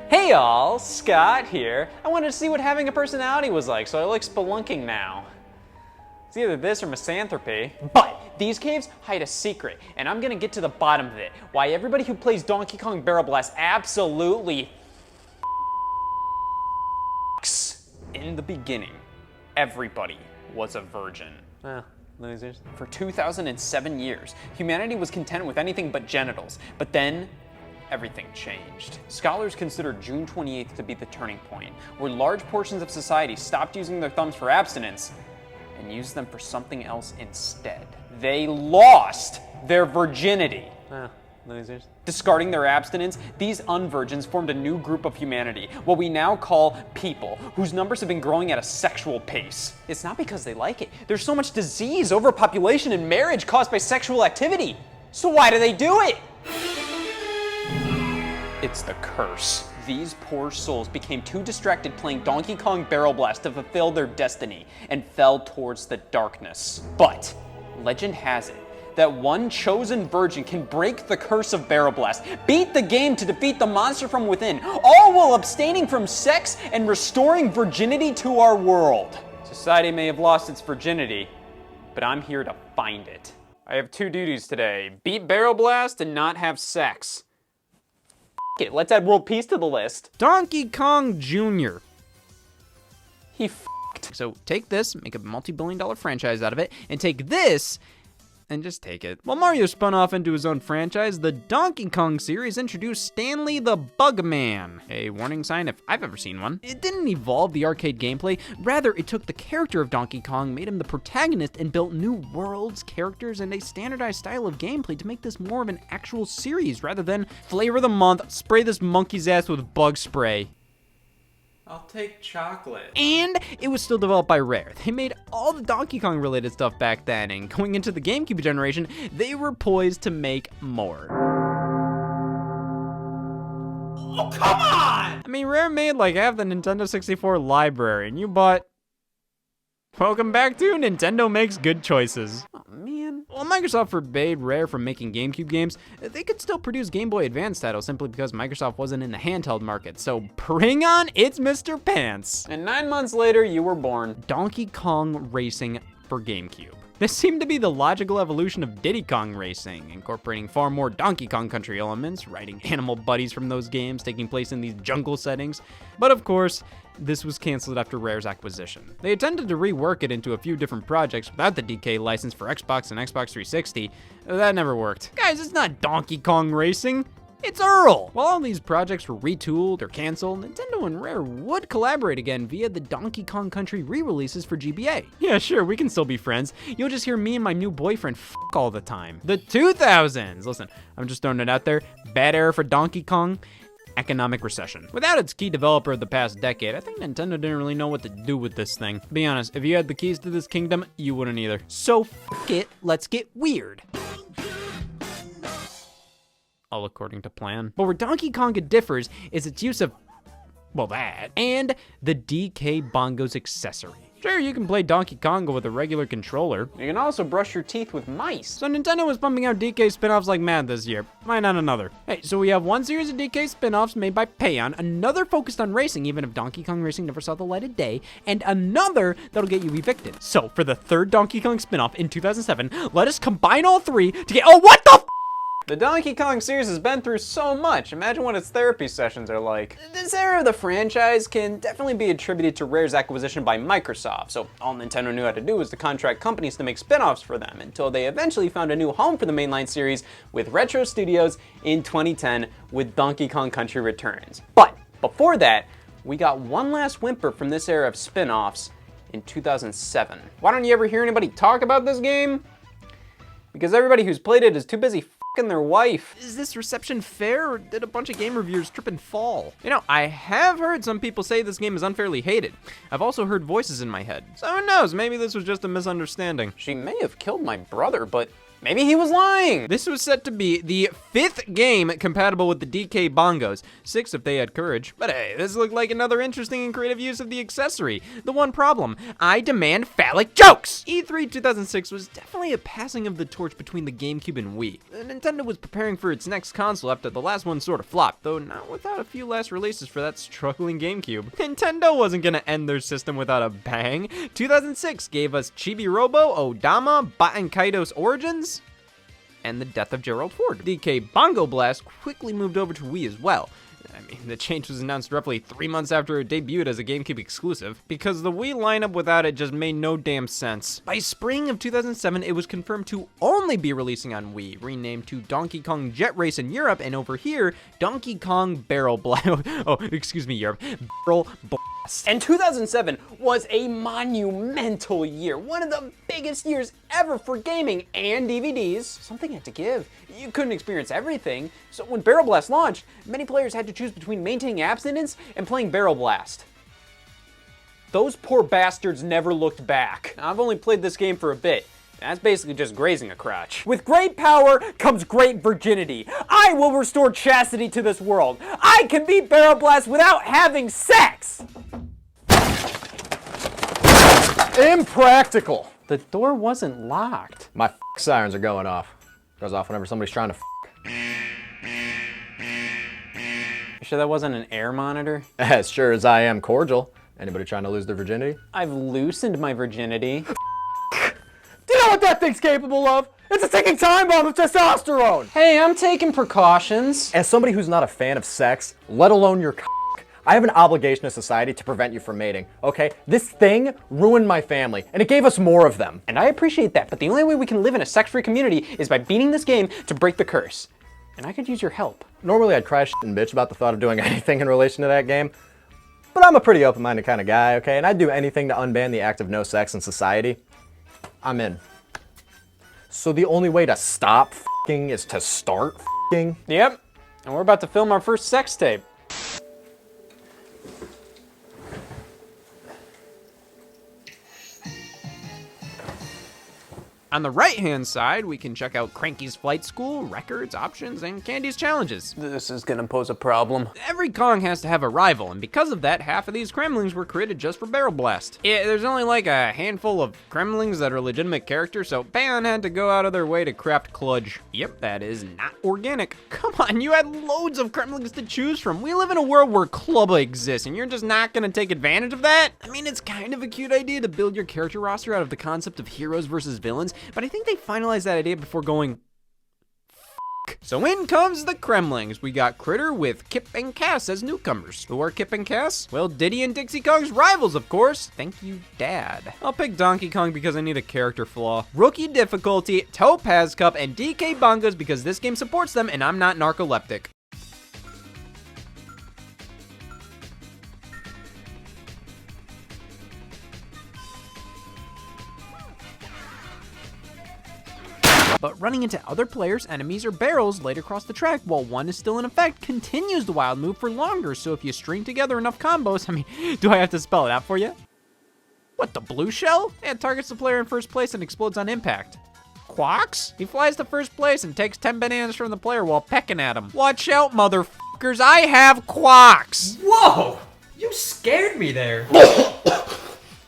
Hey y'all, Scott here. I wanted to see what having a personality was like, so I like spelunking now. It's either this or misanthropy. But these caves hide a secret, and I'm gonna get to the bottom of it. Why everybody who plays Donkey Kong Barrel Blast absolutely in the beginning, everybody was a virgin. Losers. For 2,007 years, humanity was content with anything but genitals. But then, everything changed. Scholars consider June 28th to be the turning point, where large portions of society stopped using their thumbs for abstinence and used them for something else instead. They lost their virginity. Losers. Discarding their abstinence, these unvirgins formed a new group of humanity, what we now call people, whose numbers have been growing at a sexual pace. It's not because they like it. There's so much disease, overpopulation, and marriage caused by sexual activity. So why do they do it? It's the curse. These poor souls became too distracted playing Donkey Kong Barrel Blast to fulfill their destiny and fell towards the darkness. But legend has it that one chosen virgin can break the curse of Barrel Blast, beat the game to defeat the monster from within, all while abstaining from sex and restoring virginity to our world. Society may have lost its virginity, but I'm here to find it. I have two duties today: beat Barrel Blast and not have sex. It, let's add world peace to the list. Donkey Kong Jr. He f***ed. So take this, make a multi-billion-dollar franchise out of it, and take this, and just take it. While Mario spun off into his own franchise, the Donkey Kong series introduced Stanley the Bugman, a warning sign if I've ever seen one. It didn't evolve the arcade gameplay, rather it took the character of Donkey Kong, made him the protagonist, and built new worlds, characters, and a standardized style of gameplay to make this more of an actual series, rather than flavor of the month, spray this monkey's ass with bug spray. I'll take chocolate. And it was still developed by Rare. They made all the Donkey Kong related stuff back then, and going into the GameCube generation, they were poised to make more. Oh, come on! I mean, Rare made like half the Nintendo 64 library, and you bought... Welcome back to Nintendo Makes Good Choices. Oh, man. While Microsoft forbade Rare from making GameCube games, they could still produce Game Boy Advance titles simply because Microsoft wasn't in the handheld market. So bring on It's Mr. Pants. And 9 months later, you were born. Donkey Kong Racing for GameCube. This seemed to be the logical evolution of Diddy Kong Racing, incorporating far more Donkey Kong Country elements, riding animal buddies from those games, taking place in these jungle settings. But of course, this was canceled after Rare's acquisition. They attempted to rework it into a few different projects without the DK license for Xbox and Xbox 360. That never worked. Guys, it's not Donkey Kong Racing. It's Earl! While all these projects were retooled or canceled, Nintendo and Rare would collaborate again via the Donkey Kong Country re-releases for GBA. Yeah, sure, we can still be friends. You'll just hear me and my new boyfriend f*** all the time. The 2000s! Listen, I'm just throwing it out there. Bad era for Donkey Kong. Economic recession. Without its key developer of the past decade, I think Nintendo didn't really know what to do with this thing. Be honest, if you had the keys to this kingdom, you wouldn't either. So f*** it, let's get weird. All according to plan. But where Donkey Konga differs is its use of, well, that, and the DK Bongos accessory. Sure, you can play Donkey Konga with a regular controller. You can also brush your teeth with mice. So Nintendo was pumping out DK spin-offs like mad this year. Why not another? Hey, so we have one series of DK spin-offs made by Payon, another focused on racing, even if Donkey Kong Racing never saw the light of day, and another that'll get you evicted. So for the third Donkey Kong spin-off in 2007, let us combine all three to get, oh, what the f***? The Donkey Kong series has been through so much. Imagine what its therapy sessions are like. This era of the franchise can definitely be attributed to Rare's acquisition by Microsoft, so all Nintendo knew how to do was to contract companies to make spin-offs for them, until they eventually found a new home for the mainline series with Retro Studios in 2010 with Donkey Kong Country Returns. But before that, we got one last whimper from this era of spin-offs in 2007. Why don't you ever hear anybody talk about this game? Because everybody who's played it is too busy f***ing their wife. Is this reception fair, or did a bunch of game reviewers trip and fall? You know, I have heard some people say this game is unfairly hated. I've also heard voices in my head. So who knows, maybe this was just a misunderstanding. She may have killed my brother, but Maybe he was lying. This was set to be the 5th game compatible with the DK bongos, 6 if they had courage. But hey, this looked like another interesting and creative use of the accessory. The one problem, I demand phallic jokes! E3 2006 was definitely a passing of the torch between the GameCube and Wii. Nintendo was preparing for its next console after the last one sort of flopped, though not without a few last releases for that struggling GameCube. Nintendo wasn't gonna end their system without a bang. 2006 gave us Chibi Robo, Odama, Baten Kaido's Origins, and the death of Gerald Ford. DK Bongo Blast quickly moved over to Wii as well. I mean, the change was announced roughly 3 months after it debuted as a GameCube exclusive, because the Wii lineup without it just made no damn sense. By spring of 2007, it was confirmed to only be releasing on Wii, renamed to Donkey Kong Jet Race in Europe, and over here, Donkey Kong Barrel Blast. Oh, excuse me, Europe. Barrel Blast. And 2007 was a monumental year, one of the biggest years ever for gaming and DVDs. Something had to give. You couldn't experience everything, so when Barrel Blast launched, many players had to choose between maintaining abstinence and playing Barrel Blast. Those poor bastards never looked back. I've only played this game for a bit. That's basically just grazing a crotch. With great power comes great virginity. I will restore chastity to this world. I can beat Barrel Blast without having sex! Impractical. The door wasn't locked. My sirens are going off. Goes off whenever somebody's trying to You sure that wasn't an air monitor? As sure as I am cordial. Anybody trying to lose their virginity? I've loosened my virginity. Do you know what that thing's capable of? It's a ticking time bomb of testosterone! Hey, I'm taking precautions. As somebody who's not a fan of sex, let alone your I have an obligation to society to prevent you from mating, okay? This thing ruined my family, and it gave us more of them. And I appreciate that, but the only way we can live in a sex-free community is by beating this game to break the curse. And I could use your help. Normally I'd cry shit and bitch about the thought of doing anything in relation to that game, but I'm a pretty open-minded kind of guy, okay? And I'd do anything to unban the act of no sex in society. I'm in. So the only way to stop f***ing is to start f***ing? Yep, and we're about to film our first sex tape. On the right-hand side, we can check out Cranky's Flight School, records, options, and Candy's challenges. This is gonna pose a problem. Every Kong has to have a rival, and because of that, half of these Kremlings were created just for Barrel Blast. Yeah, there's only like a handful of Kremlings that are legitimate characters, so Bayon had to go out of their way to craft Kludge. Yep, that is not organic. Come on, you had loads of Kremlings to choose from. We live in a world where Klubba exists, and you're just not gonna take advantage of that? I mean, it's kind of a cute idea to build your character roster out of the concept of heroes versus villains, but I think they finalized that idea before going f***. So in comes the Kremlings. We got Critter with Kip and Cass as newcomers. Who are Kip and Cass? Well, Diddy and Dixie Kong's rivals, of course. Thank you, Dad. I'll pick Donkey Kong because I need a character flaw. Rookie difficulty, Topaz Cup, and DK Bongos because this game supports them and I'm not narcoleptic. But running into other players, enemies, or barrels laid across the track while one is still in effect continues the wild move for longer, so if you string together enough combos, I mean, do I have to spell it out for you? What, the blue shell? Yeah, it targets the player in first place and explodes on impact. Quacks? He flies to first place and takes 10 bananas from the player while pecking at him. Watch out, motherfuckers, I have Quacks! Whoa! You scared me there.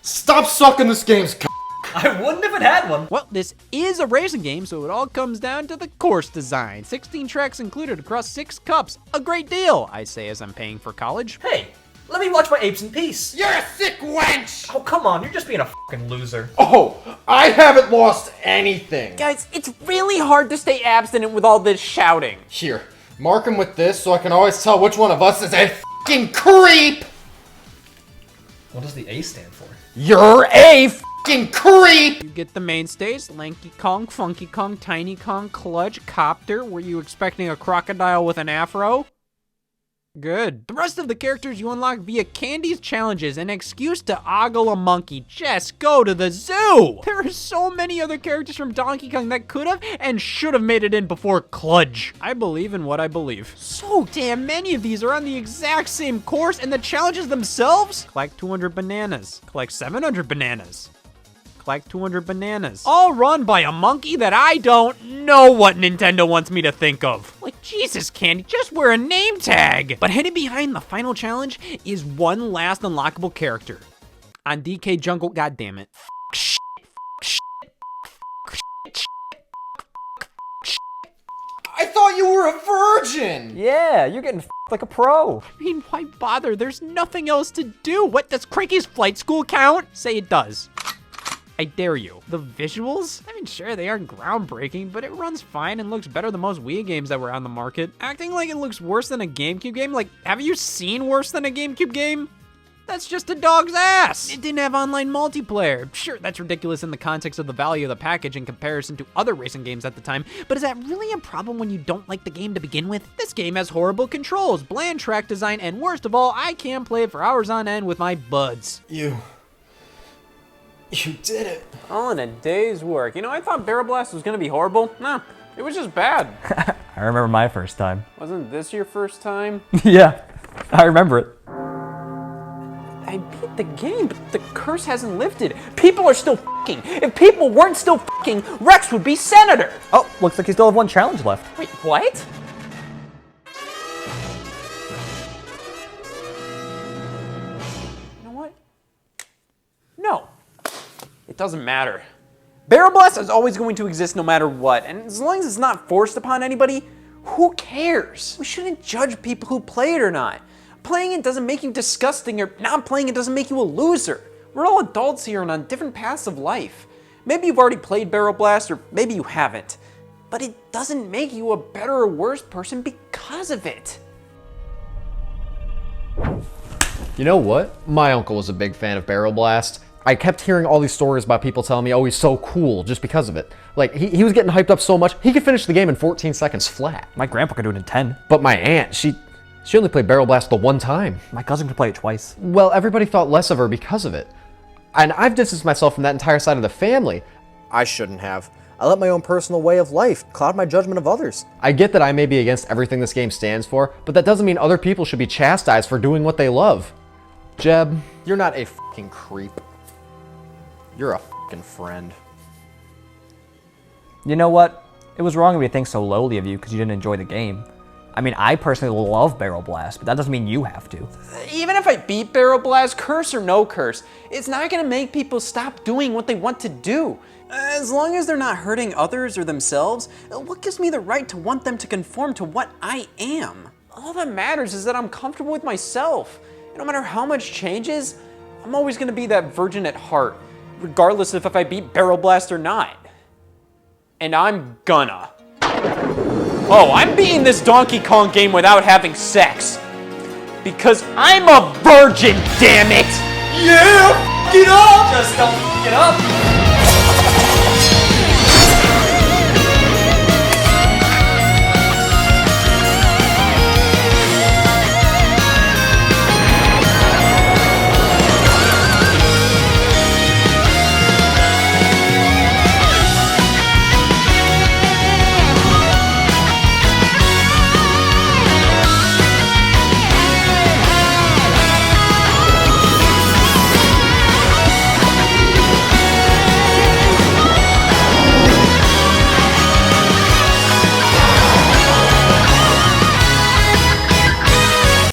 Stop sucking this game's c***. I wouldn't if it had one. Well, this is a racing game, so it all comes down to the course design. 16 tracks included across 6 cups. A great deal, I say as I'm paying for college. Hey, let me watch my apes in peace. You're a sick wench! Oh, come on, you're just being a fucking loser. Oh, I haven't lost anything. Guys, it's really hard to stay abstinent with all this shouting. Here, mark him with this so I can always tell which one of us is a f***ing creep! What does the A stand for? You're a f***ing creep! You get the mainstays, Lanky Kong, Funky Kong, Tiny Kong, Kludge, Copter. Were you expecting a crocodile with an afro? Good. The rest of the characters you unlock via Candy's challenges, an excuse to ogle a monkey. Just go to the zoo! There are so many other characters from Donkey Kong that could have and should have made it in before Kludge. I believe in what I believe. So damn many of these are on the exact same course, and the challenges themselves? Collect 200 bananas. Collect 700 bananas. Black 200 Bananas. All run by a monkey that I don't know what Nintendo wants me to think of. Like, Jesus, Candy, just wear a name tag. But hidden behind the final challenge is one last unlockable character. On DK Jungle, goddammit. I thought you were a virgin! Yeah, you're getting like a pro. I mean, why bother? There's nothing else to do. What, does Cranky's Flight School count? Say it does. I dare you. The visuals? I mean, sure, they aren't groundbreaking, but it runs fine and looks better than most Wii games that were on the market. Acting like it looks worse than a GameCube game? Like, have you seen worse than a GameCube game? That's just a dog's ass. It didn't have online multiplayer. Sure, that's ridiculous in the context of the value of the package in comparison to other racing games at the time, but is that really a problem when you don't like the game to begin with? This game has horrible controls, bland track design, and worst of all, I can't play it for hours on end with my buds. You did it. All in a day's work. You know, I thought Barrel Blast was gonna be horrible. No, it was just bad. I remember my first time. Wasn't this your first time? Yeah, I remember it. I beat the game, but the curse hasn't lifted. People are still f***ing. If people weren't still f***ing, Rex would be senator. Oh, looks like you still have one challenge left. Wait, what? You know what? No. It doesn't matter. Barrel Blast is always going to exist no matter what, and as long as it's not forced upon anybody, who cares? We shouldn't judge people who play it or not. Playing it doesn't make you disgusting, or not playing it doesn't make you a loser. We're all adults here and on different paths of life. Maybe you've already played Barrel Blast, or maybe you haven't. But it doesn't make you a better or worse person because of it. You know what? My uncle was a big fan of Barrel Blast. I kept hearing all these stories about people telling me, oh, he's so cool just because of it. Like, he was getting hyped up so much, he could finish the game in 14 seconds flat. My grandpa could do it in 10. But my aunt, she only played Barrel Blast the one time. My cousin could play it twice. Well, everybody thought less of her because of it. And I've distanced myself from that entire side of the family. I shouldn't have. I let my own personal way of life cloud my judgment of others. I get that I may be against everything this game stands for, but that doesn't mean other people should be chastised for doing what they love. Jeb, you're not a fucking creep. You're a fucking friend. You know what? It was wrong of me to think so lowly of you because you didn't enjoy the game. I mean, I personally love Barrel Blast, but that doesn't mean you have to. Even if I beat Barrel Blast, curse or no curse, it's not gonna make people stop doing what they want to do. As long as they're not hurting others or themselves, what gives me the right to want them to conform to what I am? All that matters is that I'm comfortable with myself. And no matter how much changes, I'm always gonna be that virgin at heart, regardless of if I beat Barrel Blast or not. And I'm gonna. Oh, I'm beating this Donkey Kong game without having sex. Because I'm a virgin, damn it! Yeah! Get up! Just don't get up!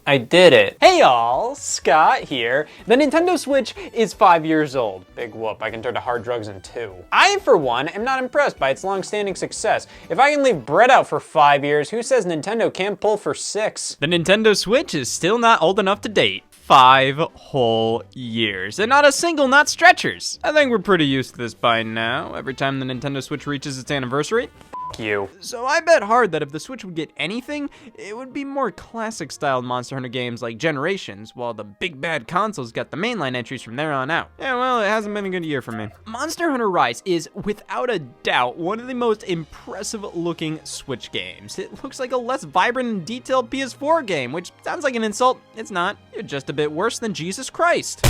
I did it. Hey y'all, Scott here. The Nintendo Switch is 5 years old. Big whoop, I can turn to hard drugs in 2. I, for one, am not impressed by its long-standing success. If I can leave bread out for 5 years, who says Nintendo can't pull for 6? The Nintendo Switch is still not old enough to date. 5 whole years, and not a single not stretchers. I think we're pretty used to this by now. Every time the Nintendo Switch reaches its anniversary, You. so I bet hard that if the Switch would get anything, it would be more classic-styled Monster Hunter games like Generations, while the big bad consoles got the mainline entries from there on out. Yeah, well, it hasn't been a good year for me. Monster Hunter Rise is, without a doubt, one of the most impressive-looking Switch games. It looks like a less vibrant and detailed PS4 game, which sounds like an insult. It's not. You're just a bit worse than Jesus Christ.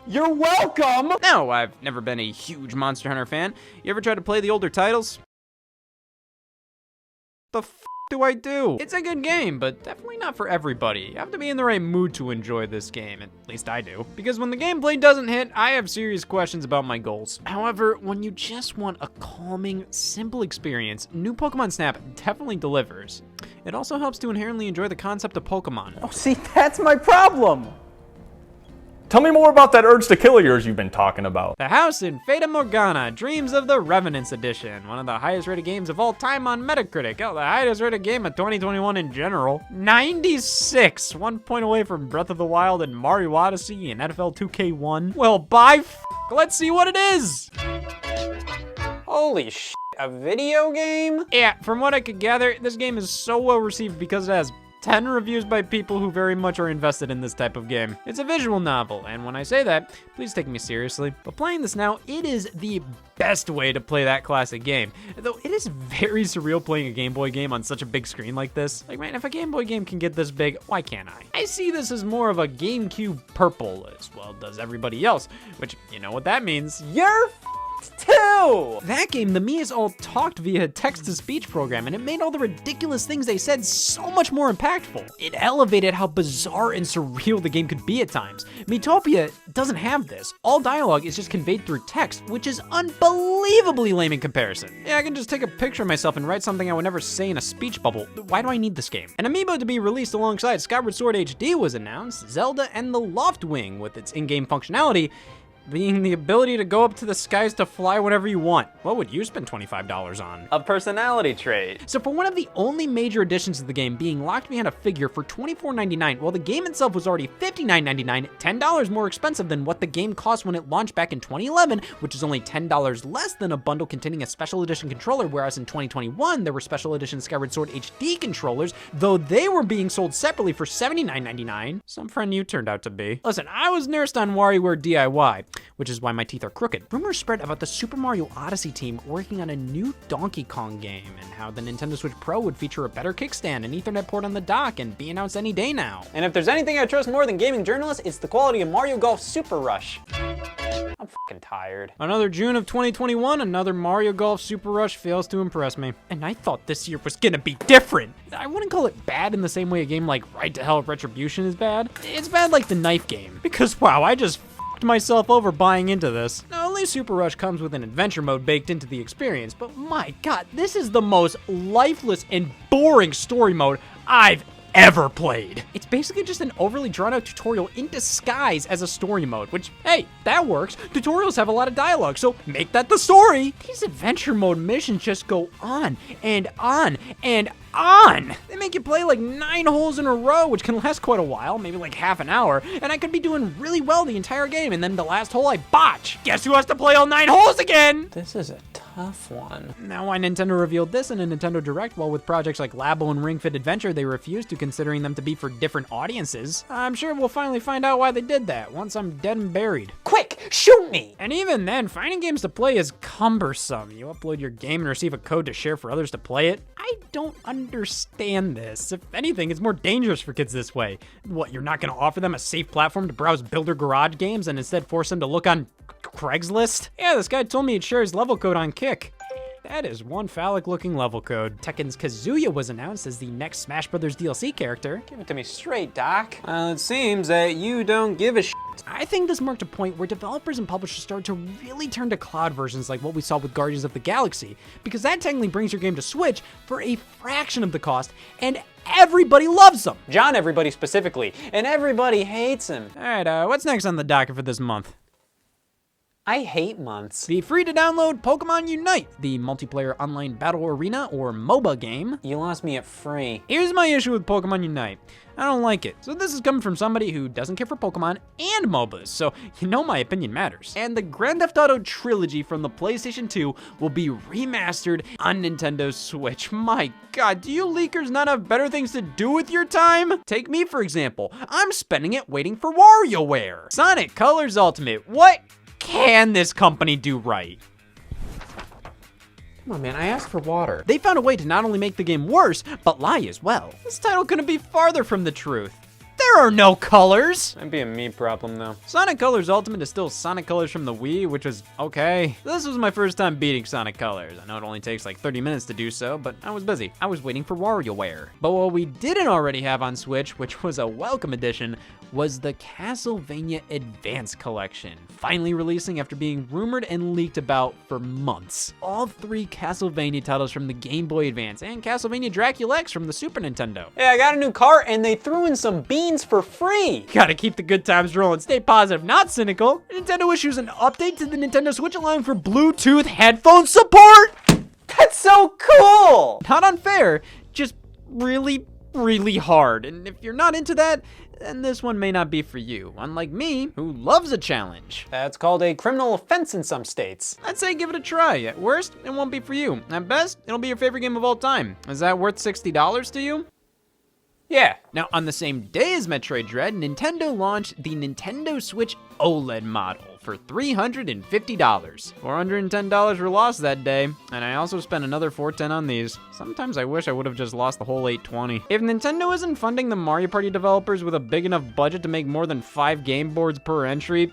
You're welcome! No, I've never been a huge Monster Hunter fan. You ever tried to play the older titles? The f do I do? It's a good game, but definitely not for everybody. You have to be in the right mood to enjoy this game, at least I do. Because when the gameplay doesn't hit, I have serious questions about my goals. However, when you just want a calming, simple experience, new Pokemon Snap definitely delivers. It also helps to inherently enjoy the concept of Pokemon. Oh, see, that's my problem. Tell me more about that urge to kill of yours you've been talking about. The House in Fata Morgana, Dreams of the Revenants Edition. One of the highest rated games of all time on Metacritic. Oh, the highest rated game of 2021 in general. 96, 1 point away from Breath of the Wild and Mario Odyssey and NFL 2K1. Well, let's see what it is. Holy shit, a video game? Yeah, from what I could gather, this game is so well received because it has 10 reviews by people who very much are invested in this type of game. It's a visual novel, and when I say that, please take me seriously. But playing this now, it is the best way to play that classic game. Though it is very surreal playing a Game Boy game on such a big screen like this. Like, man, if a Game Boy game can get this big, why can't I? I see this as more of a GameCube Purple, as well does everybody else, which, you know what that means. You're too! That game, the Mias all talked via text-to-speech program, and it made all the ridiculous things they said so much more impactful. It elevated how bizarre and surreal the game could be at times. Miitopia doesn't have this. All dialogue is just conveyed through text, which is unbelievably lame in comparison. Yeah, I can just take a picture of myself and write something I would never say in a speech bubble. Why do I need this game? An amiibo to be released alongside Skyward Sword HD was announced, Zelda and the Loftwing with its in-game functionality, being the ability to go up to the skies to fly whenever you want. What would you spend $25 on? A personality trait. So for one of the only major additions to the game being locked behind a figure for $24.99, while the game itself was already $59.99, $10 more expensive than what the game cost when it launched back in 2011, which is only $10 less than a bundle containing a special edition controller, whereas in 2021, there were special edition Skyward Sword HD controllers, though they were being sold separately for $79.99. Some friend you turned out to be. Listen, I was nursed on WarioWare DIY, which is why my teeth are crooked. Rumors spread about the Super Mario Odyssey team working on a new Donkey Kong game, and how the Nintendo Switch Pro would feature a better kickstand, an Ethernet port on the dock, and be announced any day now. And if there's anything I trust more than gaming journalists, it's the quality of Mario Golf Super Rush. I'm fucking tired. Another June of 2021, another Mario Golf Super Rush fails to impress me. And I thought this year was gonna be different. I wouldn't call it bad in the same way a game like Ride to Hell Retribution is bad. It's bad like the knife game. Because wow, I just myself over buying into this. Now, at least Super Rush comes with an adventure mode baked into the experience, but my god, this is the most lifeless and boring story mode I've ever played. It's basically just an overly drawn out tutorial in disguise as a story mode, which, hey, that works. Tutorials have a lot of dialogue, so make that the story. These adventure mode missions just go on and on and on. They make you play like 9 holes in a row, which can last quite a while, maybe like half an hour, and I could be doing really well the entire game, and then the last hole I botch. Guess who has to play all 9 holes again? This is a tough one. Now, why Nintendo revealed this in a Nintendo Direct, while with projects like Labo and Ring Fit Adventure, they refused to considering them to be for different audiences. I'm sure we'll finally find out why they did that once I'm dead and buried. Quick, shoot me! And even then, finding games to play is cumbersome. You upload your game and receive a code to share for others to play it. I don't understand this. If anything, it's more dangerous for kids this way. What, you're not gonna offer them a safe platform to browse Builder Garage games and instead force them to look on Craigslist? Yeah, this guy told me he'd share his level code on Kick. That is one phallic-looking level code. Tekken's Kazuya was announced as the next Smash Bros. DLC character. Give it to me straight, Doc. Well, it seems that you don't give a shit. I think this marked a point where developers and publishers started to really turn to cloud versions like what we saw with Guardians of the Galaxy, because that technically brings your game to Switch for a fraction of the cost, and everybody loves them. John, everybody specifically, and everybody hates him. All right, what's next on the docket for this month? I hate months. The free-to-download Pokemon Unite, the multiplayer online battle arena or MOBA game. You lost me at free. Here's my issue with Pokemon Unite. I don't like it. So this is coming from somebody who doesn't care for Pokemon and MOBAs, so you know my opinion matters. And the Grand Theft Auto trilogy from the PlayStation 2 will be remastered on Nintendo Switch. My god, do you leakers not have better things to do with your time? Take me for example. I'm spending it waiting for WarioWare. Sonic Colors Ultimate. What can this company do right? Come on, man, I asked for water. They found a way to not only make the game worse, but lie as well. This title couldn't be farther from the truth. There are no colors! Might be a me problem though. Sonic Colors Ultimate is still Sonic Colors from the Wii, which was okay. This was my first time beating Sonic Colors. I know it only takes like 30 minutes to do so, but I was busy. I was waiting for WarioWare. But what we didn't already have on Switch, which was a welcome addition, was the Castlevania Advance Collection, finally releasing after being rumored and leaked about for months. All 3 Castlevania titles from the Game Boy Advance and Castlevania Dracula X from the Super Nintendo. Hey, I got a new car and they threw in some beans for free. Gotta keep the good times rolling, stay positive, not cynical. Nintendo issues an update to the Nintendo Switch allowing for Bluetooth headphone support! That's so cool! Not unfair, just really, really hard. And if you're not into that, then this one may not be for you. Unlike me, who loves a challenge. That's called a criminal offense in some states. I'd say give it a try. At worst, it won't be for you. At best, it'll be your favorite game of all time. Is that worth $60 to you? Yeah. Now, on the same day as Metroid Dread, Nintendo launched the Nintendo Switch OLED model for $350. $410 were lost that day, and I also spent another $410 on these. Sometimes I wish I would have just lost the whole $820. If Nintendo isn't funding the Mario Party developers with a big enough budget to make more than 5 game boards per entry,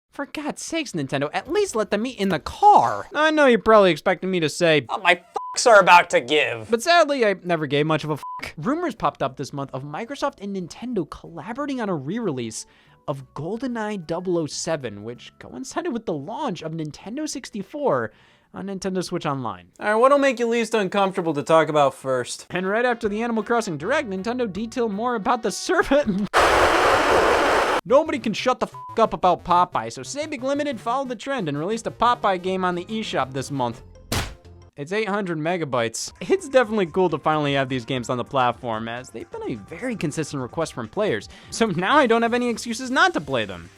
for God's sakes, Nintendo, at least let them eat in the car. I know you're probably expecting me to say, Oh, my fucks are about to give. but sadly, I never gave much of a f***. Rumors popped up this month of Microsoft and Nintendo collaborating on a re-release of GoldenEye 007, which coincided with the launch of Nintendo 64 on Nintendo Switch Online. All right, what'll make you least uncomfortable to talk about first? And right after the Animal Crossing Direct, Nintendo detailed more about the servant. Nobody can shut the f*** up about Popeye, so Sabic Limited followed the trend and released a Popeye game on the eShop this month. It's 800 megabytes. It's definitely cool to finally have these games on the platform, as they've been a very consistent request from players, so now I don't have any excuses not to play them.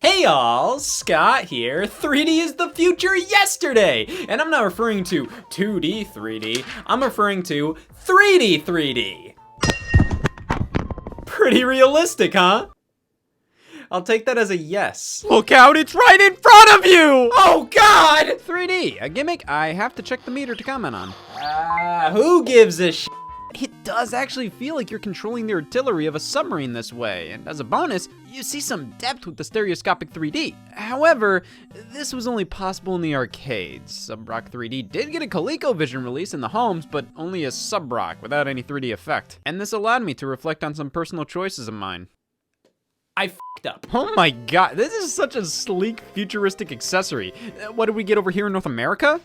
Hey y'all, Scott here. 3D is the future yesterday! And I'm not referring to 2D 3D, I'm referring to 3D 3D. Pretty realistic, huh? I'll take that as a yes. Look out, it's right in front of you! Oh God! 3D, a gimmick I have to check the meter to comment on. Who gives a sh**? It does actually feel like you're controlling the artillery of a submarine this way, and as a bonus, you see some depth with the stereoscopic 3D. However, this was only possible in the arcades. Subrock 3D did get a ColecoVision release in the homes, but only a Subrock without any 3D effect. And this allowed me to reflect on some personal choices of mine. I f***ed up. Oh my God, this is such a sleek, futuristic accessory. What did we get over here in North America?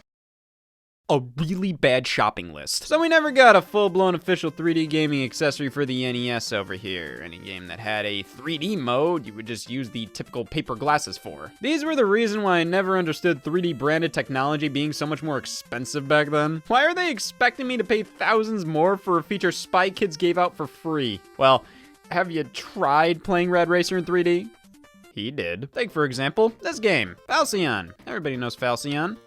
A really bad shopping list. So we never got a full-blown official 3D gaming accessory for the NES over here. Any game that had a 3D mode, you would just use the typical paper glasses for. These were the reason why I never understood 3D branded technology being so much more expensive back then. Why are they expecting me to pay thousands more for a feature Spy Kids gave out for free? Well, have you tried playing Rad Racer in 3D? He did. Take, for example, this game, Falcyon. Everybody knows Falcyon.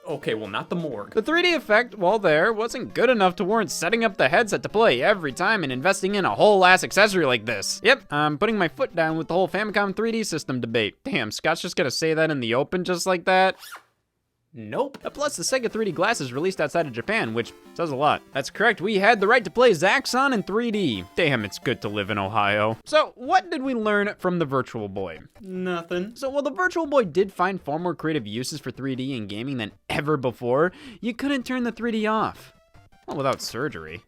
Okay, well, not the morgue. The 3D effect, while there, wasn't good enough to warrant setting up the headset to play every time and investing in a whole ass accessory like this. Yep, I'm putting my foot down with the whole Famicom 3D system debate. Damn, Scott's just gonna say that in the open just like that? Nope. Plus, the Sega 3D glasses released outside of Japan, which says a lot. That's correct, we had the right to play Zaxxon in 3D. Damn, it's good to live in Ohio. So, what did we learn from the Virtual Boy? Nothing. So, while the Virtual Boy did find far more creative uses for 3D in gaming than ever before, you couldn't turn the 3D off. Well, without surgery.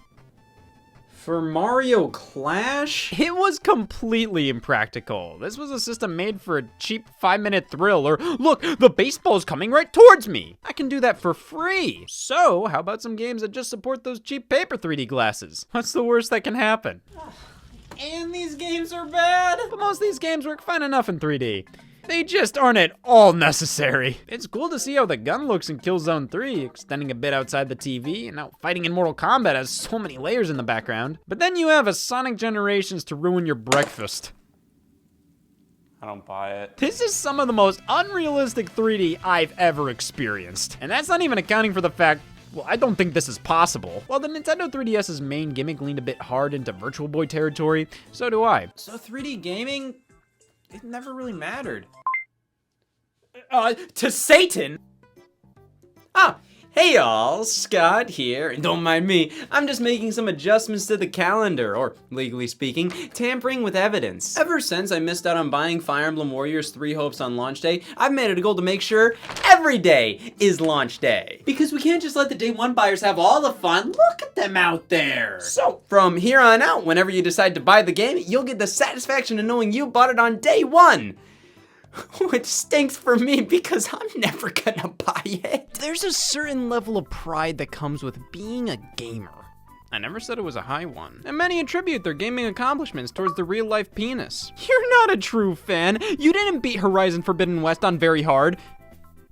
For Mario Clash, it was completely impractical. This was a system made for a cheap 5-minute thrill, or look, the baseball's coming right towards me. I can do that for free. So, how about some games that just support those cheap paper 3D glasses? What's the worst that can happen? And these games are bad. But most of these games work fine enough in 3D. They just aren't at all necessary. It's cool to see how the gun looks in Killzone 3, extending a bit outside the TV, and how fighting in Mortal Kombat has so many layers in the background. But then you have a Sonic Generations to ruin your breakfast. I don't buy it. This is some of the most unrealistic 3D I've ever experienced. And that's not even accounting for the fact, well, I don't think this is possible. While the Nintendo 3DS's main gimmick leaned a bit hard into Virtual Boy territory, so do I. So 3D gaming, it never really mattered. To Satan? Ah, hey y'all, Scott here. And don't mind me, I'm just making some adjustments to the calendar, or legally speaking, tampering with evidence. Ever since I missed out on buying Fire Emblem Warriors 3 Hopes on launch day, I've made it a goal to make sure every day is launch day. Because we can't just let the day one buyers have all the fun. Look at them out there. So, from here on out, whenever you decide to buy the game, you'll get the satisfaction of knowing you bought it on day one. Which stinks for me because I'm never gonna buy it. There's a certain level of pride that comes with being a gamer. I never said it was a high one. And many attribute their gaming accomplishments towards the real-life penis. You're not a true fan. You didn't beat Horizon Forbidden West on very hard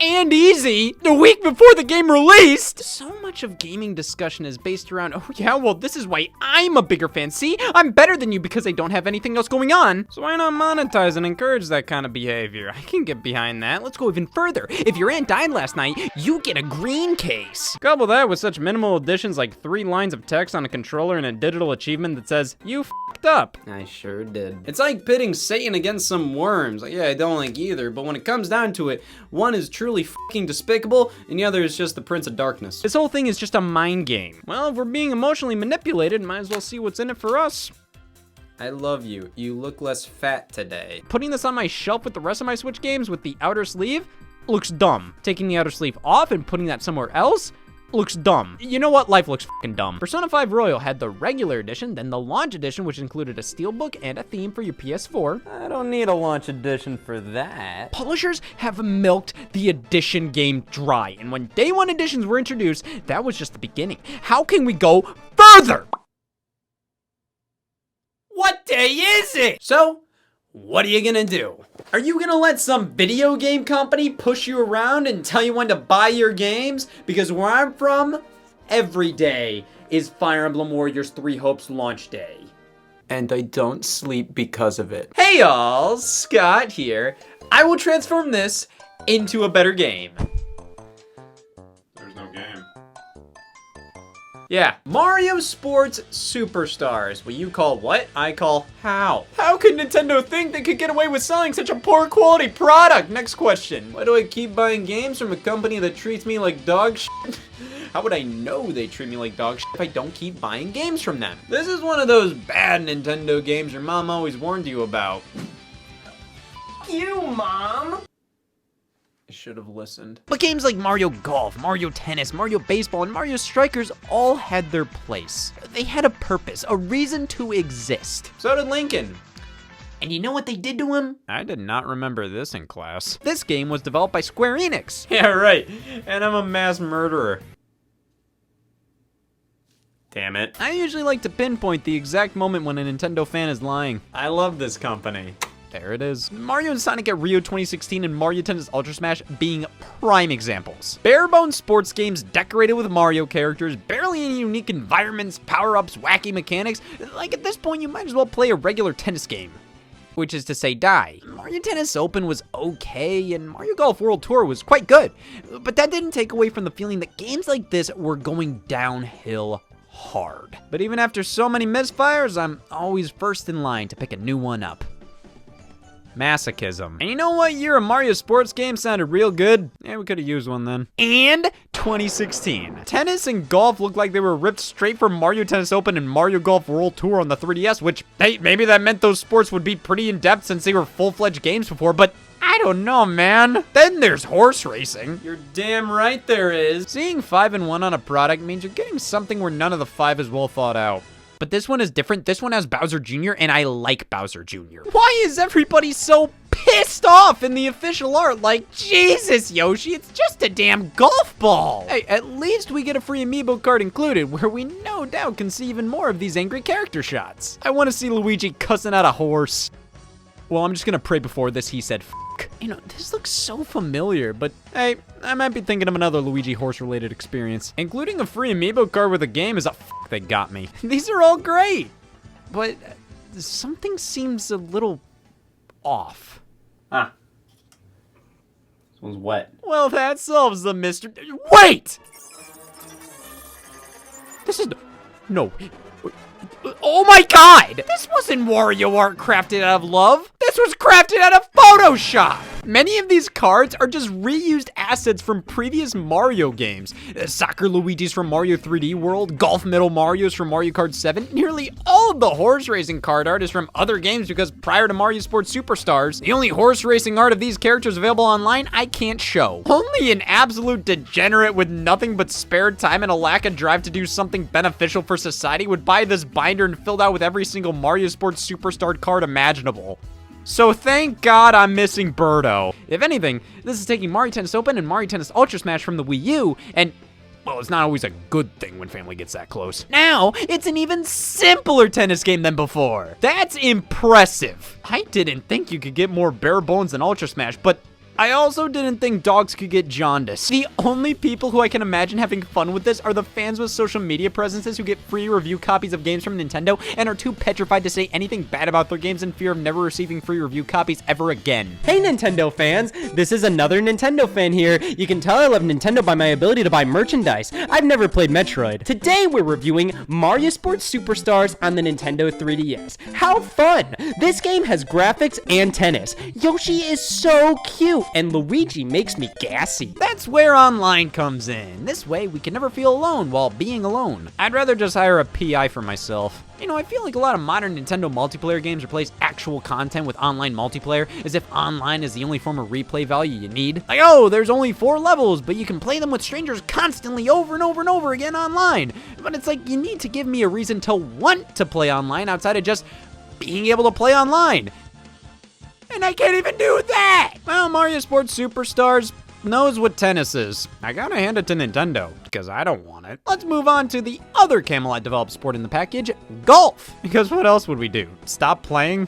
and easy the week before the game released. So much of gaming discussion is based around, oh yeah, well, this is why I'm a bigger fan. See, I'm better than you because I don't have anything else going on. So why not monetize and encourage that kind of behavior? I can get behind that. Let's go even further. If your aunt died last night, you get a green case. Couple that with such minimal additions like 3 lines of text on a controller and a digital achievement that says, you f***ed up. I sure did. It's like pitting Satan against some worms. Like, yeah, I don't like either, but when it comes down to it, one is truly fucking despicable, and the other is just the Prince of Darkness. This whole thing is just a mind game. Well, if we're being emotionally manipulated, might as well see what's in it for us. I love you. You look less fat today. Putting this on my shelf with the rest of my Switch games with the outer sleeve looks dumb. Taking the outer sleeve off and putting that somewhere else looks dumb. You know what? Life looks fucking dumb. Persona 5 Royal had the regular edition, then the launch edition, which included a steelbook and a theme for your PS4. I don't need a launch edition for that. Publishers have milked the edition game dry, and when day one editions were introduced, that was just the beginning. How can we go further? What day is it? So, what are you gonna do? Are you gonna let some video game company push you around and tell you when to buy your games? Because where I'm from, every day is Fire Emblem Warriors 3 Hopes launch day. And I don't sleep because of it. Hey y'all, Scott here. I will transform this into a better game. There's no game. Yeah, Mario Sports Superstars. What you call what? I call how. How could Nintendo think they could get away with selling such a poor quality product? Next question. Why do I keep buying games from a company that treats me like dog shit? How would I know they treat me like dog shit if I don't keep buying games from them? This is one of those bad Nintendo games your mom always warned you about. You, Mom! I should have listened. But games like Mario Golf, Mario Tennis, Mario Baseball, and Mario Strikers all had their place. They had a purpose, a reason to exist. So did Lincoln. And you know what they did to him? I did not remember this in class. This game was developed by Square Enix. Yeah, right. And I'm a mass murderer. Damn it. I usually like to pinpoint the exact moment when a Nintendo fan is lying. I love this company. There it is. Mario and Sonic at Rio 2016 and Mario Tennis Ultra Smash being prime examples. Bare-bones sports games decorated with Mario characters, barely any unique environments, power-ups, wacky mechanics. Like at this point, you might as well play a regular tennis game. Which is to say die. Mario Tennis Open was okay, and Mario Golf World Tour was quite good. But that didn't take away from the feeling that games like this were going downhill hard. But even after so many misfires, I'm always first in line to pick a new one up. Masochism. And you know what year a Mario sports game sounded real good? Yeah, we could have used one then. And 2016. Tennis and golf looked like they were ripped straight from Mario Tennis Open and Mario Golf World Tour on the 3DS, which, hey, maybe that meant those sports would be pretty in-depth since they were full-fledged games before, but I don't know, man. Then there's horse racing. You're damn right there is. Seeing 5 in 1 on a product means you're getting something where none of the 5 is well thought out. But this one is different. This one has Bowser Jr., and I like Bowser Jr. Why is everybody so pissed off in the official art? Like, Jesus, Yoshi, it's just a damn golf ball. Hey, at least we get a free amiibo card included, where we no doubt can see even more of these angry character shots. I want to see Luigi cussing out a horse. Well, I'm just gonna pray before this, he said, f***. You know, this looks so familiar, but hey, I might be thinking of another Luigi horse-related experience. Including a free amiibo card with a game is a f*** they got me. These are all great, but something seems a little off. Ah. This one's wet. Well, that solves the mystery. Wait! This is no. Oh my god! This wasn't Wario art crafted out of love. This was crafted out of Photoshop. Many of these cards are just reused assets from previous Mario games. Soccer Luigi's from Mario 3D World, Golf Medal Mario's from Mario Kart 7. Nearly all of the horse racing card art is from other games because prior to Mario Sports Superstars, the only horse racing art of these characters available online I can't show. Only an absolute degenerate with nothing but spare time and a lack of drive to do something beneficial for society would buy this binder and filled out with every single Mario Sports Superstar card imaginable. So thank God I'm missing Birdo. If anything, this is taking Mario Tennis Open and Mario Tennis Ultra Smash from the Wii U, and, well, it's not always a good thing when family gets that close. Now, it's an even simpler tennis game than before. That's impressive. I didn't think you could get more bare bones than Ultra Smash, but I also didn't think dogs could get jaundice. The only people who I can imagine having fun with this are the fans with social media presences who get free review copies of games from Nintendo and are too petrified to say anything bad about their games in fear of never receiving free review copies ever again. Hey Nintendo fans, this is another Nintendo fan here. You can tell I love Nintendo by my ability to buy merchandise. I've never played Metroid. Today we're reviewing Mario Sports Superstars on the Nintendo 3DS. How fun! This game has graphics and tennis. Yoshi is so cute, and Luigi makes me gassy. That's where online comes in. This way, we can never feel alone while being alone. I'd rather just hire a PI for myself. You know, I feel like a lot of modern Nintendo multiplayer games replace actual content with online multiplayer, as if online is the only form of replay value you need. Like, oh, there's only 4 levels, but you can play them with strangers constantly over and over and over again online. But it's like, you need to give me a reason to want to play online outside of just being able to play online. And I can't even do that! Well, Mario Sports Superstars knows what tennis is. I gotta hand it to Nintendo, because I don't want it. Let's move on to the other Camelot developed sport in the package, golf. Because what else would we do? Stop playing?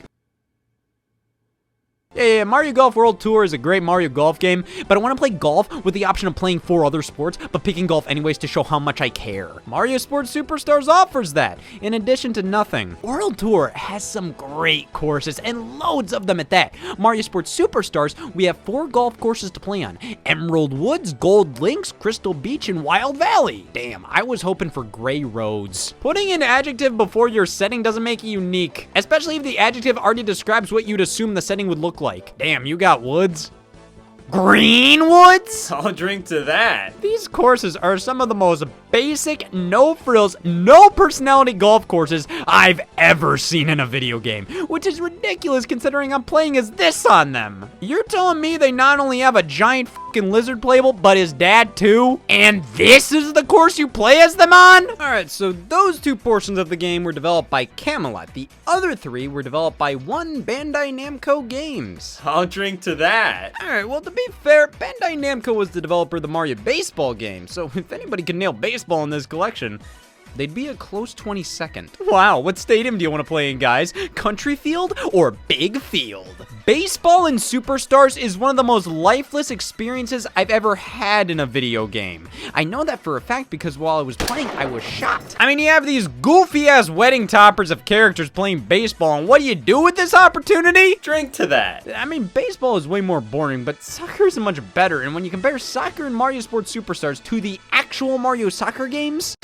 Yeah, Mario Golf World Tour is a great Mario Golf game, but I want to play golf with the option of playing 4 other sports, but picking golf anyways to show how much I care. Mario Sports Superstars offers that, in addition to nothing. World Tour has some great courses, and loads of them at that. Mario Sports Superstars, we have 4 golf courses to play on. Emerald Woods, Gold Links, Crystal Beach, and Wild Valley. Damn, I was hoping for gray roads. Putting an adjective before your setting doesn't make it unique, especially if the adjective already describes what you'd assume the setting would look like. Damn, you got woods? Green woods? I'll drink to that. These courses are some of the most basic, no frills, no personality golf courses I've ever seen in a video game, which is ridiculous considering I'm playing as this on them. You're telling me they not only have a giant fucking lizard playable, but his dad too? And this is the course you play as them on? Alright, so those 2 portions of the game were developed by Camelot. The other 3 were developed by one Bandai Namco Games. I'll drink to that. Alright, well, to be fair, Bandai Namco was the developer of the Mario Baseball game, so if anybody could nail baseball in this collection, they'd be a close 22nd. Wow, what stadium do you want to play in, guys? Country Field or Big Field? Baseball in Superstars is one of the most lifeless experiences I've ever had in a video game. I know that for a fact because while I was playing, I was shocked. I mean, you have these goofy-ass wedding toppers of characters playing baseball, and what do you do with this opportunity? Drink to that. I mean, baseball is way more boring, but soccer is much better, and when you compare soccer and Mario Sports Superstars to the actual Mario soccer games,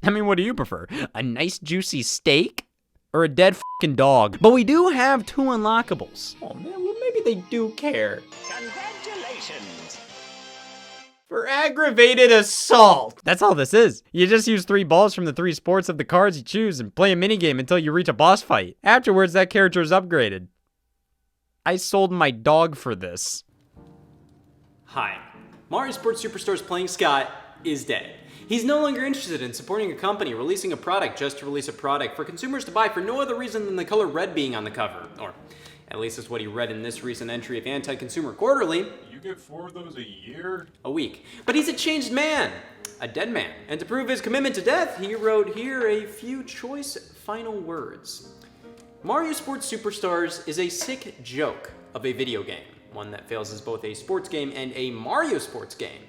I mean, what do you prefer? A nice juicy steak or a dead fucking dog? But we do have 2 unlockables. Oh man, well maybe they do care. Congratulations! For aggravated assault. That's all this is. You just use 3 balls from the 3 sports of the cards you choose and play a minigame until you reach a boss fight. Afterwards, that character is upgraded. I sold my dog for this. Hi. Mario Sports Superstars playing Scott is dead. He's no longer interested in supporting a company releasing a product just to release a product for consumers to buy for no other reason than the color red being on the cover. Or at least that's what he read in this recent entry of Anti-Consumer Quarterly. You get 4 of those a year? A week. But he's a changed man. A dead man. And to prove his commitment to death, he wrote here a few choice final words. Mario Sports Superstars is a sick joke of a video game. One that fails as both a sports game and a Mario sports game.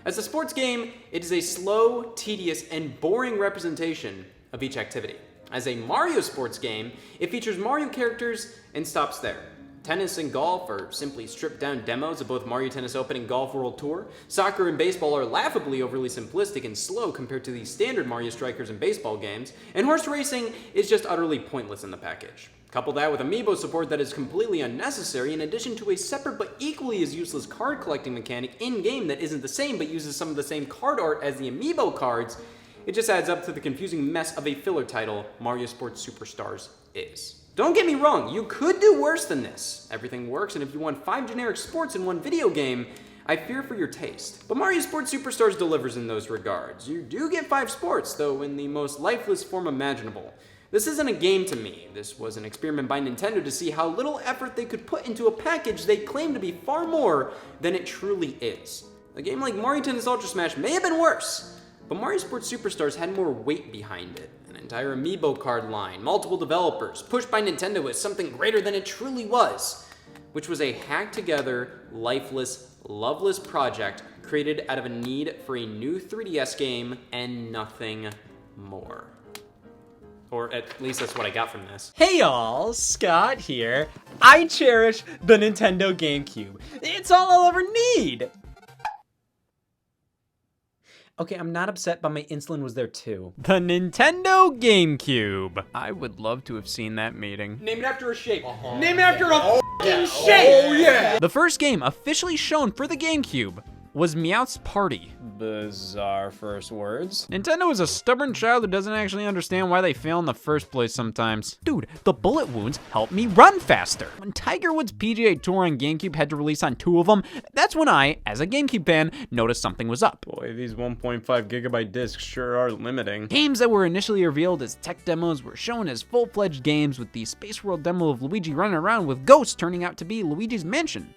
As a sports game, it is a slow, tedious, and boring representation of each activity. As a Mario sports game, it features Mario characters and stops there. Tennis and golf are simply stripped-down demos of both Mario Tennis Open and Golf World Tour. Soccer and baseball are laughably overly simplistic and slow compared to the standard Mario Strikers and baseball games. And horse racing is just utterly pointless in the package. Couple that with amiibo support that is completely unnecessary, in addition to a separate but equally as useless card collecting mechanic in-game that isn't the same but uses some of the same card art as the amiibo cards, it just adds up to the confusing mess of a filler title Mario Sports Superstars is. Don't get me wrong, you could do worse than this. Everything works, and if you want 5 generic sports in one video game, I fear for your taste. But Mario Sports Superstars delivers in those regards. You do get 5 sports, though in the most lifeless form imaginable. This isn't a game to me. This was an experiment by Nintendo to see how little effort they could put into a package they claim to be far more than it truly is. A game like Mario Tennis Ultra Smash may have been worse, but Mario Sports Superstars had more weight behind it. An entire amiibo card line, multiple developers, pushed by Nintendo as something greater than it truly was, which was a hacked-together, lifeless, loveless project created out of a need for a new 3DS game and nothing more. Or at least that's what I got from this. Hey y'all, Scott here. I cherish the Nintendo GameCube. It's all I'll ever need. Okay, I'm not upset, but my insulin was there too. The Nintendo GameCube. I would love to have seen that meeting. Name it after a shape. Name it after a f***ing shape! Oh yeah! The first game officially shown for the GameCube was Meowth's Party. Bizarre first words. Nintendo is a stubborn child who doesn't actually understand why they fail in the first place sometimes. Dude, the bullet wounds help me run faster. When Tiger Woods' PGA Tour on GameCube had to release on 2 of them, that's when I, as a GameCube fan, noticed something was up. Boy, these 1.5 gigabyte discs sure are limiting. Games that were initially revealed as tech demos were shown as full-fledged games, with the Space World demo of Luigi running around with ghosts turning out to be Luigi's Mansion.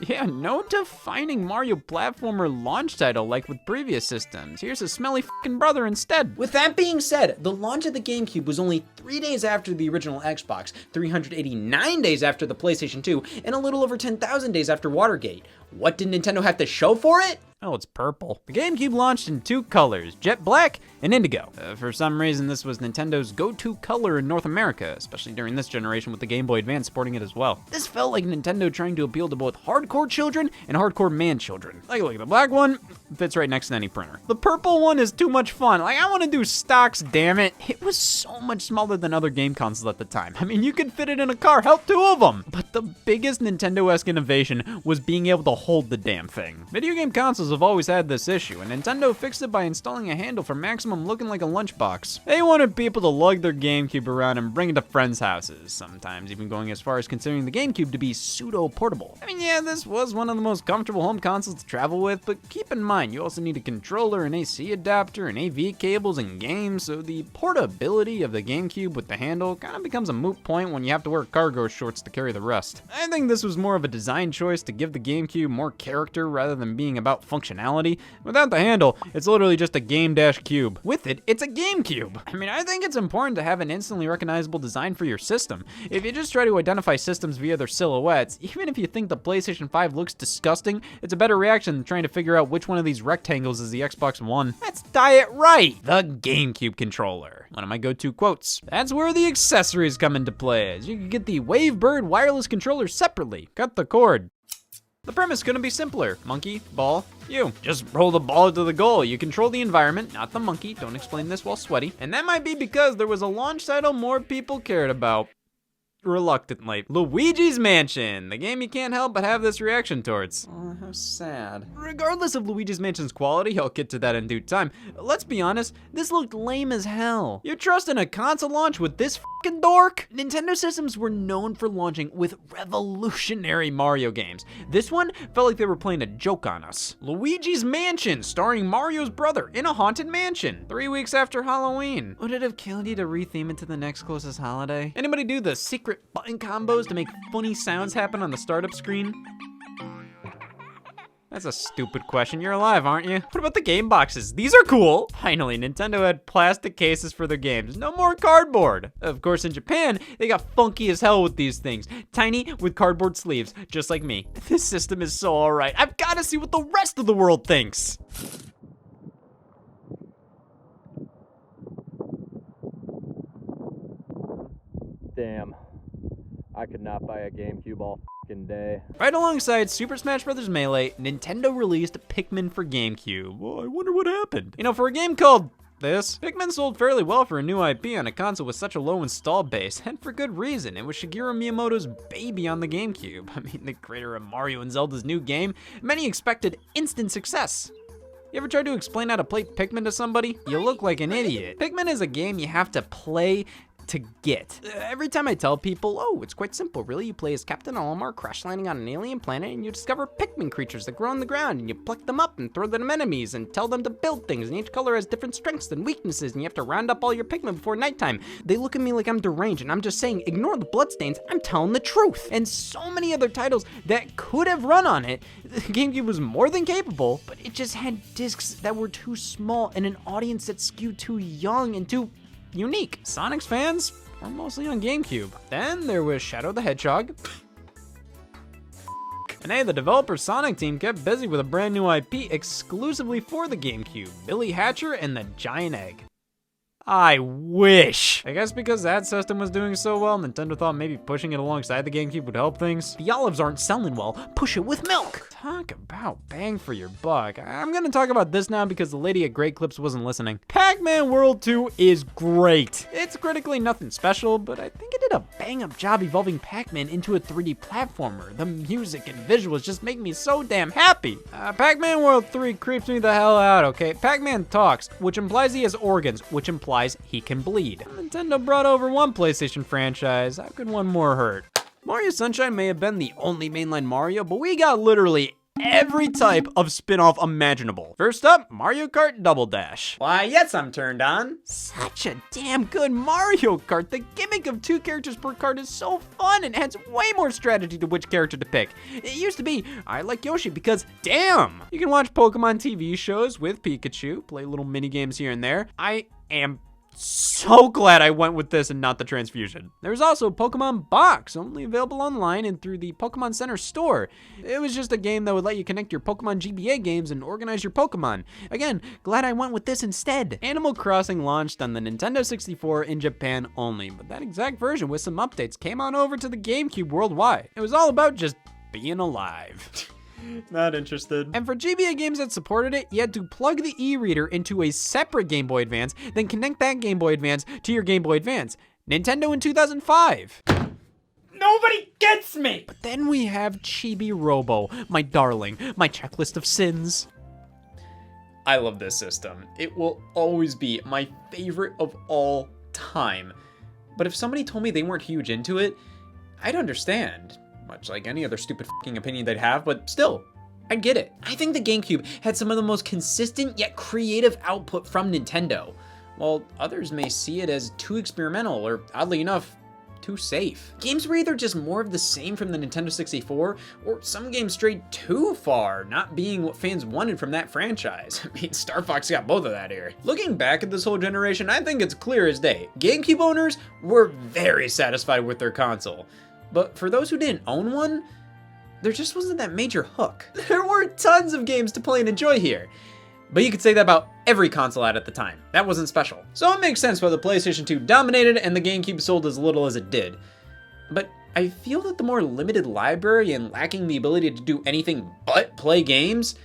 Yeah, no defining Mario platformer launch title like with previous systems. Here's a smelly f***ing brother instead. With that being said, the launch of the GameCube was only 3 days after the original Xbox, 389 days after the PlayStation 2, and a little over 10,000 days after Watergate. What did Nintendo have to show for it? Oh, it's purple. The GameCube launched in 2 colors, jet black and indigo. For some reason, this was Nintendo's go-to color in North America, especially during this generation with the Game Boy Advance sporting it as well. This felt like Nintendo trying to appeal to both hardcore children and hardcore man children. Like, look, the black one fits right next to any printer. The purple one is too much fun. Like, I want to do stocks, damn it. It was so much smaller than other game consoles at the time. I mean, you could fit it in a car, hell, 2 of them. But the biggest Nintendo-esque innovation was being able to hold the damn thing. Video game consoles have always had this issue, and Nintendo fixed it by installing a handle for maximum looking like a lunchbox. They wanted people to lug their GameCube around and bring it to friends' houses, sometimes even going as far as considering the GameCube to be pseudo-portable. I mean, yeah, this was one of the most comfortable home consoles to travel with, but keep in mind, you also need a controller, an AC adapter, and AV cables, and games, so the portability of the GameCube with the handle kind of becomes a moot point when you have to wear cargo shorts to carry the rest. I think this was more of a design choice to give the GameCube more character rather than being about functionality. Without the handle, it's literally just a game-cube. With it, it's a GameCube. I mean, I think it's important to have an instantly recognizable design for your system. If you just try to identify systems via their silhouettes, even if you think the PlayStation 5 looks disgusting, it's a better reaction than trying to figure out which one of these rectangles is the Xbox One. Let's die it right! The GameCube controller. One of my go-to quotes. That's where the accessories come into play, as you can get the Wavebird wireless controller separately. Cut the cord. The premise couldn't be simpler. Monkey, ball, you. Just roll the ball to the goal. You control the environment, not the monkey. Don't explain this while sweaty. And that might be because there was a launch title more people cared about. Reluctantly. Luigi's Mansion, the game you can't help but have this reaction towards. Oh, how sad. Regardless of Luigi's Mansion's quality, I'll get to that in due time. Let's be honest, this looked lame as hell. You're trusting a console launch with this fucking dork? Nintendo systems were known for launching with revolutionary Mario games. This one felt like they were playing a joke on us. Luigi's Mansion, starring Mario's brother in a haunted mansion, 3 weeks after Halloween. Would it have killed you to retheme it to the next closest holiday? Anybody do the secret button combos to make funny sounds happen on the startup screen? That's a stupid question. You're alive, aren't you? What about the game boxes? These are cool. Finally, Nintendo had plastic cases for their games. No more cardboard. Of course, in Japan, they got funky as hell with these things. Tiny with cardboard sleeves, just like me. This system is so alright. I've got to see what the rest of the world thinks. Damn. I could not buy a GameCube all fucking day. Right alongside Super Smash Bros. Melee, Nintendo released Pikmin for GameCube. Well, I wonder what happened. You know, for a game called this, Pikmin sold fairly well for a new IP on a console with such a low install base, and for good reason. It was Shigeru Miyamoto's baby on the GameCube. I mean, the creator of Mario and Zelda's new game, many expected instant success. You ever tried to explain how to play Pikmin to somebody? You look like an idiot. Pikmin is a game you have to play to get. Every time I tell people, oh, it's quite simple, really. You play as Captain Olimar, crash landing on an alien planet, and you discover Pikmin creatures that grow on the ground, and you pluck them up and throw them enemies and tell them to build things, and each color has different strengths and weaknesses, and you have to round up all your Pikmin before nighttime. They look at me like I'm deranged, and I'm just saying, ignore the bloodstains, I'm telling the truth. And so many other titles that could have run on it. The GameCube was more than capable, but it just had discs that were too small and an audience that skewed too young and too unique. Sonic's fans are mostly on GameCube. Then there was Shadow the Hedgehog. And hey, the developer Sonic team kept busy with a brand new IP exclusively for the GameCube, Billy Hatcher and the Giant Egg. I wish. I guess because that system was doing so well, Nintendo thought maybe pushing it alongside the GameCube would help things. The olives aren't selling well, push it with milk. Talk about bang for your buck. I'm gonna talk about this now because the lady at Great Clips wasn't listening. Pac-Man World 2 is great. It's critically nothing special, but I think it did a bang-up job evolving Pac-Man into a 3D platformer. The music and visuals just make me so damn happy. Pac-Man World 3 creeps me the hell out, okay? Pac-Man talks, which implies he has organs, which implies he can bleed. Nintendo brought over one PlayStation franchise. How could one more hurt? Mario Sunshine may have been the only mainline Mario, but we got literally every type of spin-off imaginable. First up, Mario Kart Double Dash. Why, yes, I'm turned on. Such a damn good Mario Kart. The gimmick of 2 characters per kart is so fun and adds way more strategy to which character to pick. It used to be, I like Yoshi because, damn! You can watch Pokemon TV shows with Pikachu, play little mini games here and there. I am so glad I went with this and not the transfusion. There's also Pokemon Box, only available online and through the Pokemon Center store. It was just a game that would let you connect your Pokemon GBA games and organize your Pokemon. Again, glad I went with this instead. Animal Crossing launched on the Nintendo 64 in Japan only, but that exact version with some updates came on over to the GameCube worldwide. It was all about just being alive. Not interested. And for GBA games that supported it, you had to plug the e-reader into a separate Game Boy Advance, then connect that Game Boy Advance to your Game Boy Advance. Nintendo in 2005. Nobody gets me! But then we have Chibi Robo, my darling, my checklist of sins. I love this system. It will always be my favorite of all time. But if somebody told me they weren't huge into it, I'd understand. Much like any other stupid fucking opinion they'd have, but still, I get it. I think the GameCube had some of the most consistent yet creative output from Nintendo, while others may see it as too experimental or, oddly enough, too safe. Games were either just more of the same from the Nintendo 64, or some games strayed too far, not being what fans wanted from that franchise. I mean, Star Fox got both of that here. Looking back at this whole generation, I think it's clear as day. GameCube owners were very satisfied with their console. But for those who didn't own one, there just wasn't that major hook. There were tons of games to play and enjoy here, but you could say that about every console out at the time. That wasn't special. So it makes sense why the PlayStation 2 dominated and the GameCube sold as little as it did. But I feel that the more limited library and lacking the ability to do anything but play games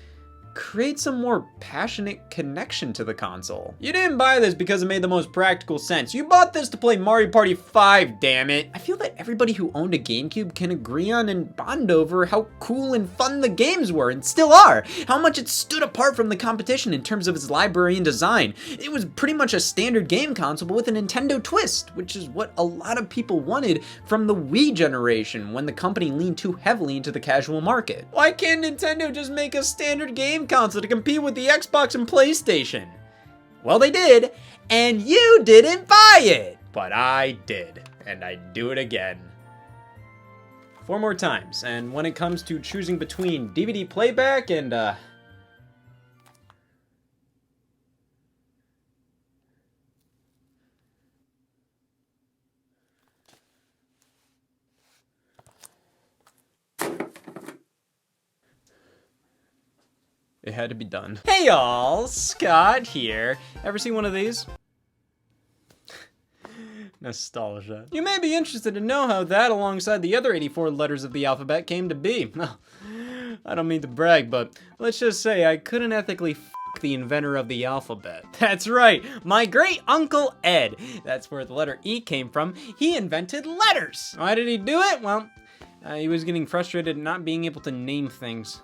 creates a more passionate connection to the console. You didn't buy this because it made the most practical sense. You bought this to play Mario Party 5, damn it. I feel that everybody who owned a GameCube can agree on and bond over how cool and fun the games were and still are. How much it stood apart from the competition in terms of its library and design. It was pretty much a standard game console but with a Nintendo twist, which is what a lot of people wanted from the Wii generation when the company leaned too heavily into the casual market. Why can't Nintendo just make a standard game console to compete with the Xbox and PlayStation? Well, they did, and you didn't buy it. But I did, and I'd do it again. 4 more times, and when it comes to choosing between DVD playback and, it had to be done. Hey y'all, Scott here. Ever seen one of these? Nostalgia. You may be interested to know how that, alongside the other 84 letters of the alphabet, came to be. Well, I don't mean to brag, but let's just say I couldn't ethically the inventor of the alphabet. That's right, my great uncle Ed. That's where the letter E came from. He invented letters. Why did he do it? Well, he was getting frustrated at not being able to name things.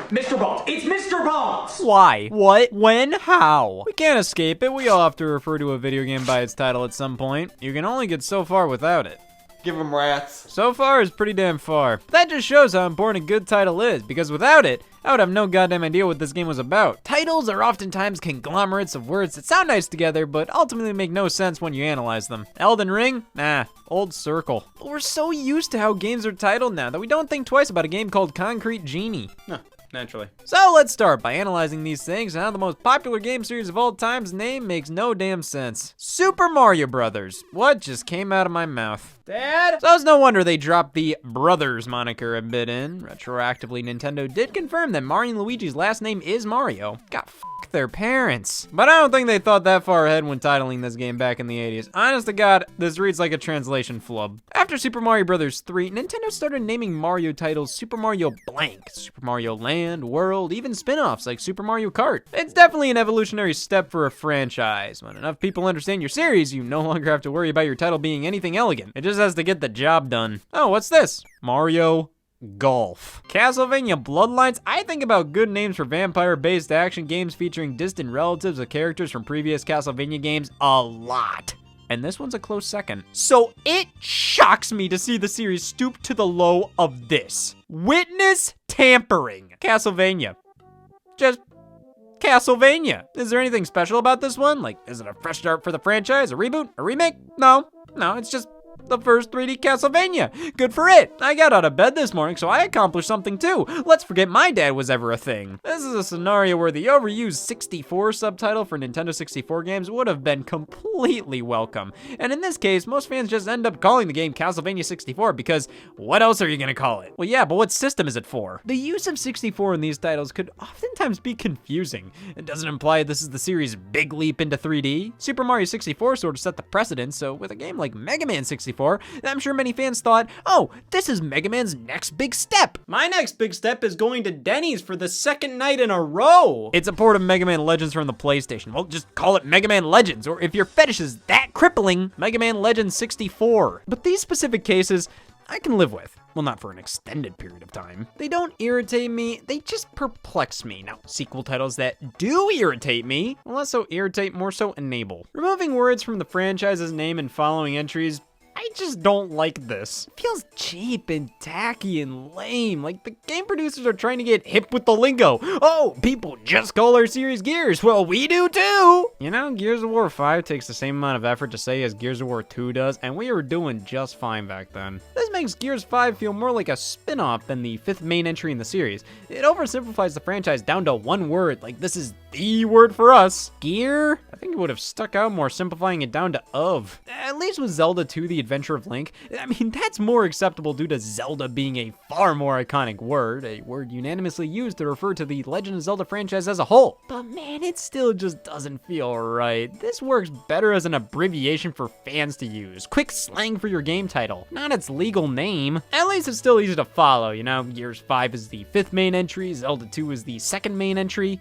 Mr. Bones, it's Mr. Bones! Why? What? When? How? We can't escape it. We all have to refer to a video game by its title at some point. You can only get so far without it. Give him rats. So far is pretty damn far. That just shows how important a good title is, because without it, I would have no goddamn idea what this game was about. Titles are oftentimes conglomerates of words that sound nice together, but ultimately make no sense when you analyze them. Elden Ring? Nah, old circle. But we're so used to how games are titled now that we don't think twice about a game called Concrete Genie. Huh. Naturally. So let's start by analyzing these things and how the most popular game series of all time's name makes no damn sense. Super Mario Brothers. What just came out of my mouth? Dad? So it's no wonder they dropped the Brothers moniker a bit in. Retroactively, Nintendo did confirm that Mario and Luigi's last name is Mario. God, f their parents. But I don't think they thought that far ahead when titling this game back in the 80s. Honest to God, this reads like a translation flub. After Super Mario Bros. 3, Nintendo started naming Mario titles Super Mario Blank, Super Mario Land, World, even spin-offs like Super Mario Kart. It's definitely an evolutionary step for a franchise. When enough people understand your series, you no longer have to worry about your title being anything elegant. It just has to get the job done. Oh, what's this? Mario Golf. Castlevania Bloodlines. I think about good names for vampire-based action games featuring distant relatives of characters from previous Castlevania games a lot. And this one's a close second. So it shocks me to see the series stoop to the low of this. Witness tampering. Castlevania. Just Castlevania. Is there anything special about this one? Like, is it a fresh start for the franchise? A reboot? A remake? No, it's just the first 3D Castlevania. Good for it. I got out of bed this morning, so I accomplished something too. Let's forget my dad was ever a thing. This is a scenario where the overused 64 subtitle for Nintendo 64 games would have been completely welcome. And in this case, most fans just end up calling the game Castlevania 64 because what else are you gonna call it? Well, yeah, but what system is it for? The use of 64 in these titles could oftentimes be confusing. It doesn't imply this is the series' big leap into 3D. Super Mario 64 sort of set the precedent, so with a game like Mega Man 64, I'm sure many fans thought, oh, this is Mega Man's next big step. My next big step is going to Denny's for the second night in a row. It's a port of Mega Man Legends from the PlayStation. Well, just call it Mega Man Legends, or if your fetish is that crippling, Mega Man Legends 64. But these specific cases, I can live with. Well, not for an extended period of time. They don't irritate me, they just perplex me. Now, sequel titles that do irritate me, less so irritate, more so enable. Removing words from the franchise's name and following entries, I just don't like this. It feels cheap and tacky and lame, like the game producers are trying to get hip with the lingo. Oh, people just call our series Gears. Well, we do too. You know, Gears of War 5 takes the same amount of effort to say as Gears of War 2 does, and we were doing just fine back then. This makes Gears 5 feel more like a spin-off than the 5th main entry in the series. It oversimplifies the franchise down to one word, like this is the word for us. Gear? I think it would have stuck out more simplifying it down to of. At least with Zelda 2, The Adventure of Link, I mean, that's more acceptable due to Zelda being a far more iconic word, a word unanimously used to refer to the Legend of Zelda franchise as a whole. But man, it still just doesn't feel right. This works better as an abbreviation for fans to use. Quick slang for your game title, not its legal name. At least it's still easy to follow, you know? Gears 5 is the 5th main entry, Zelda 2 is the 2nd main entry.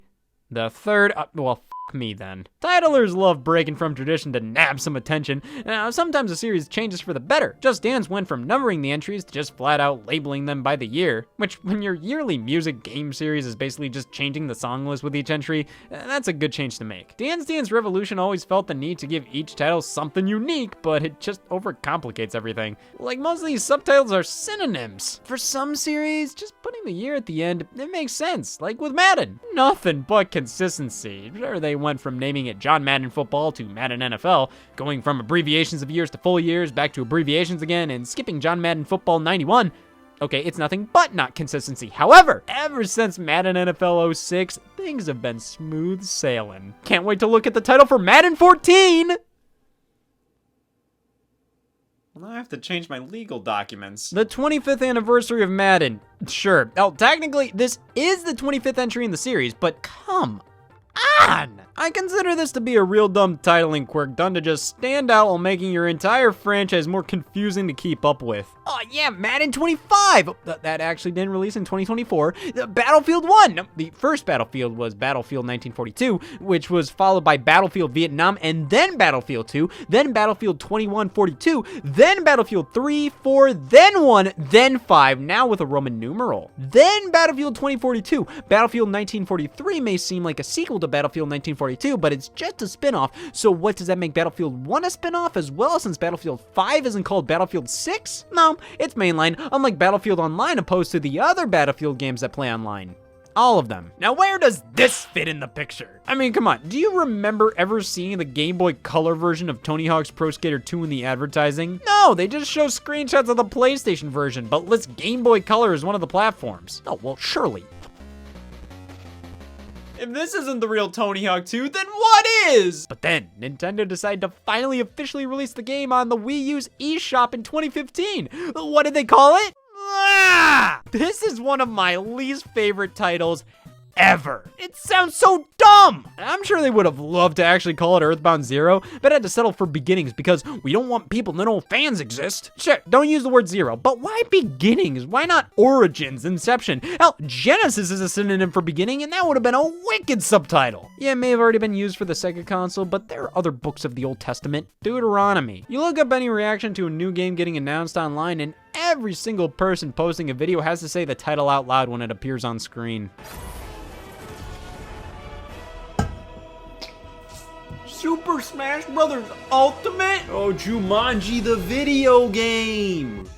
The 3rd, well, me then. Titlers love breaking from tradition to nab some attention. Now, sometimes a series changes for the better. Just Dance went from numbering the entries to just flat out labeling them by the year, which when your yearly music game series is basically just changing the song list with each entry, that's a good change to make. Dance Dance Revolution always felt the need to give each title something unique, but it just overcomplicates everything. Like most of these subtitles are synonyms. For some series, just putting the year at the end, it makes sense. Like with Madden. Nothing but consistency. Sure, they went from naming it John Madden Football to Madden NFL, going from abbreviations of years to full years, back to abbreviations again, and skipping John Madden Football 91. Okay, it's nothing but not consistency. However, ever since Madden NFL 06, things have been smooth sailing. Can't wait to look at the title for Madden 14! Well, I have to change my legal documents. The 25th anniversary of Madden. Sure. Oh, technically, this is the 25th entry in the series, but come on! I consider this to be a real dumb titling quirk done to just stand out while making your entire franchise more confusing to keep up with. Oh yeah, Madden 25! That actually didn't release in 2024. Battlefield 1! No, the first Battlefield was Battlefield 1942, which was followed by Battlefield Vietnam, and then Battlefield 2, then Battlefield 2142, then Battlefield 3, 4, then 1, then 5, now with a Roman numeral. Then Battlefield 2042. Battlefield 1943 may seem like a sequel to Battlefield 1942, but it's just a spin-off, so what does that make Battlefield 1 a spin-off as well, since Battlefield 5 isn't called Battlefield 6? No, it's mainline, unlike Battlefield Online opposed to the other Battlefield games that play online. All of them. Now where does this fit in the picture? I mean, come on, do you remember ever seeing the Game Boy Color version of Tony Hawk's Pro Skater 2 in the advertising? No, they just show screenshots of the PlayStation version, but list Game Boy Color as one of the platforms. Oh, well, surely. If this isn't the real Tony Hawk 2, then what is? But then, Nintendo decided to finally officially release the game on the Wii U's eShop in 2015. What did they call it? This is one of my least favorite titles ever. It sounds so dumb. I'm sure they would have loved to actually call it Earthbound Zero, but had to settle for Beginnings because we don't want people to know fans exist. Sure, don't use the word zero, but why Beginnings? Why not Origins, Inception? Hell, Genesis is a synonym for beginning, and that would have been a wicked subtitle. Yeah, it may have already been used for the Sega console, but there are other books of the Old Testament. Deuteronomy. You look up any reaction to a new game getting announced online, and every single person posting a video has to say the title out loud when it appears on screen. Super Smash Brothers Ultimate? Oh, Jumanji the video game.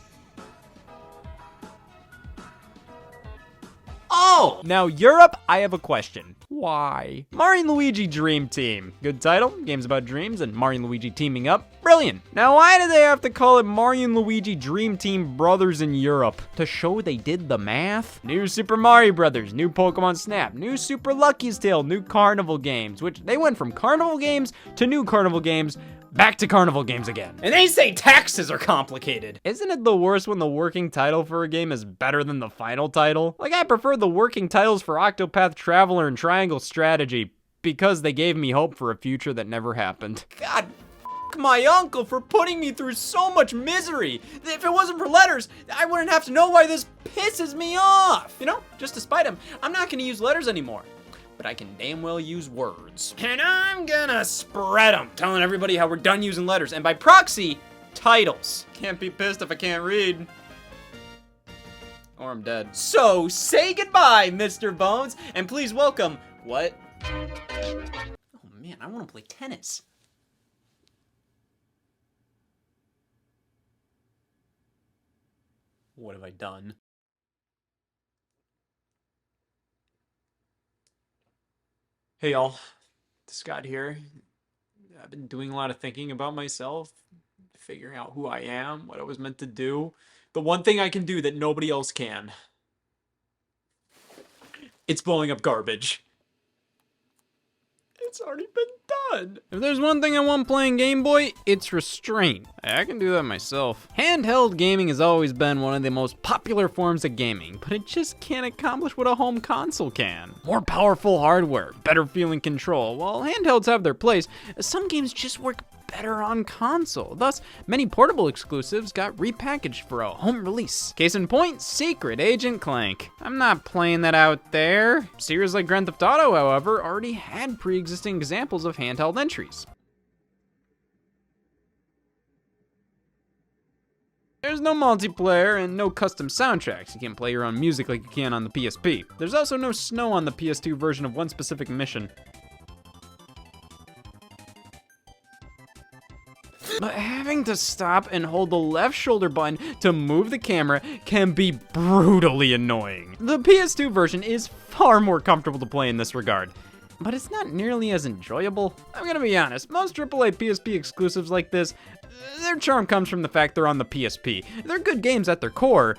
Oh! Now, Europe, I have a question. Why? Mario and Luigi Dream Team. Good title, games about dreams and Mario and Luigi teaming up. Brilliant. Now, why do they have to call it Mario and Luigi Dream Team Brothers in Europe? To show they did the math? New Super Mario Brothers, new Pokemon Snap, new Super Lucky's Tale, new Carnival games, which they went from Carnival games to new Carnival games, back to Carnival games again. And they say taxes are complicated. Isn't it the worst when the working title for a game is better than the final title? Like, I prefer the working titles for Octopath Traveler and Triangle Strategy because they gave me hope for a future that never happened. God, f my uncle for putting me through so much misery. If it wasn't for letters, I wouldn't have to know why this pisses me off. You know, just to spite him, I'm not gonna use letters anymore. But I can damn well use words. And I'm gonna spread them, telling everybody how we're done using letters, and by proxy, titles. Can't be pissed if I can't read. Or I'm dead. So, say goodbye, Mr. Bones, and please welcome, what? Oh man, I wanna play tennis. What have I done? Hey y'all, Scott here. I've been doing a lot of thinking about myself, figuring out who I am, what I was meant to do. The one thing I can do that nobody else can. It's blowing up garbage. It's already been done. If there's one thing I want playing Game Boy, it's restraint. I can do that myself. Handheld gaming has always been one of the most popular forms of gaming, but it just can't accomplish what a home console can. More powerful hardware, better feeling control. While handhelds have their place, some games just work better on console. Thus, many portable exclusives got repackaged for a home release. Case in point, Secret Agent Clank. I'm not playing that out there. Series like Grand Theft Auto, however, already had pre-existing examples of handheld entries. There's no multiplayer and no custom soundtracks. You can't play your own music like you can on the PSP. There's also no snow on the PS2 version of one specific mission. But having to stop and hold the left shoulder button to move the camera can be brutally annoying. The PS2 version is far more comfortable to play in this regard, but it's not nearly as enjoyable. I'm gonna be honest, most AAA PSP exclusives like this, their charm comes from the fact they're on the PSP. They're good games at their core,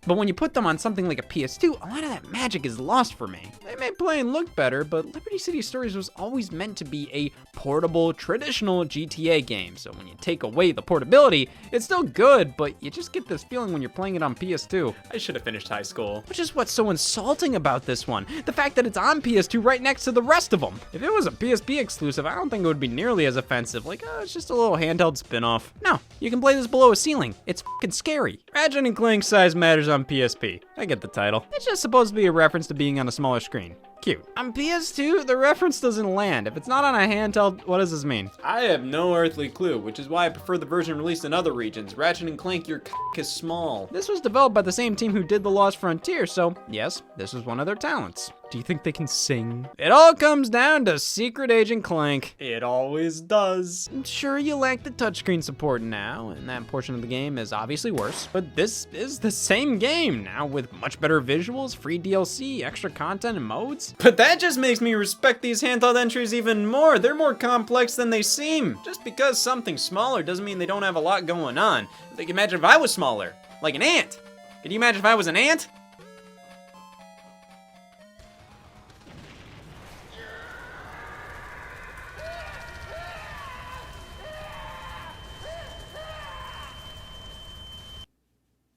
but when you put them on something like a PS2, a lot of that magic is lost for me. They It may play and look better, but Liberty City Stories was always meant to be a portable, traditional GTA game. So when you take away the portability, it's still good, but you just get this feeling when you're playing it on PS2. I should have finished high school. Which is what's so insulting about this one. The fact that it's on PS2 right next to the rest of them. If it was a PSP exclusive, I don't think it would be nearly as offensive. Like, oh, it's just a little handheld spin-off. No, you can play this below a ceiling. It's fucking scary. Ratchet & Clank size matters on PSP. I get the title. It's just supposed to be a reference to being on a smaller screen. Cute. On PS2, the reference doesn't land. If it's not on a handheld, what does this mean? I have no earthly clue, which is why I prefer the version released in other regions. Ratchet & Clank, your is small. This was developed by the same team who did The Lost Frontier, so yes, this was one of their talents. Do you think they can sing? It all comes down to Secret Agent Clank. It always does. Sure, you lack the touchscreen support now, and that portion of the game is obviously worse, but this is the same game now with much better visuals, free DLC, extra content, and modes. But that just makes me respect these handheld entries even more. They're more complex than they seem. Just because something's smaller doesn't mean they don't have a lot going on. Like, imagine if I was smaller, like an ant. Can you imagine if I was an ant?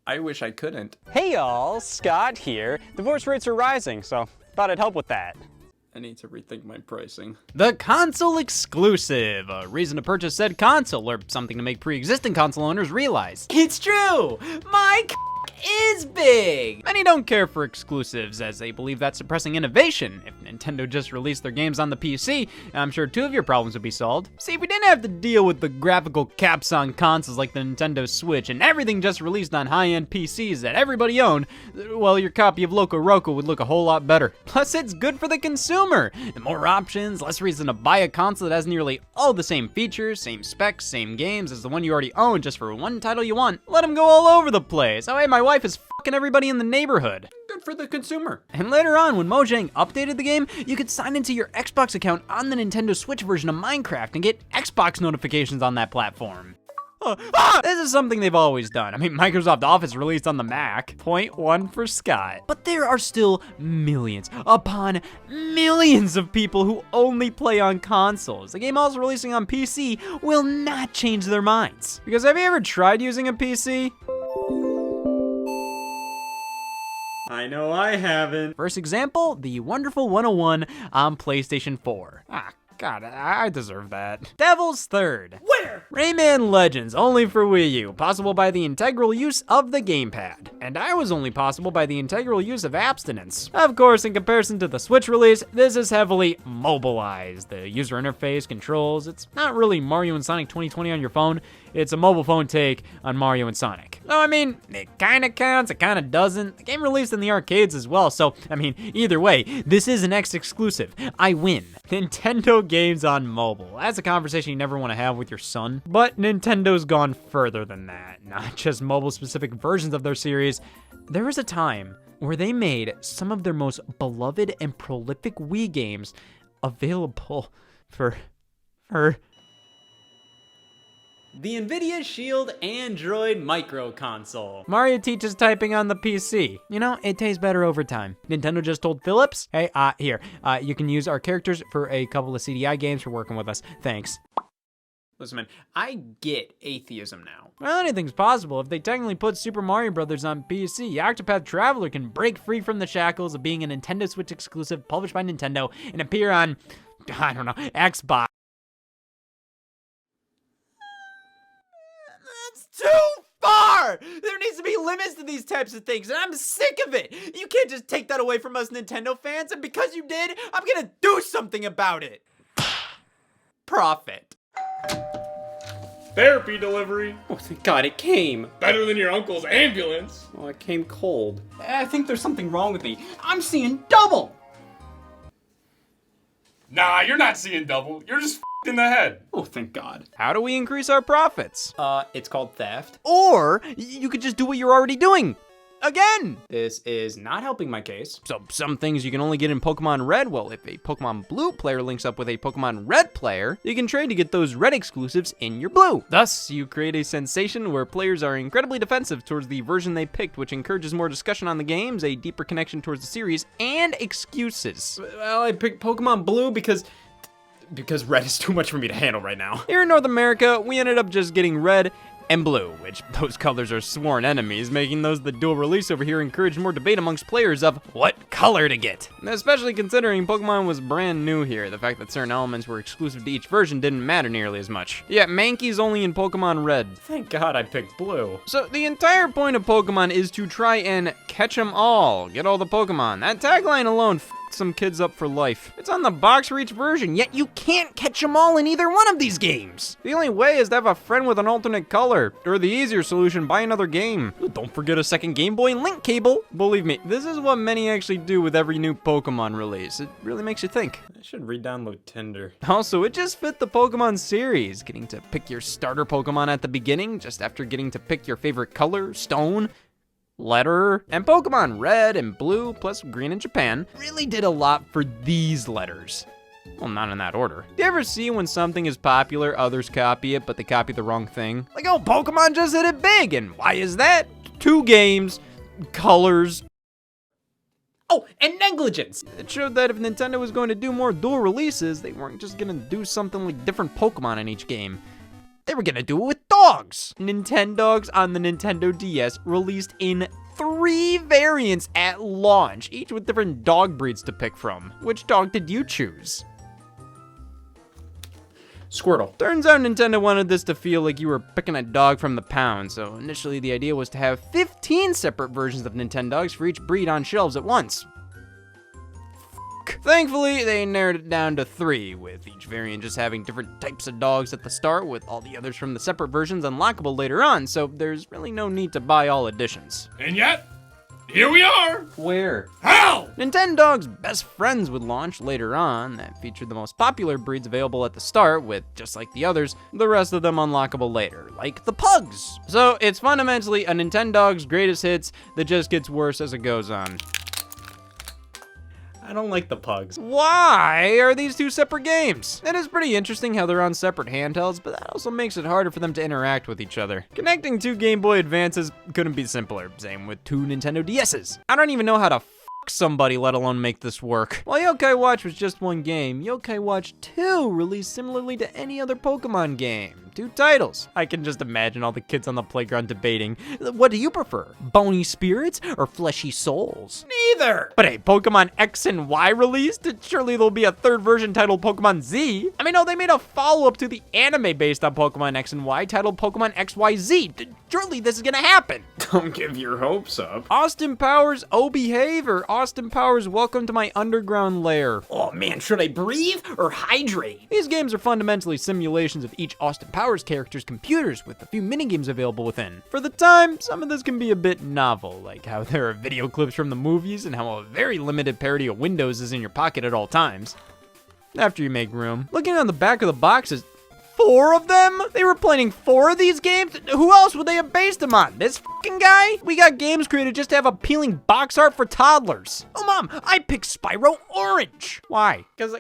I wish I couldn't. Hey y'all, Scott here. Divorce rates are rising, so thought I'd help with that. I need to rethink my pricing. The console exclusive, a reason to purchase said console, or something to make pre-existing console owners realize. It's true! My is big! Many don't care for exclusives, as they believe that's suppressing innovation. If Nintendo just released their games on the PC, I'm sure 2 of your problems would be solved. See, if we didn't have to deal with the graphical caps on consoles like the Nintendo Switch, and everything just released on high-end PCs that everybody owned, well, your copy of Loco Roco would look a whole lot better. Plus, it's good for the consumer. The more options, less reason to buy a console that has nearly all the same features, same specs, same games as the one you already own just for one title you want. Let them go all over the place. Oh, hey, my wife is fucking everybody in the neighborhood. Good for the consumer. And later on, when Mojang updated the game, you could sign into your Xbox account on the Nintendo Switch version of Minecraft and get Xbox notifications on that platform. This is something they've always done. I mean, Microsoft Office released on the Mac. Point 1 for Scott. But there are still millions upon millions of people who only play on consoles. The game also releasing on PC will not change their minds. Because have you ever tried using a PC? I know I haven't. First example, the wonderful 101 on PlayStation 4. God, I deserve that. Devil's Third. Where? Rayman Legends, only for Wii U, possible by the integral use of the gamepad. And I was only possible by the integral use of abstinence. Of course, in comparison to the Switch release, this is heavily mobilized. The user interface, controls, it's not really Mario and Sonic 2020 on your phone. It's a mobile phone take on Mario and Sonic. So, I mean, it kinda counts, it kinda doesn't. The game released in the arcades as well, so, I mean, either way, this is an X exclusive. I win. Nintendo games on mobile. That's a conversation you never wanna have with your son. But Nintendo's gone further than that. Not just mobile-specific versions of their series. There was a time where they made some of their most beloved and prolific Wii games available for the NVIDIA Shield Android Micro Console. Mario teaches typing on the PC. You know, it tastes better over time. Nintendo just told Philips, hey, here, you can use our characters for a couple of CDI games for working with us. Thanks. Listen, man, I get atheism now. Well, anything's possible. If they technically put Super Mario Brothers on PC, Octopath Traveler can break free from the shackles of being a Nintendo Switch exclusive published by Nintendo and appear on, I don't know, Xbox. Too far! There needs to be limits to these types of things, and I'm sick of it! You can't just take that away from us Nintendo fans, and because you did, I'm gonna do something about it! Profit. Therapy delivery. Oh, thank God it came. Better than your uncle's ambulance. Well, it came cold. I think there's something wrong with me. I'm seeing double! Nah, you're not seeing double. You're just in the head. Oh, thank God. How do we increase our profits? It's called theft. Or you could just do what you're already doing. again. This is not helping my case. So some things you can only get in Pokemon Red. Well, if a Pokemon Blue player links up with a Pokemon Red player, you can trade to get those Red exclusives in your Blue. Thus, you create a sensation where players are incredibly defensive towards the version they picked, which encourages more discussion on the games, a deeper connection towards the series, and excuses. Well, I picked Pokemon Blue because Red is too much for me to handle right now. Here in North America, we ended up just getting Red and Blue, which those colors are sworn enemies, making those the dual release over here encourage more debate amongst players of what color to get. Especially considering Pokemon was brand new here, the fact that certain elements were exclusive to each version didn't matter nearly as much. Yeah, Mankey's only in Pokemon Red. Thank God I picked Blue. So the entire point of Pokemon is to try and catch them all, get all the Pokemon. That tagline alone some kids up for life. It's on the box for each version, yet you can't catch them all in either one of these games. The only way is to have a friend with an alternate color, or the easier solution, buy another game. Don't forget a second Game Boy and Link cable. Believe me, this is what many actually do with every new Pokemon release. It really makes you think. I should re-download Tinder. Also, it just fit the Pokemon series, getting to pick your starter Pokemon at the beginning, just after getting to pick your favorite color, stone, letter, and Pokemon Red and Blue plus Green in Japan really did a lot for these letters. Well, not in that order. Do you ever see when something is popular, others copy it, but they copy the wrong thing? Like, oh, Pokemon just hit it big, and why is that? 2 games, colors. Oh, and negligence! It showed that if Nintendo was going to do more dual releases, they weren't just gonna do something like different Pokemon in each game. They were gonna do it with dogs! Nintendogs on the Nintendo DS released in 3 variants at launch, each with different dog breeds to pick from. Which dog did you choose? Squirtle. Turns out Nintendo wanted this to feel like you were picking a dog from the pound, so initially the idea was to have 15 separate versions of Nintendogs for each breed on shelves at once. Thankfully, they narrowed it down to 3, with each variant just having different types of dogs at the start, with all the others from the separate versions unlockable later on, so there's really no need to buy all editions. And yet, here we are! Where? How? Nintendogs Best Friends would launch later on, that featured the most popular breeds available at the start, with, just like the others, the rest of them unlockable later, like the Pugs. So it's fundamentally a Nintendogs Greatest Hits that just gets worse as it goes on. I don't like the Pugs. Why are these 2 separate games? It is pretty interesting how they're on separate handhelds, but that also makes it harder for them to interact with each other. Connecting 2 Game Boy Advances couldn't be simpler, same with 2 Nintendo DS's. I don't even know how to somebody, let alone make this work. While Yokai Watch was just 1 game, Yokai Watch 2 released similarly to any other Pokemon game. 2 titles. I can just imagine all the kids on the playground debating, what do you prefer, bony spirits or fleshy souls? Neither! But hey, Pokemon X and Y released? Surely there'll be a 3rd version titled Pokemon Z. I mean, no, they made a follow-up to the anime based on Pokemon X and Y titled Pokemon XYZ. Surely this is gonna happen. Don't give your hopes up. Austin Powers, Oh Behave, or Austin Powers, Welcome to My Underground Lair. Oh man, should I breathe or hydrate? These games are fundamentally simulations of each Austin Powers character's computers with a few minigames available within. For the time, some of this can be a bit novel, like how there are video clips from the movies and how a very limited parody of Windows is in your pocket at all times. After you make room. Looking on the back of the boxes, 4 of them? They were planning 4 of these games? Who else would they have based them on? This fucking guy? We got games created just to have appealing box art for toddlers. Oh mom, I picked Spyro Orange. Why? Because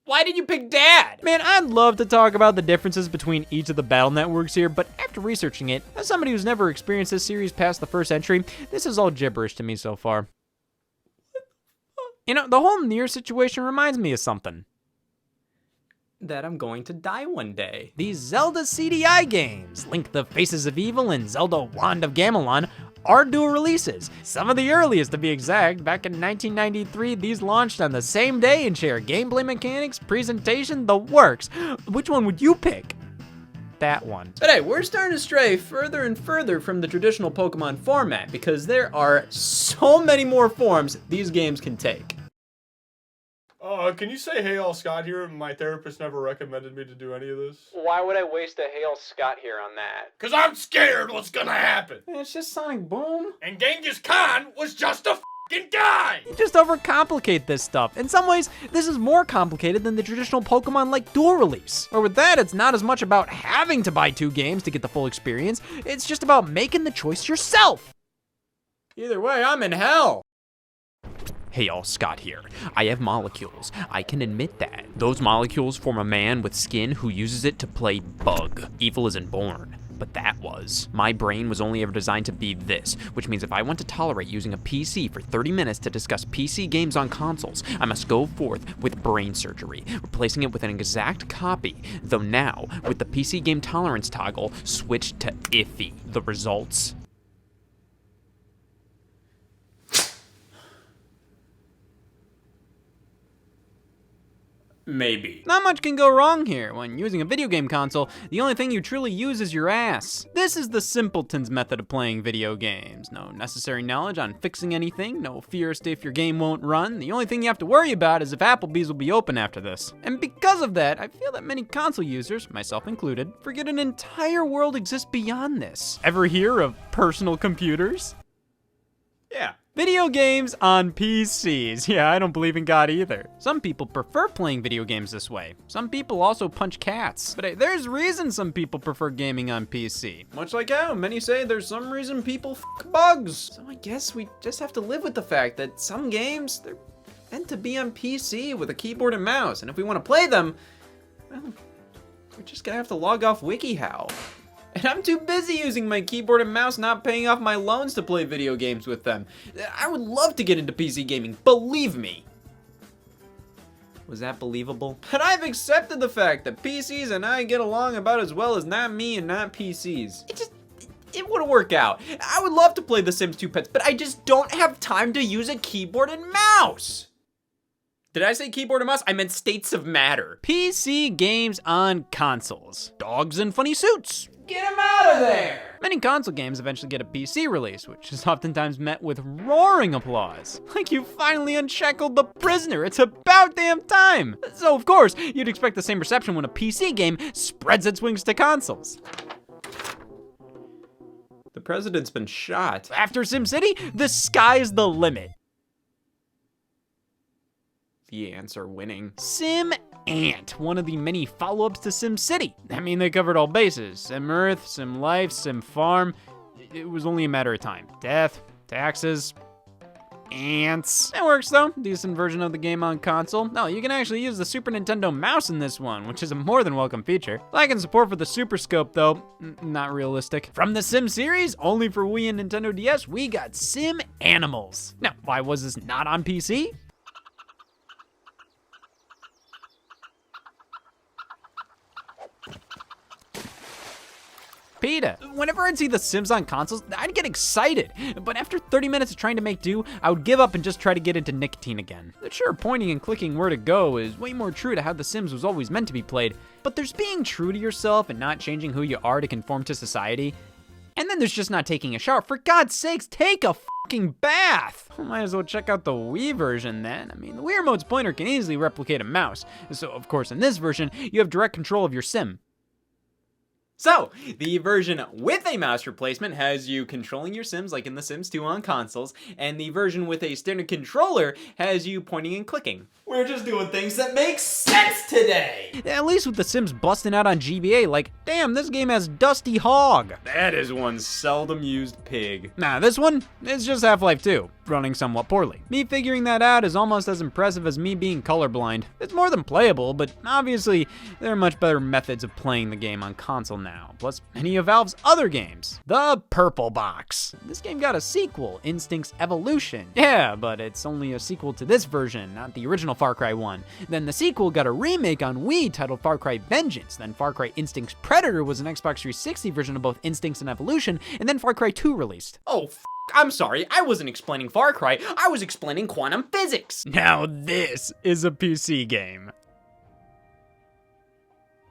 why did you pick Dad? Man, I'd love to talk about the differences between each of the battle networks here, but after researching it, as somebody who's never experienced this series past the first entry, this is all gibberish to me so far. You know, the whole Nier situation reminds me of something. That I'm going to die one day. These Zelda CDI games, Link the Faces of Evil and Zelda Wand of Gamelon, are dual releases. Some of the earliest to be exact. Back in 1993, these launched on the same day and share gameplay mechanics, presentation, the works. Which one would you pick? That one. But hey, we're starting to stray further and further from the traditional Pokemon format because there are so many more forms these games can take. Can you say, hey, all Scott here? My therapist never recommended me to do any of this. Why would I waste a Hail Scott here on that? Cause I'm scared what's gonna happen. It's just Sonic Boom. And Genghis Khan was just a f***ing guy! You just overcomplicate this stuff. In some ways, this is more complicated than the traditional Pokemon like dual release. Or with that, it's not as much about having to buy 2 games to get the full experience, it's just about making the choice yourself. Either way, I'm in hell. Hey y'all, Scott here. I have molecules. I can admit that. Those molecules form a man with skin who uses it to play bug. Evil isn't born. But that was. My brain was only ever designed to be this, which means if I want to tolerate using a PC for 30 minutes to discuss PC games on consoles, I must go forth with brain surgery, replacing it with an exact copy, though now, with the PC game tolerance toggle switched to iffy. The results? Maybe. Not much can go wrong here. When using a video game console, the only thing you truly use is your ass. This is the simpleton's method of playing video games. No necessary knowledge on fixing anything, no fear as to if your game won't run. The only thing you have to worry about is if Applebee's will be open after this. And because of that, I feel that many console users, myself included, forget an entire world exists beyond this. Ever hear of personal computers? Yeah. Video games on PCs. Yeah, I don't believe in God either. Some people prefer playing video games this way. Some people also punch cats. But hey, there's reason some people prefer gaming on PC. Much like how many say there's some reason people f bugs. So I guess we just have to live with the fact that some games, they're meant to be on PC with a keyboard and mouse. And if we want to play them, well, we're just gonna have to log off WikiHow. And I'm too busy using my keyboard and mouse, not paying off my loans to play video games with them. I would love to get into PC gaming, believe me. Was that believable? But I've accepted the fact that PCs and I get along about as well as not me and not PCs. It wouldn't work out. I would love to play The Sims 2 Pets, but I just don't have time to use a keyboard and mouse. Did I say keyboard and mouse? I meant states of matter. PC games on consoles. Dogs in funny suits. Get him out of there! Many console games eventually get a PC release, which is oftentimes met with roaring applause. Like you finally unshackled the prisoner, it's about damn time! So of course, you'd expect the same reception when a PC game spreads its wings to consoles. The president's been shot. After SimCity, the sky's the limit. The ants are winning. Sim Ant, one of the many follow-ups to SimCity. I mean, they covered all bases. Sim Earth, Sim Life, Sim Farm. It was only a matter of time. Death, taxes, ants. It works though, decent version of the game on console. No, you can actually use the Super Nintendo mouse in this one, which is a more than welcome feature. Lacking support for the Super Scope though, not realistic. From the Sim series, only for Wii and Nintendo DS, we got Sim Animals. Now, why was this not on PC? PETA. Whenever I'd see The Sims on consoles, I'd get excited. But after 30 minutes of trying to make do, I would give up and just try to get into nicotine again. Sure, pointing and clicking where to go is way more true to how The Sims was always meant to be played, but there's being true to yourself and not changing who you are to conform to society. And then there's just not taking a shower. For God's sakes, take a fucking bath! Might as well check out the Wii version then. I mean, the Wii Remote's pointer can easily replicate a mouse. So, of course, in this version, you have direct control of your Sim. So, the version with a mouse replacement has you controlling your Sims like in The Sims 2 on consoles, and the version with a standard controller has you pointing and clicking. We're just doing things that make sense today! At least with The Sims busting out on GBA, like, damn, this game has Dusty Hog. That is one seldom used pig. Nah, this one, it's just Half-Life 2, running somewhat poorly. Me figuring that out is almost as impressive as me being colorblind. It's more than playable, but obviously, there are much better methods of playing the game on console now, plus many of Valve's other games. The Purple Box. This game got a sequel, Instinct's Evolution. Yeah, but it's only a sequel to this version, not the original Far Cry 1. Then the sequel got a remake on Wii titled Far Cry Vengeance. Then Far Cry Instinct's Predator was an Xbox 360 version of both Instincts and Evolution, and then Far Cry 2 released. Oh, I'm sorry, I wasn't explaining Far Cry, I was explaining quantum physics. Now this is a PC game.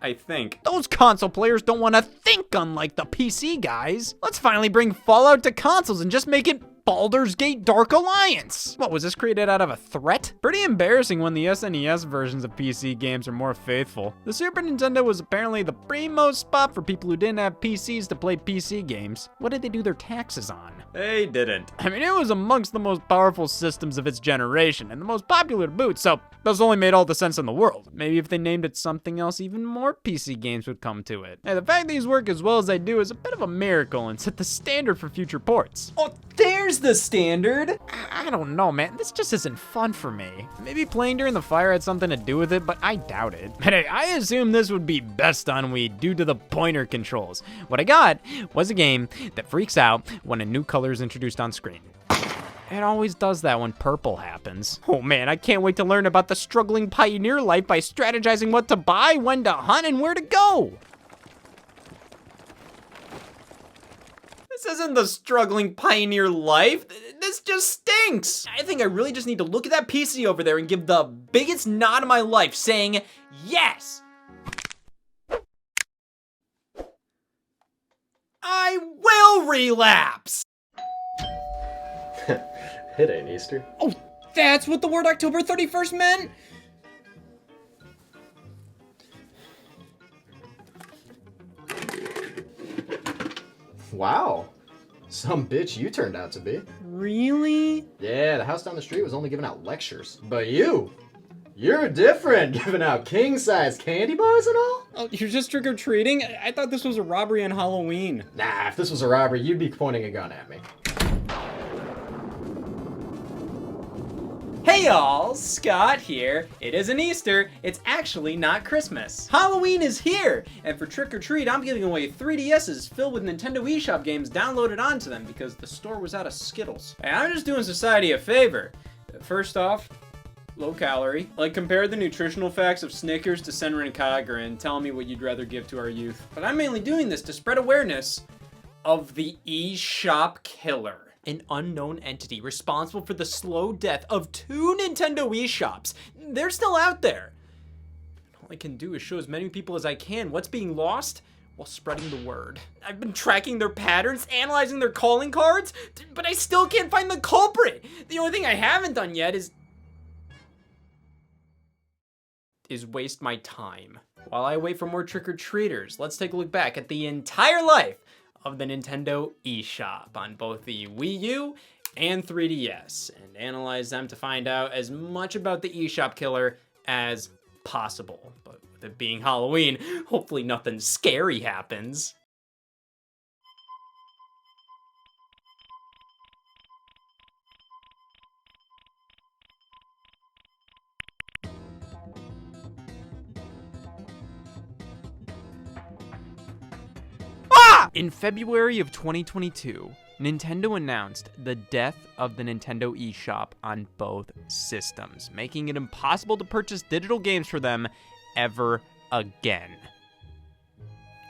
I think. Those console players don't want to think unlike the PC guys. Let's finally bring Fallout to consoles and just make it Baldur's Gate Dark Alliance. What, was this created out of a threat? Pretty embarrassing when the SNES versions of PC games are more faithful. The Super Nintendo was apparently the primo spot for people who didn't have PCs to play PC games. What did they do their taxes on? They didn't. I mean, it was amongst the most powerful systems of its generation and the most popular to boot, so those only made all the sense in the world. Maybe if they named it something else, even more PC games would come to it. Hey, the fact these work as well as they do is a bit of a miracle and set the standard for future ports. Oh, there's the standard. I don't know, man. This just isn't fun for me. Maybe playing during the fire had something to do with it, but I doubt it. But hey, I assume this would be best on Wii due to the pointer controls. What I got was a game that freaks out when a new color is introduced on screen. It always does that when purple happens. Oh man, I can't wait to learn about the struggling pioneer life by strategizing what to buy, when to hunt, and where to go. This isn't the struggling pioneer life. This just stinks. I think I really just need to look at that PC over there and give the biggest nod of my life saying yes. I will relapse. It ain't Easter. Oh, that's what the word October 31st meant? Wow. Some bitch you turned out to be. Really? Yeah, the house down the street was only giving out lectures. But you're different, giving out king-size candy bars and all? Oh, you're just trick-or-treating? I thought this was a robbery on Halloween. Nah, if this was a robbery, you'd be pointing a gun at me. Hey y'all, Scott here. It isn't Easter, it's actually not Christmas. Halloween is here, and for Trick or Treat, I'm giving away 3DSs filled with Nintendo eShop games downloaded onto them because the store was out of Skittles. And I'm just doing society a favor. First off, low calorie. Like, compare the nutritional facts of Snickers to Senran Kagura and tell me what you'd rather give to our youth. But I'm mainly doing this to spread awareness of the eShop killer. An unknown entity responsible for the slow death of 2 Nintendo eShops. They're still out there. All I can do is show as many people as I can what's being lost while spreading the word. I've been tracking their patterns, analyzing their calling cards, but I still can't find the culprit. The only thing I haven't done yet is waste my time. While I wait for more trick-or-treaters, let's take a look back at the entire life of the Nintendo eShop on both the Wii U and 3DS and analyze them to find out as much about the eShop killer as possible. But with it being Halloween, hopefully nothing scary happens. In February of 2022, Nintendo announced the death of the Nintendo eShop on both systems, making it impossible to purchase digital games for them ever again.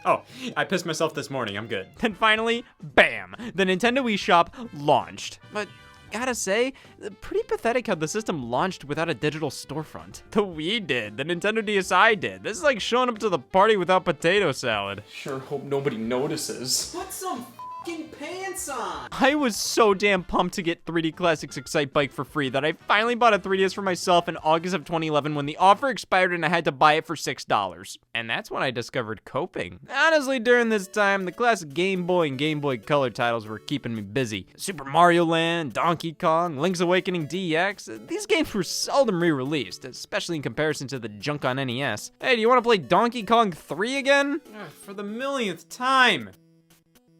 Oh, I pissed myself this morning, I'm good. Then finally, bam, the Nintendo eShop launched. But gotta say, pretty pathetic how the system launched without a digital storefront. The Wii did, the Nintendo DSi did. This is like showing up to the party without potato salad. Sure hope nobody notices. Put some fucking pants on! I was so damn pumped to get 3D Classics Excite Bike for free that I finally bought a 3DS for myself in August of 2011 when the offer expired and I had to buy it for $6. And that's when I discovered coping. Honestly, during this time, the classic Game Boy and Game Boy Color titles were keeping me busy. Super Mario Land, Donkey Kong, Link's Awakening DX, these games were seldom re-released, especially in comparison to the junk on NES. Hey, do you want to play Donkey Kong 3 again? For the millionth time.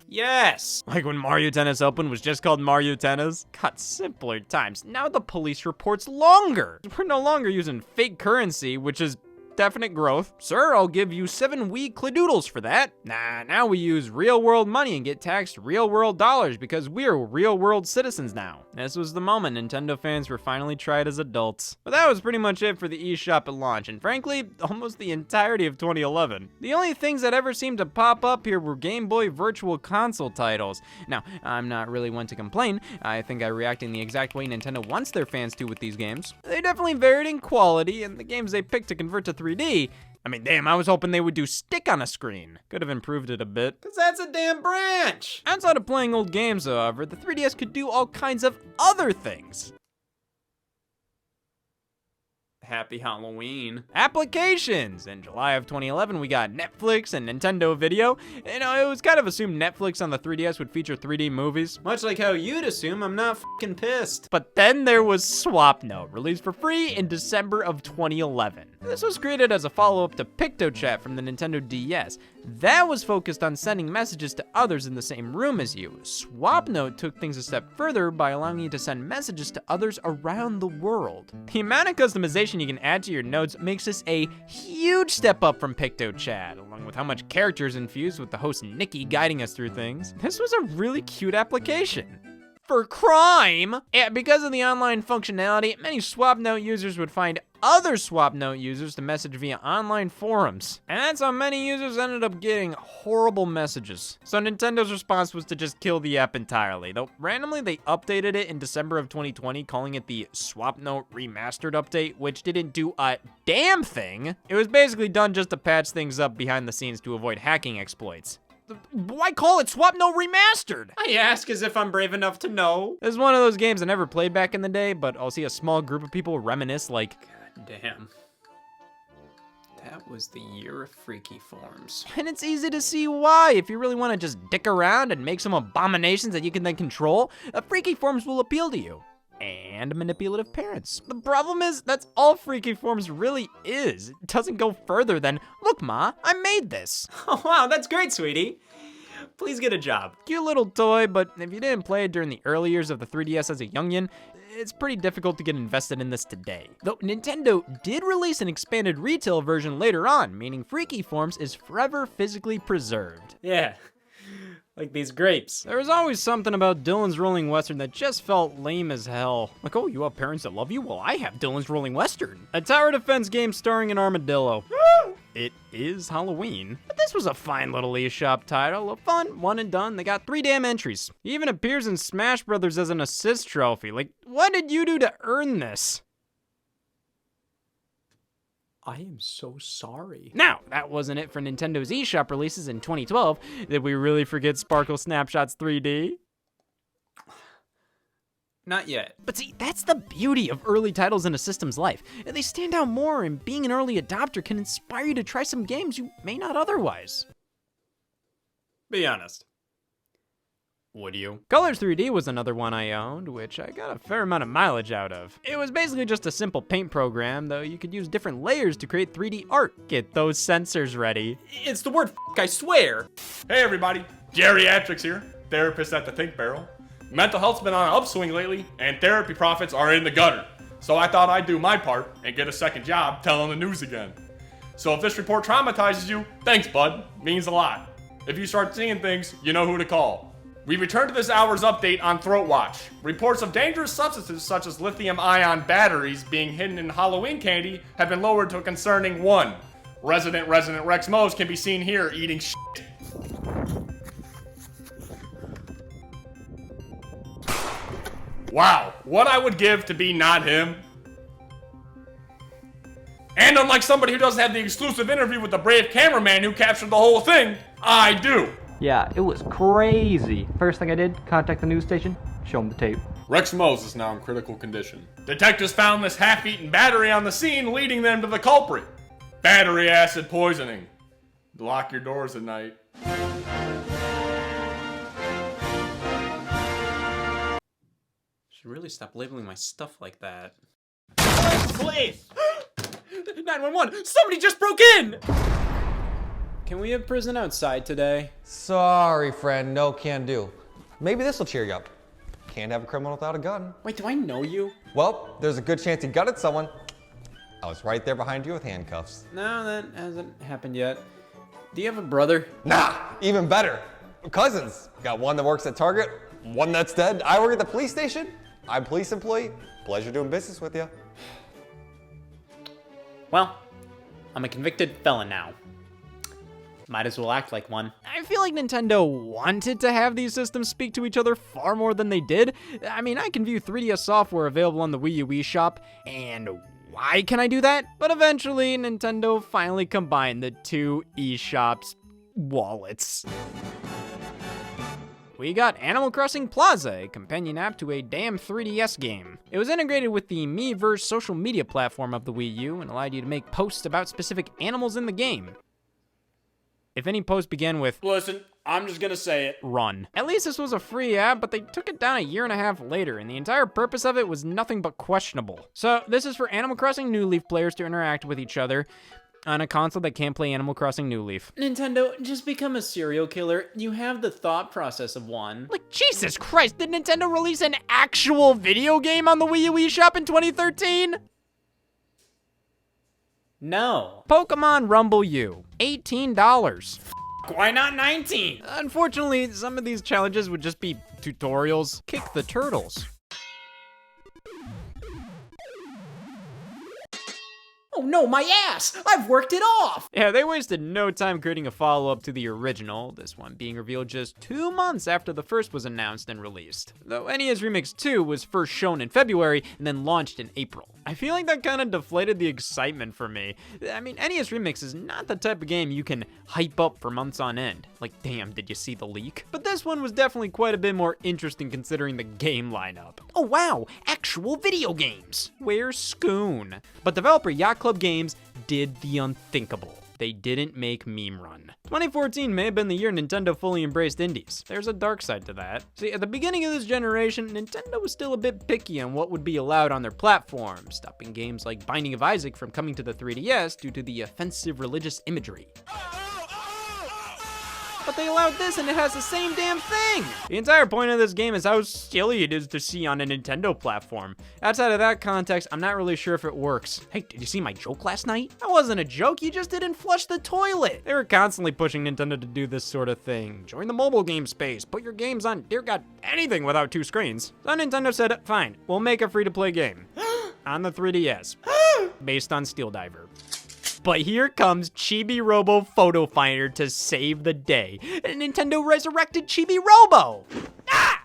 Yes! Like when Mario Tennis Open was just called Mario Tennis? God, simpler times. Now the police report's longer. We're no longer using fake currency, which is definite growth. Sir, I'll give you 7 Wii Cladoodles for that. Nah, now we use real world money and get taxed real world dollars because we're real world citizens now. This was the moment Nintendo fans were finally tried as adults. But that was pretty much it for the eShop at launch, and frankly, almost the entirety of 2011. The only things that ever seemed to pop up here were Game Boy Virtual Console titles. Now, I'm not really one to complain. I think I react in the exact way Nintendo wants their fans to with these games. They definitely varied in quality, and the games they picked to convert to 3D I mean, damn, I was hoping they would do stick on a screen. Could have improved it a bit. Cause that's a damn branch. Outside of playing old games, however, the 3DS could do all kinds of other things. Happy Halloween. Applications! In July of 2011, we got Netflix and Nintendo Video. You know, it was kind of assumed Netflix on the 3DS would feature 3D movies. Much like how you'd assume I'm not fucking pissed. But then there was SwapNote, released for free in December of 2011. This was created as a follow-up to PictoChat from the Nintendo DS. That was focused on sending messages to others in the same room as you. SwapNote took things a step further by allowing you to send messages to others around the world. The amount of customization you can add to your notes makes this a huge step up from PictoChat, along with how much character is infused with the host Nikki guiding us through things. This was a really cute application. For crime! Yeah, because of the online functionality, many SwapNote users would find other SwapNote users to message via online forums. And that's how many users ended up getting horrible messages. So Nintendo's response was to just kill the app entirely, though randomly they updated it in December of 2020, calling it the SwapNote Remastered Update, which didn't do a damn thing. It was basically done just to patch things up behind the scenes to avoid hacking exploits. Why call it SwapNote Remastered? I ask as if I'm brave enough to know. This is one of those games I never played back in the day, but I'll see a small group of people reminisce like, God damn. That was the year of Freaky Forms. and it's easy to see why. If you really want to just dick around and make some abominations that you can then control, Freaky Forms will appeal to you. And manipulative parents. The problem is, that's all Freaky Forms really is. It doesn't go further than, look ma, I made this. Oh wow, that's great, sweetie. Please get a job. Cute little toy, but if you didn't play it during the early years of the 3DS as a youngin', it's pretty difficult to get invested in this today. Though Nintendo did release an expanded retail version later on, meaning Freaky Forms is forever physically preserved. Yeah. Like these grapes. There was always something about Dylan's Rolling Western that just felt lame as hell. Like, oh, you have parents that love you? Well, I have Dylan's Rolling Western. A tower defense game starring an armadillo. It is Halloween. But this was a fine little eShop title. A fun, one and done. They got 3 damn entries. He even appears in Smash Brothers as an assist trophy. Like, what did you do to earn this? I am so sorry. Now, that wasn't it for Nintendo's eShop releases in 2012. Did we really forget Sparkle Snapshots 3D? Not yet. But see, that's the beauty of early titles in a system's life. They stand out more, and being an early adopter can inspire you to try some games you may not otherwise. Be honest. Would you? Colors 3D was another one I owned, which I got a fair amount of mileage out of. It was basically just a simple paint program, though you could use different layers to create 3D art. Get those sensors ready. It's the word f***, I swear. Hey everybody, Geriatrics here, therapist at the Think Barrel. Mental health's been on an upswing lately, and therapy profits are in the gutter. So I thought I'd do my part and get a second job telling the news again. So if this report traumatizes you, thanks bud, means a lot. If you start seeing things, you know who to call. We return to this hour's update on Throat Watch. Reports of dangerous substances such as lithium-ion batteries being hidden in Halloween candy have been lowered to a concerning 1. Resident Rex Mose can be seen here eating shit. Wow, what I would give to be not him. And unlike somebody who doesn't have the exclusive interview with the brave cameraman who captured the whole thing, I do. Yeah, it was crazy. First thing I did, contact the news station, show them the tape. Rex Mose is now in critical condition. Detectives found this half-eaten battery on the scene, leading them to the culprit. Battery acid poisoning. Lock your doors at night. Should really stop labeling my stuff like that. Please! 911! Somebody just broke in! Can we have prison outside today? Sorry, friend, no can do. Maybe this will cheer you up. Can't have a criminal without a gun. Wait, do I know you? Well, there's a good chance he gutted someone. I was right there behind you with handcuffs. No, that hasn't happened yet. Do you have a brother? Nah, even better. Cousins. Got one that works at Target, one that's dead. I work at the police station. I'm a police employee. Pleasure doing business with you. Well, I'm a convicted felon now. Might as well act like one. I feel like Nintendo wanted to have these systems speak to each other far more than they did. I mean, I can view 3DS software available on the Wii U eShop, and why can I do that? But eventually, Nintendo finally combined the two eShops wallets. We got Animal Crossing Plaza, a companion app to a damn 3DS game. It was integrated with the Miiverse social media platform of the Wii U and allowed you to make posts about specific animals in the game. If any post began with, Listen, I'm just gonna say it. run. At least this was a free app, but they took it down a year and a half later, and the entire purpose of it was nothing but questionable. So this is for Animal Crossing New Leaf players to interact with each other on a console that can't play Animal Crossing New Leaf. Nintendo, just become a serial killer. You have the thought process of one. Like, Jesus Christ, did Nintendo release an actual video game on the Wii U eShop in 2013? No. Pokemon Rumble U, $18. Why not 19? Unfortunately, some of these challenges would just be tutorials. Kick the turtles. Oh no, my ass! I've worked it off! Yeah, they wasted no time creating a follow-up to the original, this one being revealed just 2 months after the first was announced and released. Though NES Remix 2 was first shown in February and then launched in April. I feel like that kind of deflated the excitement for me. I mean, NES Remix is not the type of game you can hype up for months on end. Like, damn, did you see the leak? But this one was definitely quite a bit more interesting considering the game lineup. Oh wow, actual video games! Where's Scoon? But developer Yacht Club Games did the unthinkable. They didn't make Meme Run. 2014 may have been the year Nintendo fully embraced indies. There's a dark side to that. See, at the beginning of this generation, Nintendo was still a bit picky on what would be allowed on their platform, stopping games like Binding of Isaac from coming to the 3DS due to the offensive religious imagery. But they allowed this and it has the same damn thing! The entire point of this game is how silly it is to see on a Nintendo platform. Outside of that context, I'm not really sure if it works. Hey, did you see my joke last night? That wasn't a joke, you just didn't flush the toilet! They were constantly pushing Nintendo to do this sort of thing. Join the mobile game space, put your games on, dear God, anything without 2 screens. So Nintendo said, fine, we'll make a free-to-play game. On the 3DS. Based on Steel Diver. But here comes Chibi Robo Photo Finder to save the day. And Nintendo resurrected Chibi Robo! Ah!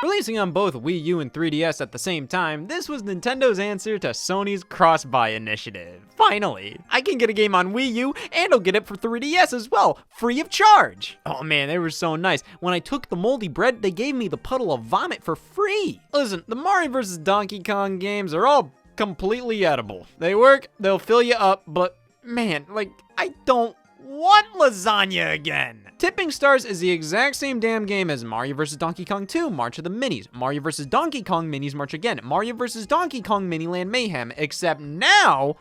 Releasing on both Wii U and 3DS at the same time, this was Nintendo's answer to Sony's cross-buy initiative. Finally, I can get a game on Wii U and I'll get it for 3DS as well, free of charge. Oh man, they were so nice. When I took the moldy bread, they gave me the puddle of vomit for free. Listen, the Mario vs. Donkey Kong games are all completely edible. They work, they'll fill you up, but man, like, I don't want lasagna again. Tipping Stars is the exact same damn game as Mario vs. Donkey Kong 2, March of the Minis, Mario vs. Donkey Kong Minis March Again, Mario vs. Donkey Kong Miniland Mayhem, except now,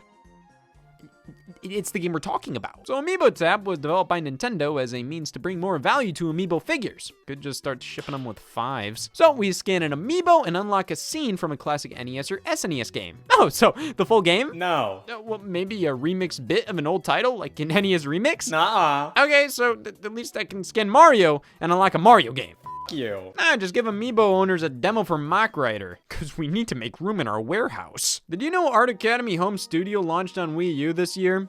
it's the game we're talking about. So Amiibo Tap was developed by Nintendo as a means to bring more value to Amiibo figures. Could just start shipping them with 5s. So we scan an Amiibo and unlock a scene from a classic NES or SNES game. Oh, so the full game? No. Well, maybe a remixed bit of an old title, like in NES Remix? Nuh-uh. Okay, so at least I can scan Mario and unlock a Mario game. You. Nah, just give Amiibo owners a demo for Mock Rider, because we need to make room in our warehouse. Did you know Art Academy Home Studio launched on Wii U this year?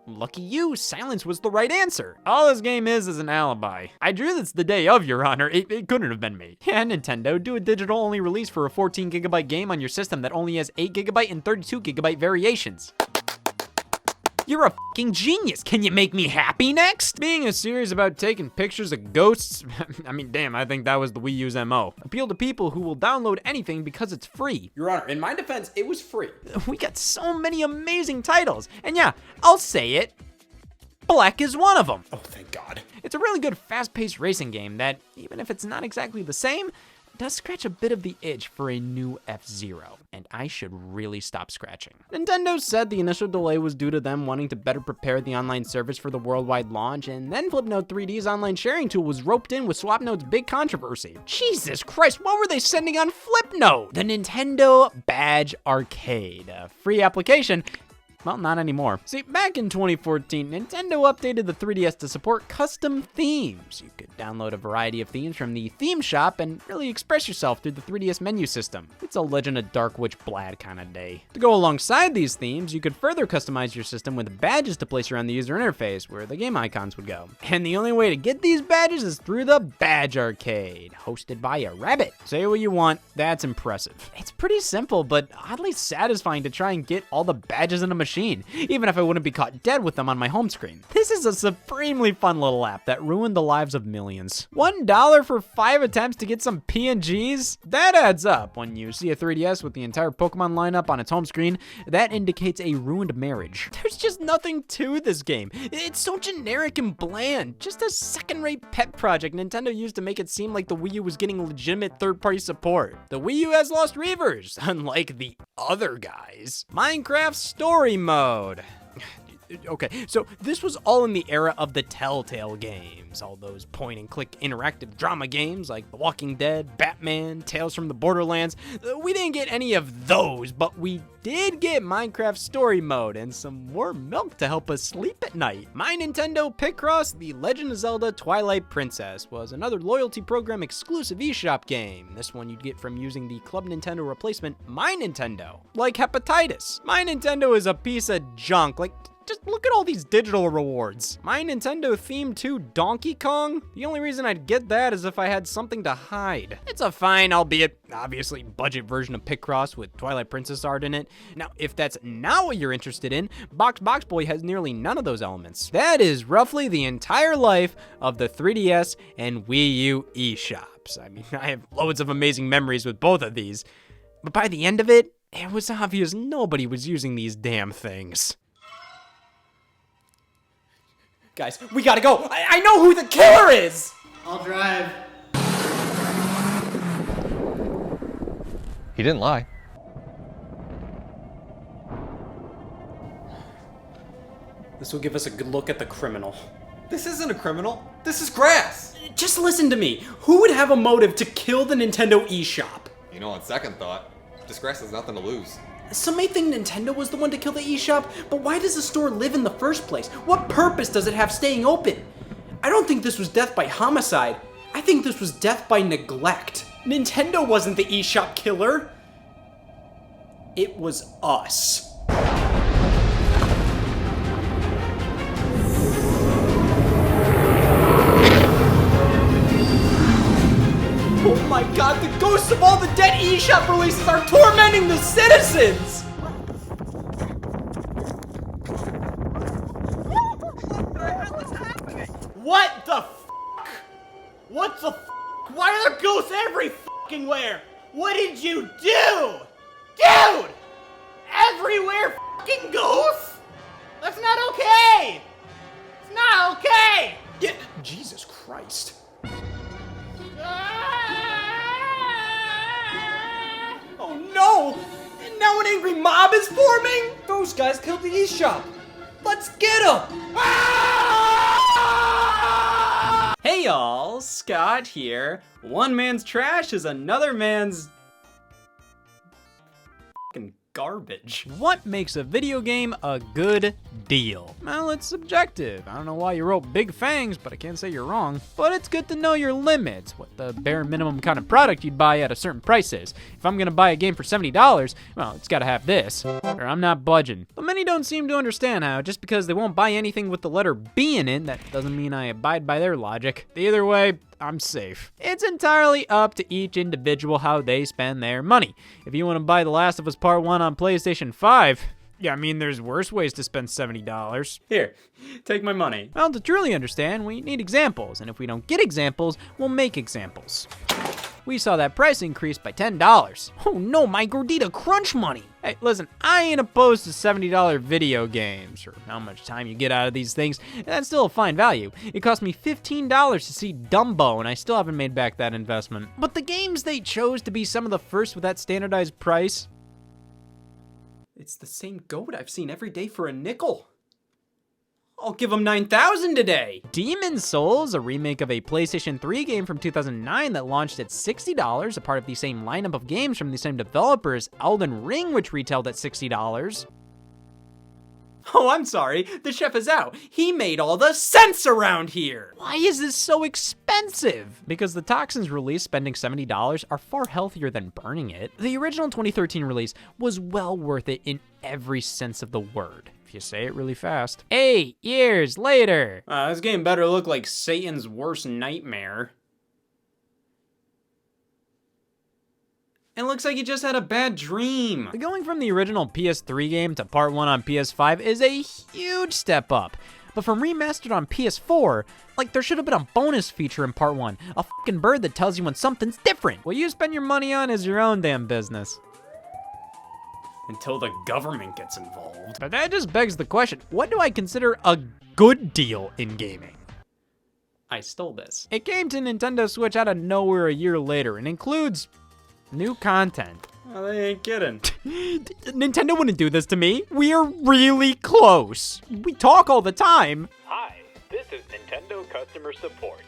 Lucky you, silence was the right answer. All this game is an alibi. I drew this the day of, Your Honor. It couldn't have been me. Yeah, Nintendo, do a digital-only release for a 14GB game on your system that only has 8GB and 32GB variations. You're a fucking genius. Can you make me happy next? Being a series about taking pictures of ghosts, I mean, damn, I think that was the Wii U's MO. Appeal to people who will download anything because it's free. Your Honor, in my defense, it was free. We got so many amazing titles. And yeah, I'll say it, Black is one of them. Oh, thank God. It's a really good fast-paced racing game that, even if it's not exactly the same, does scratch a bit of the itch for a new F-Zero, and I should really stop scratching. Nintendo said the initial delay was due to them wanting to better prepare the online service for the worldwide launch, and then Flipnote 3D's online sharing tool was roped in with Swapnote's big controversy. Jesus Christ, what were they sending on Flipnote? The Nintendo Badge Arcade, a free application Well, not anymore. See, back in 2014, Nintendo updated the 3DS to support custom themes. You could download a variety of themes from the theme shop and really express yourself through the 3DS menu system. It's a Legend of Dark Witch Blad kind of day. To go alongside these themes, you could further customize your system with badges to place around the user interface where the game icons would go. And the only way to get these badges is through the Badge Arcade, hosted by a rabbit. Say what you want, that's impressive. It's pretty simple, but oddly satisfying to try and get all the badges in a machine, even if I wouldn't be caught dead with them on my home screen. This is a supremely fun little app that ruined the lives of millions. $1 for 5 attempts to get some PNGs? That adds up. When you see a 3DS with the entire Pokemon lineup on its home screen, that indicates a ruined marriage. There's just nothing to this game. It's so generic and bland. Just a second-rate pet project Nintendo used to make it seem like the Wii U was getting legitimate third-party support. The Wii U has lost Reavers, unlike the other guys. Minecraft Story Mode. Okay, so this was all in the era of the Telltale games, all those point-and-click interactive drama games like The Walking Dead, Batman, Tales from the Borderlands. We didn't get any of those, but we did get Minecraft Story Mode and some more milk to help us sleep at night. My Nintendo Picross The Legend of Zelda Twilight Princess was another loyalty program exclusive eShop game. This one you'd get from using the Club Nintendo replacement, My Nintendo. Like hepatitis. My Nintendo is a piece of junk. Just look at all these digital rewards. My Nintendo Theme 2 Donkey Kong? The only reason I'd get that is if I had something to hide. It's a fine, albeit obviously budget version of Picross with Twilight Princess art in it. Now, if that's not what you're interested in, Box Boy has nearly none of those elements. That is roughly the entire life of the 3DS and Wii U eShops. I mean, I have loads of amazing memories with both of these, but by the end of it, it was obvious nobody was using these damn things. Guys, we gotta go. I know who the killer is! I'll drive. He didn't lie. This will give us a good look at the criminal. This isn't a criminal. This is grass. Just listen to me. Who would have a motive to kill the Nintendo eShop? You know, on second thought, this grass has nothing to lose. Some may think Nintendo was the one to kill the eShop, but why does the store live in the first place? What purpose does it have staying open? I don't think this was death by homicide. I think this was death by neglect. Nintendo wasn't the eShop killer. It was us. Oh my god, the ghosts of all the dead eShop releases are tormenting the citizens! What the f***? What the f***? Why are there ghosts every f***ing where? What did you do? Dude! Everywhere f***ing ghosts? That's not okay! It's not okay! Yeah, Jesus Christ. Oh no! And now an angry mob is forming? Those guys killed the eShop. Let's get them! Hey y'all, Scott here. One man's trash is another man's fucking garbage. What makes a video game a good deal? Well, it's subjective. I don't know why you wrote Big Fangs, but I can't say you're wrong. But it's good to know your limits, what the bare minimum kind of product you'd buy at a certain price is. If I'm gonna buy a game for $70, well, it's gotta have this, or I'm not budging. But many don't seem to understand how just because they won't buy anything with the letter B in it, that doesn't mean I abide by their logic. Either way, I'm safe. It's entirely up to each individual how they spend their money. If you want to buy The Last of Us Part 1 on PlayStation 5, yeah, I mean, there's worse ways to spend $70. Here, take my money. Well, to truly understand, we need examples, and if we don't get examples, we'll make examples. We saw that price increase by $10. Oh no, my Gordita Crunch money! Hey, listen, I ain't opposed to $70 video games, or how much time you get out of these things, and that's still a fine value. It cost me $15 to see Dumbo, and I still haven't made back that investment. But the games they chose to be some of the first with that standardized price, It's the same goat I've seen every day for a nickel. I'll give him 9,000 today. Demon's Souls, a remake of a PlayStation 3 game from 2009 that launched at $60, a part of the same lineup of games from the same developers, Elden Ring, which retailed at $60. Oh, I'm sorry. The chef is out. He made all the sense around here. Why is this so expensive? Because the toxins released spending $70 are far healthier than burning it. The original 2013 release was well worth it in every sense of the word. If you say it really fast. 8 years later. This game better look like Satan's worst nightmare. It looks like you just had a bad dream. Going from the original PS3 game to Part 1 on PS5 is a huge step up. But from remastered on PS4, like there should have been a bonus feature in Part 1. A fucking bird that tells you when something's different. What you spend your money on is your own damn business. Until the government gets involved. But that just begs the question, what do I consider a good deal in gaming? I stole this. It came to Nintendo Switch out of nowhere a year later and includes new content. Oh, they ain't kidding. Nintendo wouldn't do this to me. We're really close. We talk all the time. Hi, this is Nintendo customer support.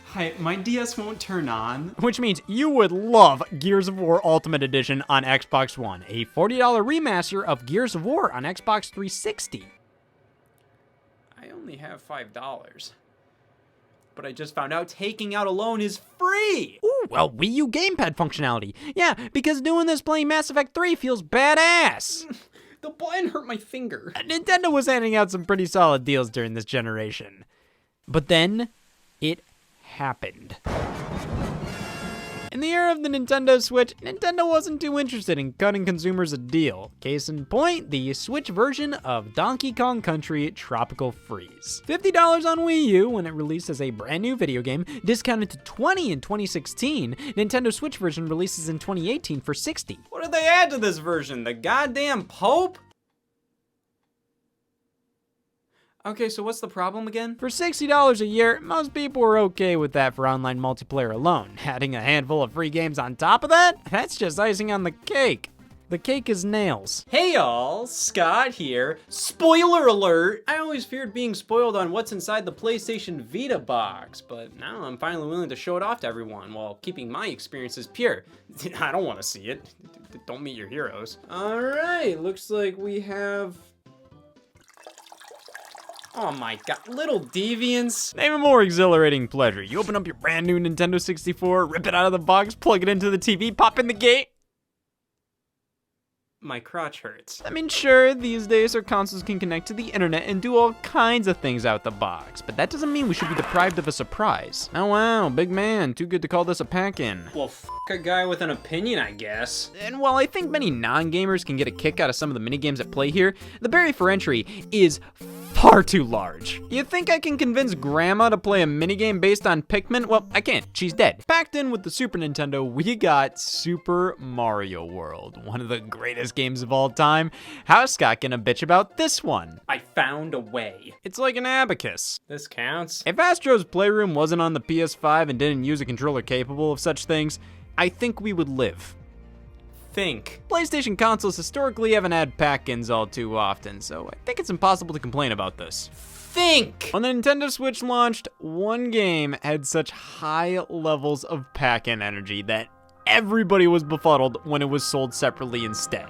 Hi, my DS won't turn on. Which means you would love Gears of War Ultimate Edition on Xbox One, a $40 remaster of Gears of War on Xbox 360. I only have $5. But I just found out taking out a loan is free! Ooh, well, Wii U gamepad functionality. Yeah, because doing this playing Mass Effect 3 feels badass. The button hurt my finger. Nintendo was handing out some pretty solid deals during this generation. But then, it happened. In the era of the Nintendo Switch, Nintendo wasn't too interested in cutting consumers a deal. Case in point, the Switch version of Donkey Kong Country Tropical Freeze. $50 on Wii U when it released as a brand new video game, discounted to $20 in 2016. Nintendo Switch version releases in 2018 for $60. What did they add to this version? The goddamn Pope? Okay, so what's the problem again? For $60 a year, most people are okay with that for online multiplayer alone. Adding a handful of free games on top of that? That's just icing on the cake. The cake is nails. Hey y'all, Scott here. Spoiler alert! I always feared being spoiled on what's inside the PlayStation Vita box, but now I'm finally willing to show it off to everyone while keeping my experiences pure. I don't want to see it. Don't meet your heroes. Alright, looks like we have... Oh my god, little deviants. Name a more exhilarating pleasure. You open up your brand new Nintendo 64, rip it out of the box, plug it into the TV, pop in the gate. My crotch hurts. I mean, sure, these days our consoles can connect to the internet and do all kinds of things out the box, but that doesn't mean we should be deprived of a surprise. Oh wow, big man, too good to call this a pack-in. Well, f a guy with an opinion, I guess. And while I think many non-gamers can get a kick out of some of the minigames at play here, the barrier for entry is far too large. You think I can convince Grandma to play a minigame based on Pikmin? Well, I can't. She's dead. Packed in with the Super Nintendo, we got Super Mario World, one of the greatest games of all time. How's Scott gonna bitch about this one? I found a way. It's like an abacus. This counts. If Astro's Playroom wasn't on the PS5 and didn't use a controller capable of such things, I think we would live. Think. PlayStation consoles historically haven't had pack-ins all too often, so I think it's impossible to complain about this. Think! When the Nintendo Switch launched, one game had such high levels of pack-in energy that everybody was befuddled when it was sold separately instead.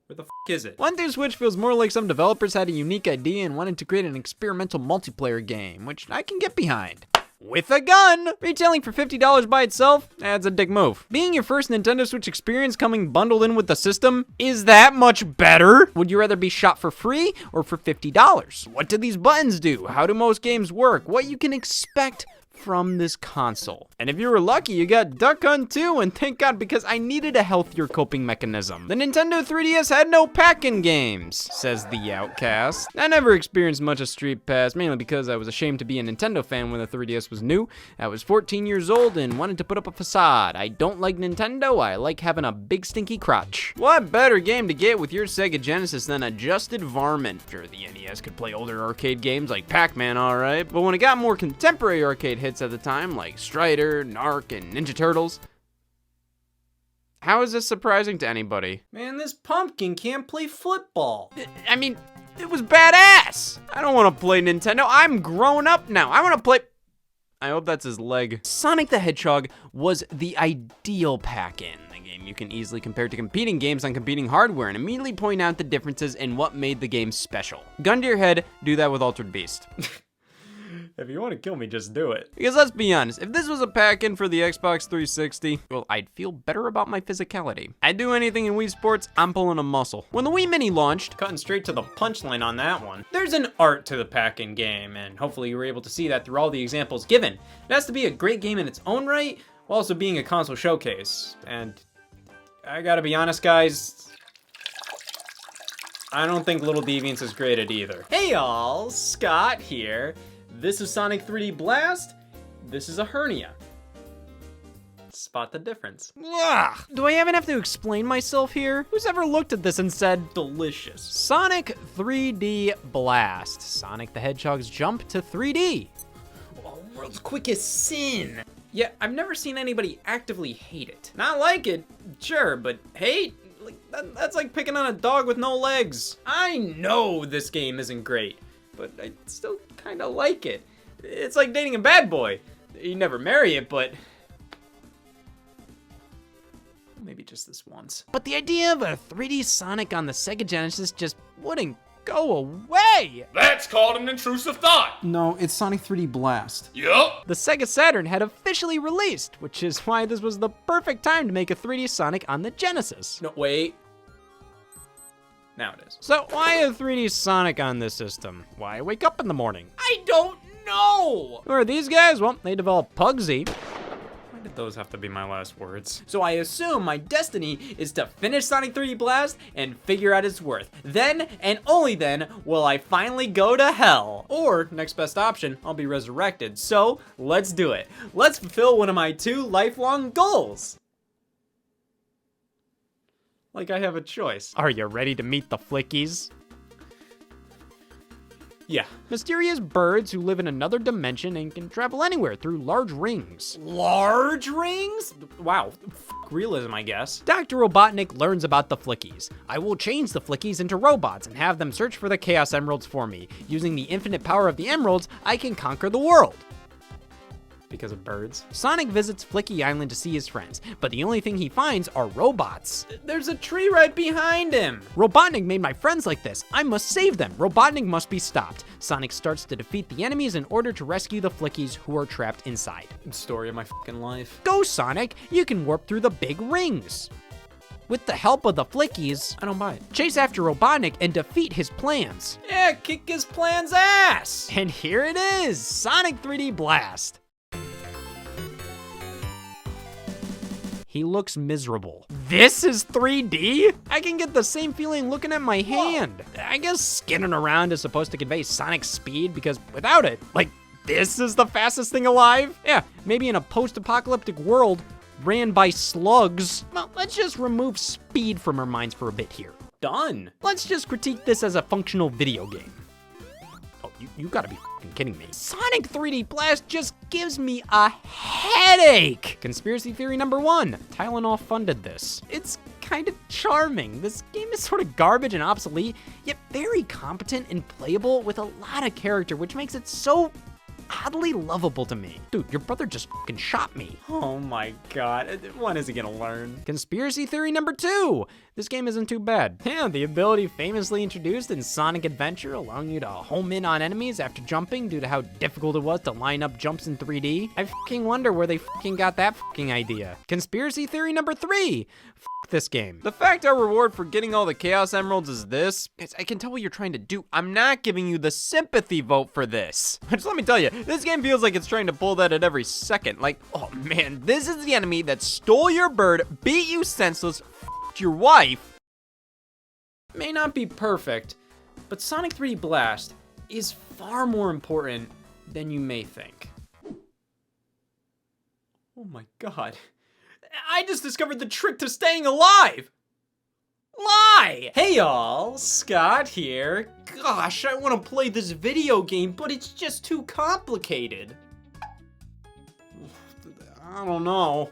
Where the f is it? One through Switch feels more like some developers had a unique idea and wanted to create an experimental multiplayer game, which I can get behind. With a gun! Retailing for $50 by itself, that's a dick move. Being your first Nintendo Switch experience coming bundled in with the system is that much better? Would you rather be shot for free or for $50? What do these buttons do? How do most games work? What you can expect from this console. And if you were lucky, you got Duck Hunt 2, and thank God, because I needed a healthier coping mechanism. The Nintendo 3DS had no pack-in games, says the Outcast. I never experienced much of Street Pass, mainly because I was ashamed to be a Nintendo fan when the 3DS was new. I was 14 years old and wanted to put up a facade. I don't like Nintendo, I like having a big stinky crotch. What better game to get with your Sega Genesis than Adjusted Varmint? Sure, the NES could play older arcade games like Pac-Man, alright, but when it got more contemporary arcade hits at the time, like Strider, Narc, and Ninja Turtles. How is this surprising to anybody? Man, this pumpkin can't play football. I mean, it was badass! I don't want to play Nintendo, I'm grown up now. I want to play... I hope that's his leg. Sonic the Hedgehog was the ideal pack-in. The game you can easily compare to competing games on competing hardware and immediately point out the differences in what made the game special. Gun to your head, do that with Altered Beast. If you want to kill me, just do it. Because let's be honest, if this was a pack-in for the Xbox 360, well, I'd feel better about my physicality. I'd do anything in Wii Sports, I'm pulling a muscle. When the Wii Mini launched, Cutting straight to the punchline on that one. There's an art to the pack-in game, and hopefully you were able to see that through all the examples given. It has to be a great game in its own right, while also being a console showcase. And I gotta be honest, guys, I don't think Little Deviants is great at either. Hey y'all, Scott here. This is Sonic 3D Blast. This is a hernia. Spot the difference. ugh, do I even have to explain myself here? Who's ever looked at this and said, Delicious. Sonic 3D Blast, Sonic the Hedgehog's jump to 3D? Oh, world's quickest sin. Yeah, I've never seen anybody actively hate it. Not like it, sure, but hate? Like, that's like picking on a dog with no legs. I know this game isn't great, but I still kind of like it. It's like dating a bad boy. You never marry it, but maybe just this once. But the idea of a 3D Sonic on the Sega Genesis just wouldn't go away. That's called an intrusive thought. No, it's Sonic 3D Blast. Yup. The Sega Saturn had officially released, which is why this was the perfect time to make a 3D Sonic on the Genesis. No, wait. Now it is. So why a 3D Sonic on this system? Why wake up in the morning? I don't know! Who are these guys? Well, they developed Pugsy. Why did those have to be my last words? So I assume my destiny is to finish Sonic 3D Blast and figure out its worth. Then, and only then, will I finally go to hell. Or, next best option, I'll be resurrected. So, let's do it. Let's fulfill one of my 2 lifelong goals. Like I have a choice. Are you ready to meet the Flickies? Yeah. Mysterious birds who live in another dimension and can travel anywhere through large rings. Large rings? Wow, realism, I guess. Dr. Robotnik learns about the Flickies. I will change the Flickies into robots and have them search for the Chaos Emeralds for me. Using the infinite power of the emeralds, I can conquer the world. Because of birds. Sonic visits Flicky Island to see his friends, but the only thing he finds are robots. There's a tree right behind him. Robotnik made my friends like this. I must save them. Robotnik must be stopped. Sonic starts to defeat the enemies in order to rescue the Flickies who are trapped inside. Story of my fucking life. Go, Sonic. You can warp through the big rings. With the help of the Flickies, I don't buy it. Chase after Robotnik and defeat his plans. Yeah, kick his plan's ass. And here it is, Sonic 3D Blast. He looks miserable. This is 3D? I can get the same feeling looking at my hand. I guess skinning around is supposed to convey Sonic speed because without it, like, this is the fastest thing alive? Yeah, maybe in a post-apocalyptic world ran by slugs. Well, let's just remove speed from our minds for a bit here. Done. Let's just critique this as a functional video game. Oh, you gotta be fucking kidding me. Sonic 3D Blast just gives me a headache. Conspiracy theory number 1, Tylenol funded this. It's kind of charming. This game is sort of garbage and obsolete, yet very competent and playable with a lot of character, which makes it so oddly lovable to me. Dude, your brother just fucking shot me. Oh my god, when is he gonna learn? Conspiracy theory number 2, this game isn't too bad. Yeah, the ability famously introduced in Sonic Adventure, allowing you to home in on enemies after jumping due to how difficult it was to line up jumps in 3D. I fucking wonder where they fucking got that fucking idea. Conspiracy theory number 3, fuck this game. The fact our reward for getting all the Chaos Emeralds is this, I can tell what you're trying to do. I'm not giving you the sympathy vote for this. Just let me tell you, this game feels like it's trying to pull that at every second. Like, oh man, this is the enemy that stole your bird, beat you senseless, f***ed your wife. May not be perfect, but Sonic 3D Blast is far more important than you may think. Oh my god. I just discovered the trick to staying alive! Lie! Hey y'all, Scott here. Gosh, I want to play this video game, but it's just too complicated. I don't know.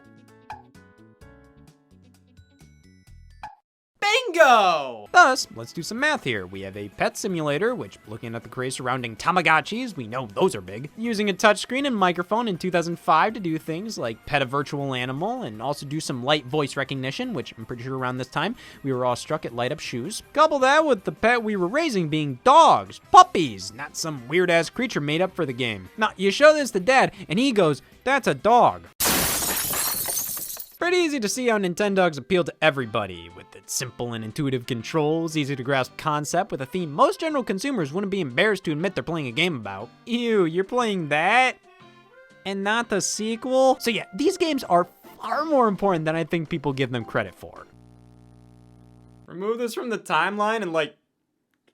Bingo! Thus, let's do some math here. We have a pet simulator, which, looking at the craze surrounding Tamagotchis, we know those are big. Using a touchscreen and microphone in 2005 to do things like pet a virtual animal and also do some light voice recognition, which I'm pretty sure around this time we were all struck at light up shoes. Couple that with the pet we were raising being dogs, puppies, not some weird ass creature made up for the game. Now, you show this to Dad, and he goes, "That's a dog." Pretty easy to see how Nintendogs appeal to everybody, with its simple and intuitive controls, easy to grasp concept with a theme most general consumers wouldn't be embarrassed to admit they're playing a game about. Ew, you're playing that? And not the sequel? So yeah, these games are far more important than I think people give them credit for. Remove this from the timeline and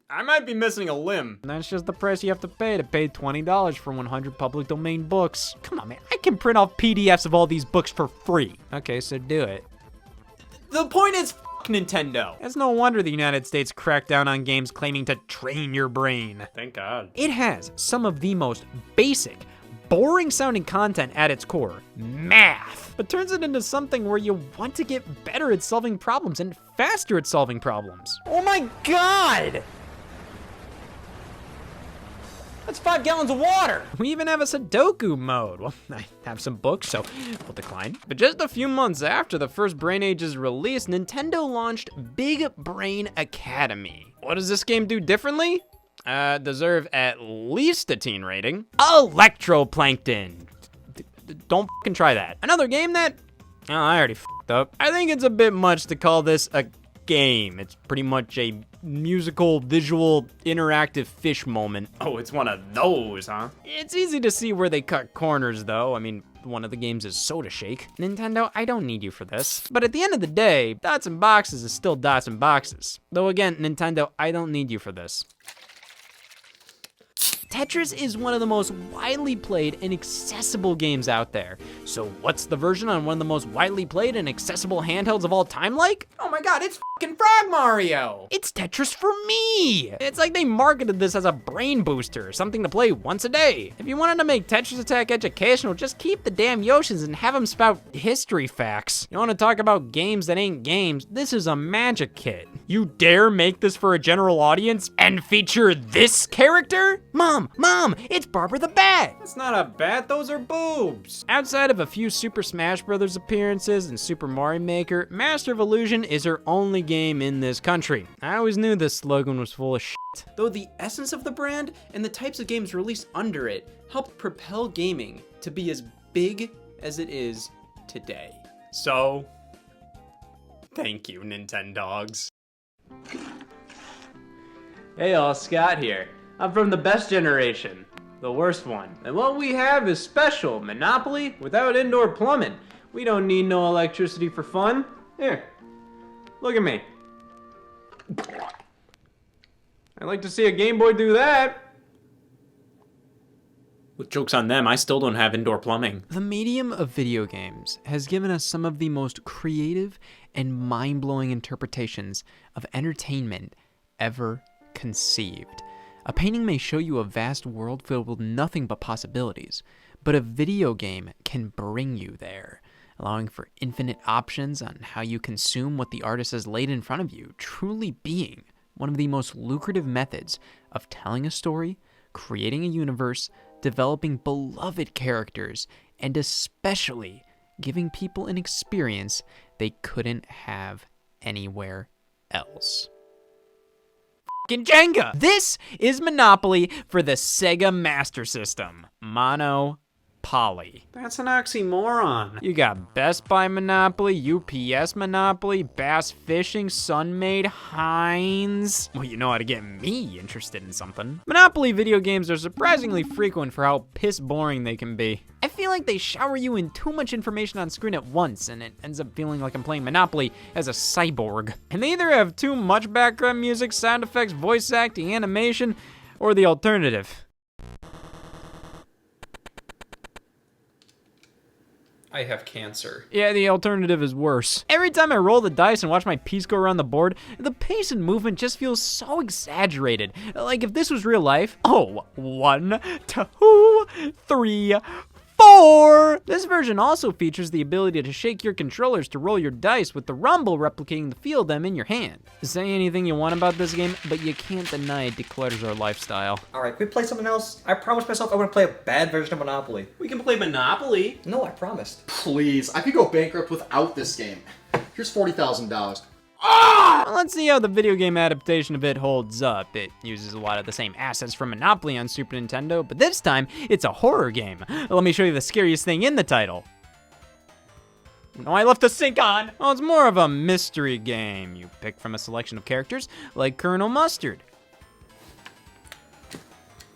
I might be missing a limb. And that's just the price you have to pay $20 for 100 public domain books. Come on, man, I can print off PDFs of all these books for free. Okay, so do it. The point is, Nintendo. It's no wonder the United States cracked down on games claiming to train your brain. Thank God. It has some of the most basic, boring sounding content at its core, math, but turns it into something where you want to get better at solving problems and faster at solving problems. Oh my God! That's 5 gallons of water! We even have a Sudoku mode. Well, I have some books, so we'll decline. But just a few months after the first Brain Age's release, Nintendo launched Big Brain Academy. What does this game do differently? Deserve at least a teen rating. Electroplankton. Don't fucking try that. Another game that, oh, I already fucked up. I think it's a bit much to call this a game. It's pretty much a musical, visual, interactive fish moment. Oh, it's one of those, huh? It's easy to see where they cut corners, though. I mean, one of the games is Soda Shake. Nintendo, I don't need you for this. But at the end of the day, Dots and Boxes is still Dots and Boxes. Though again, Nintendo, I don't need you for this. Tetris is one of the most widely played and accessible games out there. So what's the version on one of the most widely played and accessible handhelds of all time like? Oh my God, it's fucking Frog Mario! It's Tetris for me! It's like they marketed this as a brain booster, something to play once a day. If you wanted to make Tetris Attack educational, just keep the damn Yoshins and have them spout history facts. You want to talk about games that ain't games, this is a magic kit. You dare make this for a general audience and feature this character? Mom, it's Barbara the Bat! It's not a bat, those are boobs. Outside of a few Super Smash Bros. Appearances and Super Mario Maker, Master of Illusion is her only game in this country. I always knew this slogan was full of shit. Though the essence of the brand and the types of games released under it helped propel gaming to be as big as it is today. So, thank you, Nintendogs. Hey all, Scott here. I'm from the best generation, the worst one. And what we have is special Monopoly without indoor plumbing. We don't need no electricity for fun. Here, look at me. I'd like to see a Game Boy do that. With jokes on them, I still don't have indoor plumbing. The medium of video games has given us some of the most creative and mind-blowing interpretations of entertainment ever conceived. A painting may show you a vast world filled with nothing but possibilities, but a video game can bring you there, allowing for infinite options on how you consume what the artist has laid in front of you, truly being one of the most lucrative methods of telling a story, creating a universe, developing beloved characters, and especially giving people an experience they couldn't have anywhere else. Jenga! This is Monopoly for the Sega Master System. Monopoly. That's an oxymoron. You got Best Buy Monopoly, UPS Monopoly, Bass Fishing, Sunmaid, Heinz. Well, you know how to get me interested in something. Monopoly video games are surprisingly frequent for how piss boring they can be. I feel like they shower you in too much information on screen at once, and it ends up feeling like I'm playing Monopoly as a cyborg. And they either have too much background music, sound effects, voice acting, animation, or the alternative. I have cancer. Yeah, the alternative is worse. Every time I roll the dice and watch my piece go around the board, the pace and movement just feels so exaggerated. Like if this was real life, 1, 2, 3, 4. This version also features the ability to shake your controllers to roll your dice, with the rumble replicating the feel of them in your hand. Say anything you want about this game, but you can't deny it declutters our lifestyle. Alright, can we play something else? I promised myself I wouldn't play a bad version of Monopoly. We can play Monopoly. No, I promised. Please, I could go bankrupt without this game. Here's $40,000. Well, let's see how the video game adaptation of it holds up. It uses a lot of the same assets from Monopoly on Super Nintendo, but this time, it's a horror game. Let me show you the scariest thing in the title. No, I left the sink on! Well, it's more of a mystery game. You pick from a selection of characters, like Colonel Mustard.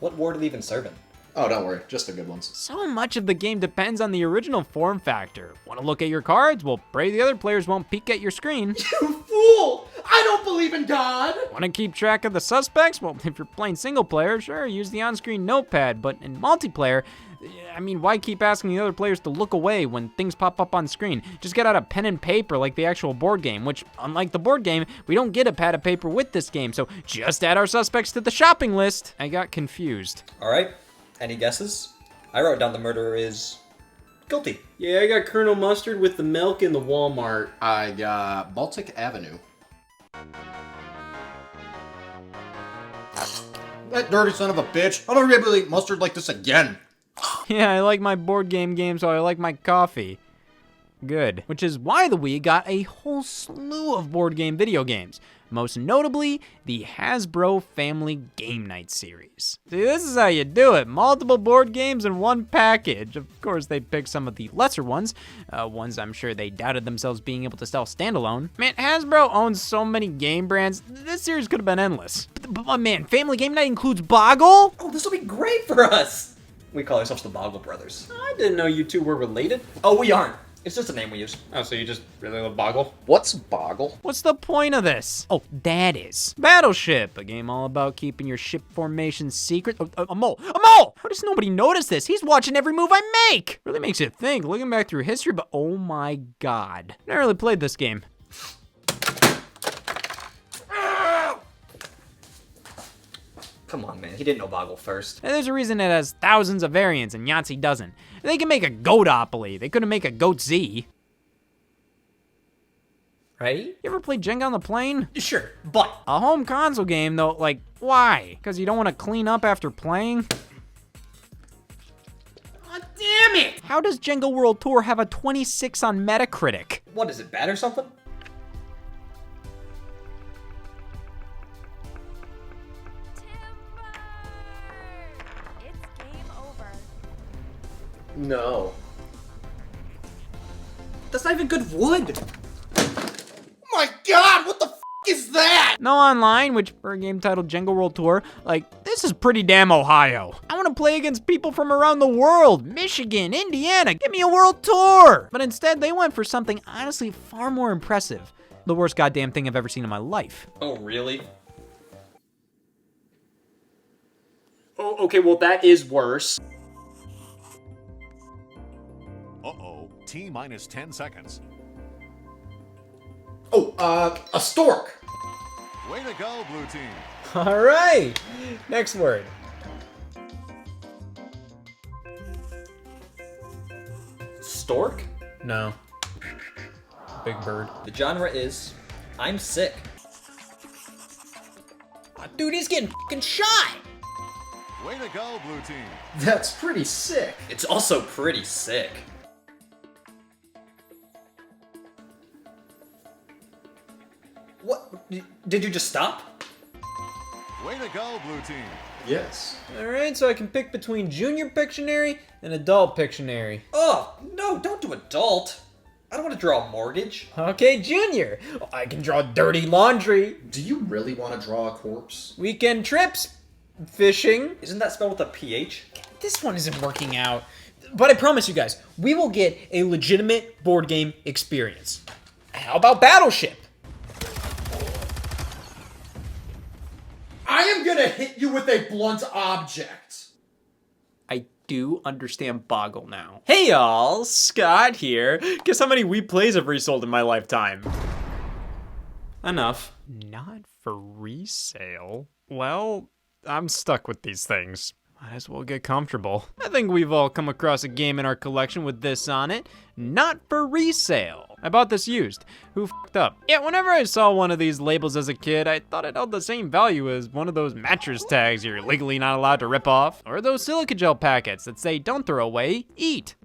What war do they even serve in? Oh, don't worry, just the good ones. So much of the game depends on the original form factor. Want to look at your cards? Well, pray the other players won't peek at your screen. You fool! I don't believe in God! Want to keep track of the suspects? Well, if you're playing single player, sure, use the on-screen notepad, but in multiplayer, I mean, why keep asking the other players to look away when things pop up on screen? Just get out a pen and paper like the actual board game, which, unlike the board game, we don't get a pad of paper with this game, so just add our suspects to the shopping list. I got confused. Alright, any guesses? I wrote down the murderer is guilty. Yeah, I got Colonel Mustard with the milk in the Walmart. I got Baltic Avenue. That dirty son of a bitch. I'll never be able to eat mustard like this again. Yeah, I like my board game, so I like my coffee. Good. Which is why the Wii got a whole slew of board game video games. Most notably, the Hasbro Family Game Night series. See, this is how you do it. Multiple board games in one package. Of course, they picked some of the lesser ones. Ones I'm sure they doubted themselves being able to sell standalone. Man, Hasbro owns so many game brands. This series could have been endless. But man, Family Game Night includes Boggle? Oh, this will be great for us! We call ourselves the Boggle Brothers. I didn't know you two were related. Oh, we aren't. It's just a name we use. Oh, so you just really love Boggle? What's Boggle? What's the point of this? Oh, that is. Battleship, a game all about keeping your ship formation secret. Oh, a mole! A mole! How does nobody notice this? He's watching every move I make! Really makes you think, looking back through history, but oh my god. Never really played this game. Come on, man. He didn't know Boggle first. And there's a reason it has thousands of variants and Yahtzee doesn't. They can make a Goatopoly. They couldn't make a Goat Z. Ready? You ever played Jenga on the plane? Sure, but... A home console game, though, like, why? Because you don't want to clean up after playing? Oh, damn it! How does Jenga World Tour have a 26 on Metacritic? What, is it bad or something? No. That's not even good wood. My god, what the f is that? No online, which for a game titled Jenga World Tour, like, this is pretty damn Ohio. I want to play against people from around the world. Michigan, Indiana, give me a world tour. But instead, they went for something honestly far more impressive. The worst goddamn thing I've ever seen in my life. Oh, really? Oh, okay, well that is worse. Uh-oh. T-minus 10 seconds. Oh, a stork. Way to go, blue team. All right, next word. Stork? No. Big bird. The genre is I'm sick. Dude, he's getting fucking shot! Way to go, blue team. That's pretty sick. It's also pretty sick. What? Did you just stop? Way to go, blue team. Yes. All right, so I can pick between Junior Pictionary and Adult Pictionary. Oh, no, don't do adult. I don't want to draw a mortgage. Okay, Junior. I can draw dirty laundry. Do you really want to draw a corpse? Weekend trips. Fishing. Isn't that spelled with a PH? This one isn't working out. But I promise you guys, we will get a legitimate board game experience. How about Battleship? I am gonna hit you with a blunt object. I do understand Boggle now. Hey y'all, Scott here. Guess how many Wii Plays I've resold in my lifetime? Enough. Not for resale. Well, I'm stuck with these things. might as well get comfortable. I think we've all come across a game in our collection with this on it. Not for resale. I bought this used. Who f***ed up? Yeah, whenever I saw one of these labels as a kid, I thought it held the same value as one of those mattress tags you're legally not allowed to rip off. Or those silica gel packets that say don't throw away, eat.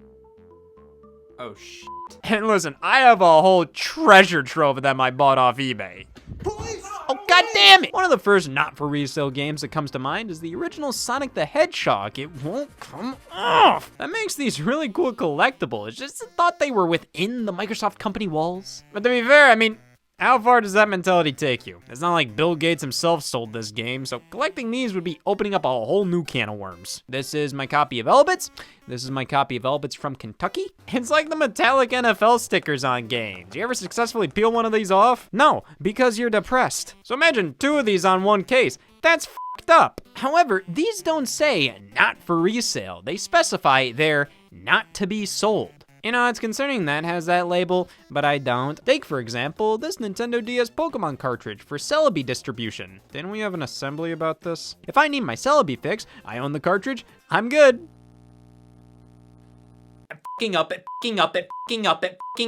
Oh shit. And listen, I have a whole treasure trove of them I bought off eBay. Oh, god damn it! One of the first not for resale games that comes to mind is the original Sonic the Hedgehog. It won't come off. That makes these really cool collectibles. It's just the thought they were within the Microsoft company walls. But to be fair, I mean, how far does that mentality take you? It's not like Bill Gates himself sold this game, so collecting these would be opening up a whole new can of worms. This is my copy of Elbits. This is my copy of Elbits from Kentucky. It's like the metallic NFL stickers on games. You ever successfully peel one of these off? No, because you're depressed. So imagine 2 of these on one case. That's f***ed up. However, these don't say not for resale. They specify they're not to be sold. You know, it's concerning that has that label, but I don't. Take, for example, this Nintendo DS Pokemon cartridge for Celebi distribution. Didn't we have an assembly about this? If I need my Celebi fix, I own the cartridge, I'm good.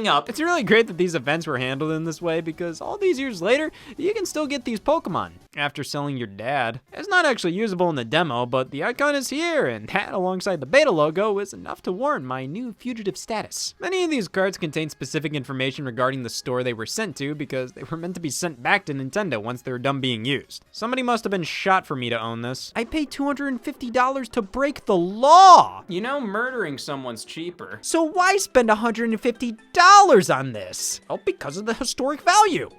Up. It's really great that these events were handled in this way because all these years later, you can still get these Pokemon after selling your dad. It's not actually usable in the demo, but the icon is here, and that alongside the beta logo is enough to warrant my new fugitive status. Many of these cards contain specific information regarding the store they were sent to because they were meant to be sent back to Nintendo once they were done being used. Somebody must have been shot for me to own this. I paid $250 to break the law! You know, murdering someone's cheaper. So why spend $150 on this? Oh, because of the historic value.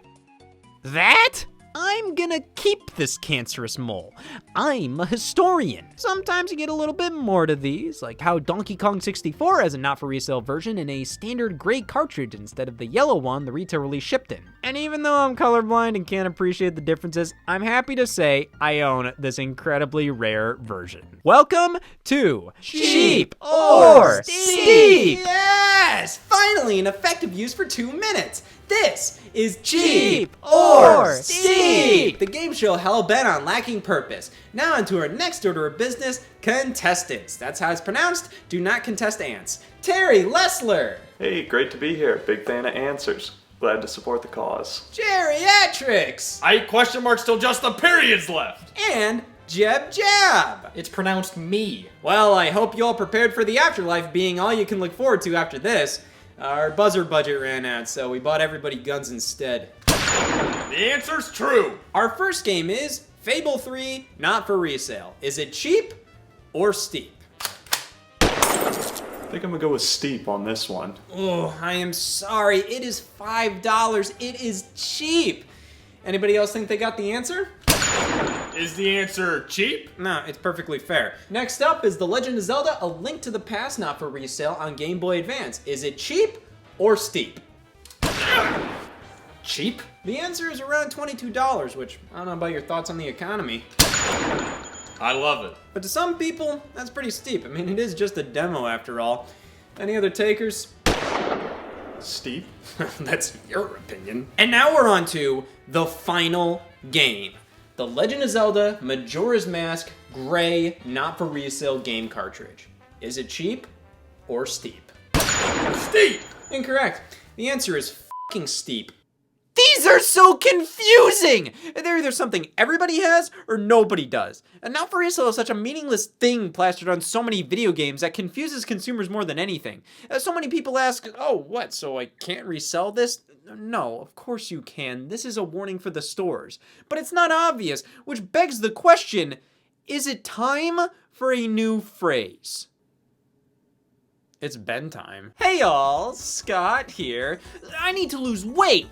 That? I'm gonna keep this cancerous mole. I'm a historian. Sometimes you get a little bit more to these, like how Donkey Kong 64 has a not-for-resale version in a standard gray cartridge instead of the yellow one the retail release shipped in. And even though I'm colorblind and can't appreciate the differences, I'm happy to say I own this incredibly rare version. Welcome to Cheap or Steep! Yes! Finally, an effective use for 2 minutes. This is Cheap or Steep, the game show hell-bent on lacking purpose. Now onto our next order of business, contestants. That's how it's pronounced. Do not contest ants. Terry Lessler. Hey, great to be here. Big fan of answers. Glad to support the cause. Geriatrics. Question mark still just the periods left. And Jeb Jab. It's pronounced me. Well, I hope you all prepared for the afterlife being all you can look forward to after this. Our buzzer budget ran out, so we bought everybody guns instead. The answer's true. Our first game is Fable 3, not for resale. Is it cheap or steep? I think I'm gonna go with steep on this one. Oh, I am sorry. It is $5. It is cheap. Anybody else think they got the answer? Is the answer cheap? No, it's perfectly fair. Next up is The Legend of Zelda: A Link to the Past, not for resale on Game Boy Advance. Is it cheap or steep? Cheap? The answer is around $22, which I don't know about your thoughts on the economy. I love it. But to some people, that's pretty steep. I mean, it is just a demo after all. Any other takers? Steep? That's your opinion. And now we're on to the final game. The Legend of Zelda Majora's Mask Gray not for resale game cartridge. Is it cheap or steep? Steep! Incorrect. The answer is fucking steep. These are so confusing! They're either something everybody has or nobody does. And not for resale is such a meaningless thing plastered on so many video games that confuses consumers more than anything. So many people ask, oh, what, so I can't resell this? No, of course you can. This is a warning for the stores. But it's not obvious, which begs the question, is it time for a new phrase? It's bedtime. Hey y'all, Scott here. I need to lose weight.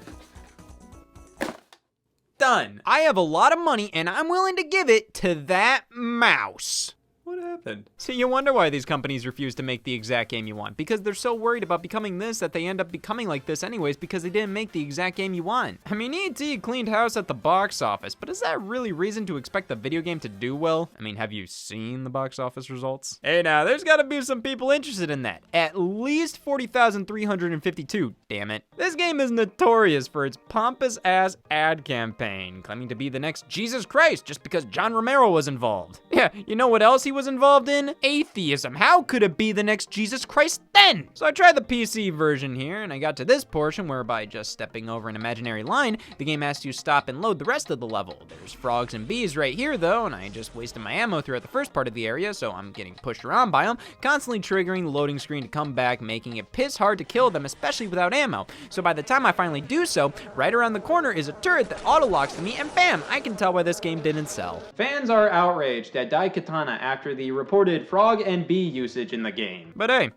Done. I have a lot of money and I'm willing to give it to that mouse. What happened? nothing. So you wonder why these companies refuse to make the exact game you want, because they're so worried about becoming this that they end up becoming like this anyways because they didn't make the exact game you want. I mean, E.T. cleaned house at the box office, but is that really reason to expect the video game to do well? I mean, have you seen the box office results? Hey now, there's gotta be some people interested in that. At least 40,352, damn it. This game is notorious for its pompous ass ad campaign, claiming to be the next Jesus Christ just because John Romero was involved. Yeah, you know what else he was involved in? Atheism. How could it be the next Jesus Christ then? So I tried the PC version here, and I got to this portion where by just stepping over an imaginary line, the game asks you to stop and load the rest of the level. There's frogs and bees right here though, and I just wasted my ammo throughout the first part of the area, so I'm getting pushed around by them, constantly triggering the loading screen to come back, making it piss hard to kill them, especially without ammo. So by the time I finally do so, right around the corner is a turret that auto-locks to me, and bam, I can tell why this game didn't sell. Fans are outraged at Daikatana after the reported frog and bee usage in the game. But hey,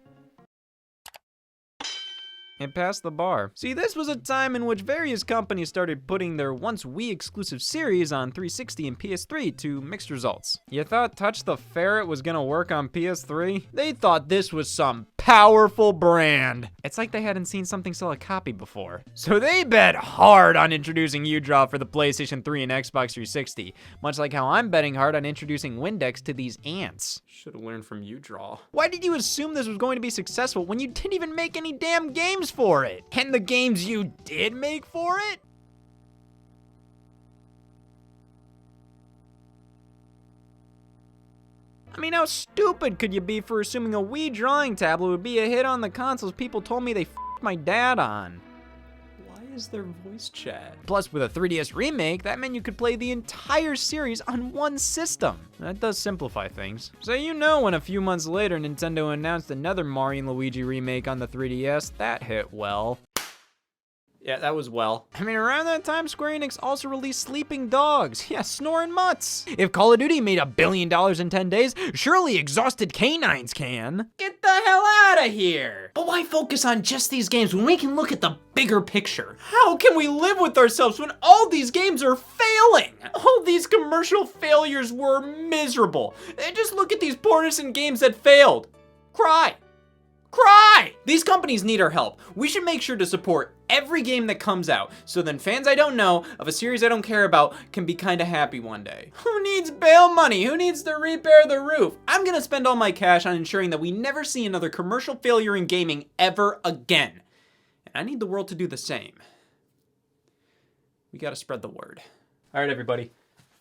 it passed the bar. See, this was a time in which various companies started putting their once Wii exclusive series on 360 and PS3 to mixed results. You thought Touch the Ferret was gonna work on PS3? They thought this was some powerful brand. It's like they hadn't seen something sell a copy before. So they bet hard on introducing U-Draw for the PlayStation 3 and Xbox 360, much like how I'm betting hard on introducing Windex to these ants. Should've learned from U-Draw. Why did you assume this was going to be successful when you didn't even make any damn games for it? And the games you did make for it? I mean, how stupid could you be for assuming a Wii drawing tablet would be a hit on the consoles people told me they f***ed my dad on? Why is there voice chat? Plus, with a 3DS remake, that meant you could play the entire series on one system. That does simplify things. So you know when a few months later Nintendo announced another Mario and Luigi remake on the 3DS, that hit well. Yeah, that was well. I mean, around that time, Square Enix also released Sleeping Dogs. Yeah, snoring mutts. If Call of Duty made $1 billion in 10 days, surely Exhausted Canines can. Get the hell out of here! But why focus on just these games when we can look at the bigger picture? How can we live with ourselves when all these games are failing? All these commercial failures were miserable. And just look at these poor innocent games that failed. Cry. Cry! These companies need our help. We should make sure to support every game that comes out, so then fans I don't know of a series I don't care about can be kinda happy one day. Who needs bail money? Who needs to repair the roof? I'm gonna spend all my cash on ensuring that we never see another commercial failure in gaming ever again. And I need the world to do the same. We gotta spread the word. All right, everybody.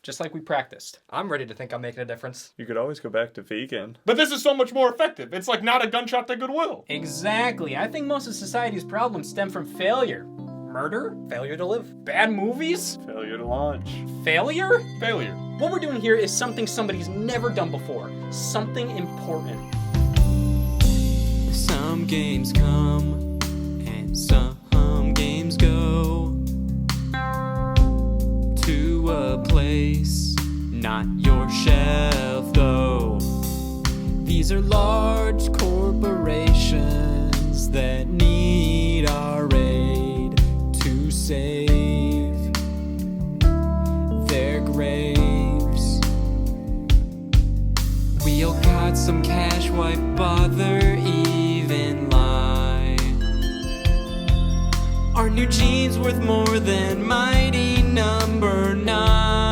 Just like we practiced. I'm ready to think I'm making a difference. You could always go back to vegan. But this is so much more effective. It's like not a gunshot to goodwill. Exactly. I think most of society's problems stem from failure. Murder? Failure to live. Bad movies? Failure to launch. Failure? Failure. What we're doing here is something somebody's never done before. Something important. Some games come and some games go to a place, not your shelf though. These are large corporations that need our aid to save their graves. We all got some cash, why bother even lie? Our new jeans worth more than mighty number 9.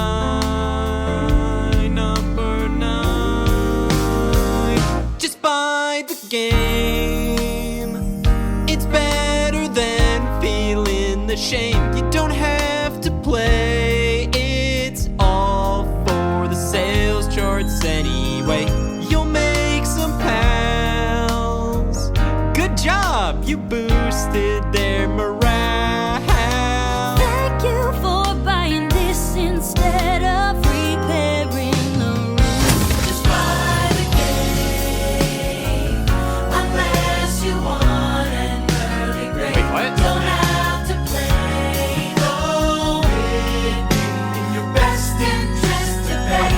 Number 9. Just buy the game. It's better than feeling the shame. You don't have to play. It's all for the sales charts anyway. You'll make some pals. Good job, you boosted their morale. Thank you for buying this instead of repairing the roof. Just buy the game, unless you want an early grade. Wait, what? Don't have to play. Go with me in your best interest to pay.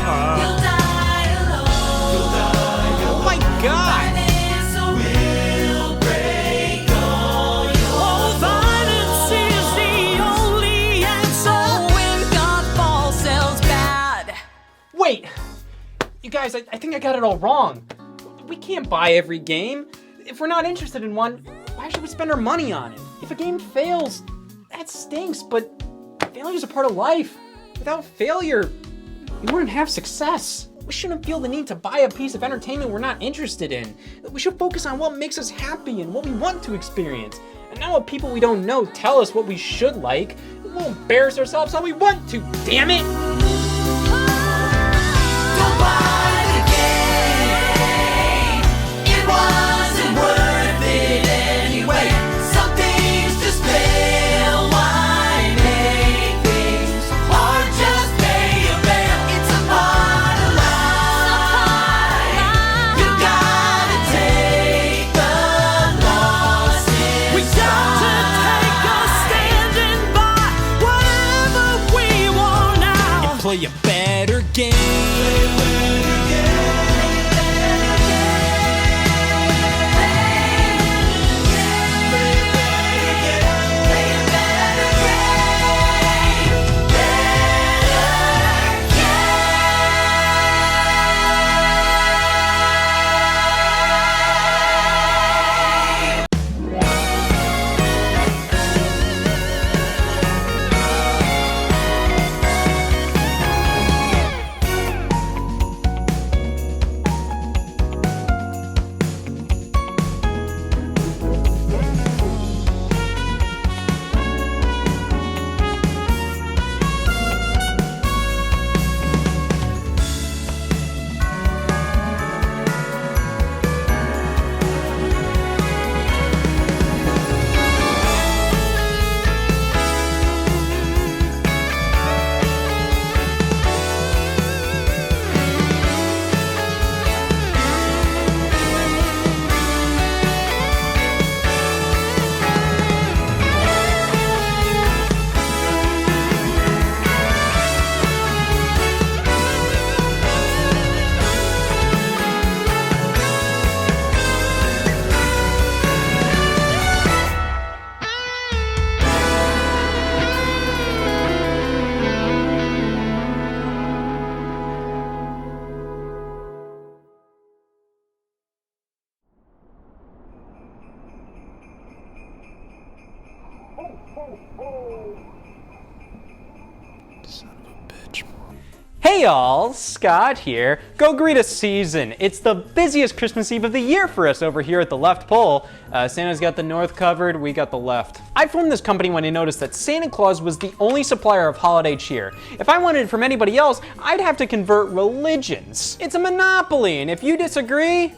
You'll die alone. You'll die alone. Oh my god! Finance will break all your finance is the only answer when God falls sells bad. Wait! You guys, I think I got it all wrong. We can't buy every game. If we're not interested in one, why should we spend our money on it? If a game fails, that stinks, but failure's a part of life. Without failure, we wouldn't have success. We shouldn't feel the need to buy a piece of entertainment we're not interested in. We should focus on what makes us happy and what we want to experience. And not what people we don't know tell us what we should like. We'll embarrass ourselves how we want to, damn it! Don't buy the game. It wasn't worth it anyway. Some things just fail. Why make things or just pay a bail? It's a part of life. You gotta take the losses. We got to take a stand and buy whatever we want now. And play a better game. Hey y'all, Scott here. Go greet a season. It's the busiest Christmas Eve of the year for us over here at the left pole. Santa's got the north covered, we got the left. I formed this company when I noticed that Santa Claus was the only supplier of holiday cheer. If I wanted it from anybody else, I'd have to convert religions. It's a monopoly, and if you disagree,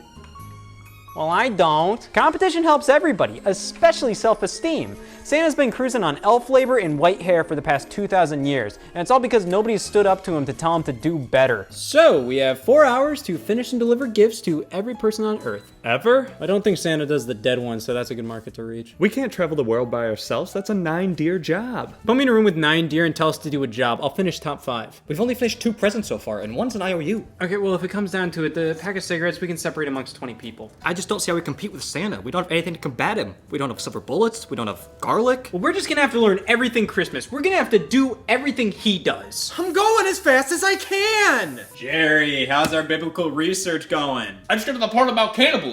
well, I don't. Competition helps everybody, especially self-esteem. Santa's been cruising on elf labor and white hair for the past 2,000 years, and it's all because nobody stood up to him to tell him to do better. So, we have 4 hours to finish and deliver gifts to every person on Earth. Ever? I don't think Santa does the dead ones, so that's a good market to reach. We can't travel the world by ourselves. That's a 9-deer job. Put me in a room with 9 deer and tell us to do a job. I'll finish top 5. We've only finished 2 presents so far, and one's an IOU. Okay, well, if it comes down to it, the pack of cigarettes we can separate amongst 20 people. I just don't see how we compete with Santa. We don't have anything to combat him. We don't have silver bullets. We don't have garlic. Well, we're just gonna have to learn everything Christmas. We're gonna have to do everything he does. I'm going as fast as I can! Jerry, how's our biblical research going? I just got to the part about cannibalism.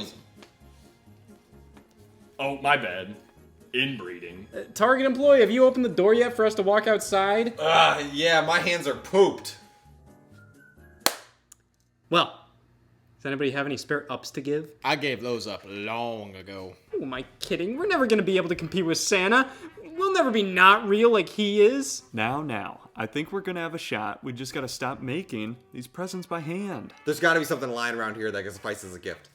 Oh, my bad. Inbreeding. Target employee, have you opened the door yet for us to walk outside? Yeah, my hands are pooped. Well, does anybody have any spare ups to give? I gave those up long ago. Who am I kidding? We're never gonna be able to compete with Santa. We'll never be not real like he is. Now, I think we're gonna have a shot. We just gotta stop making these presents by hand. There's gotta be something lying around here that can suffice as a gift.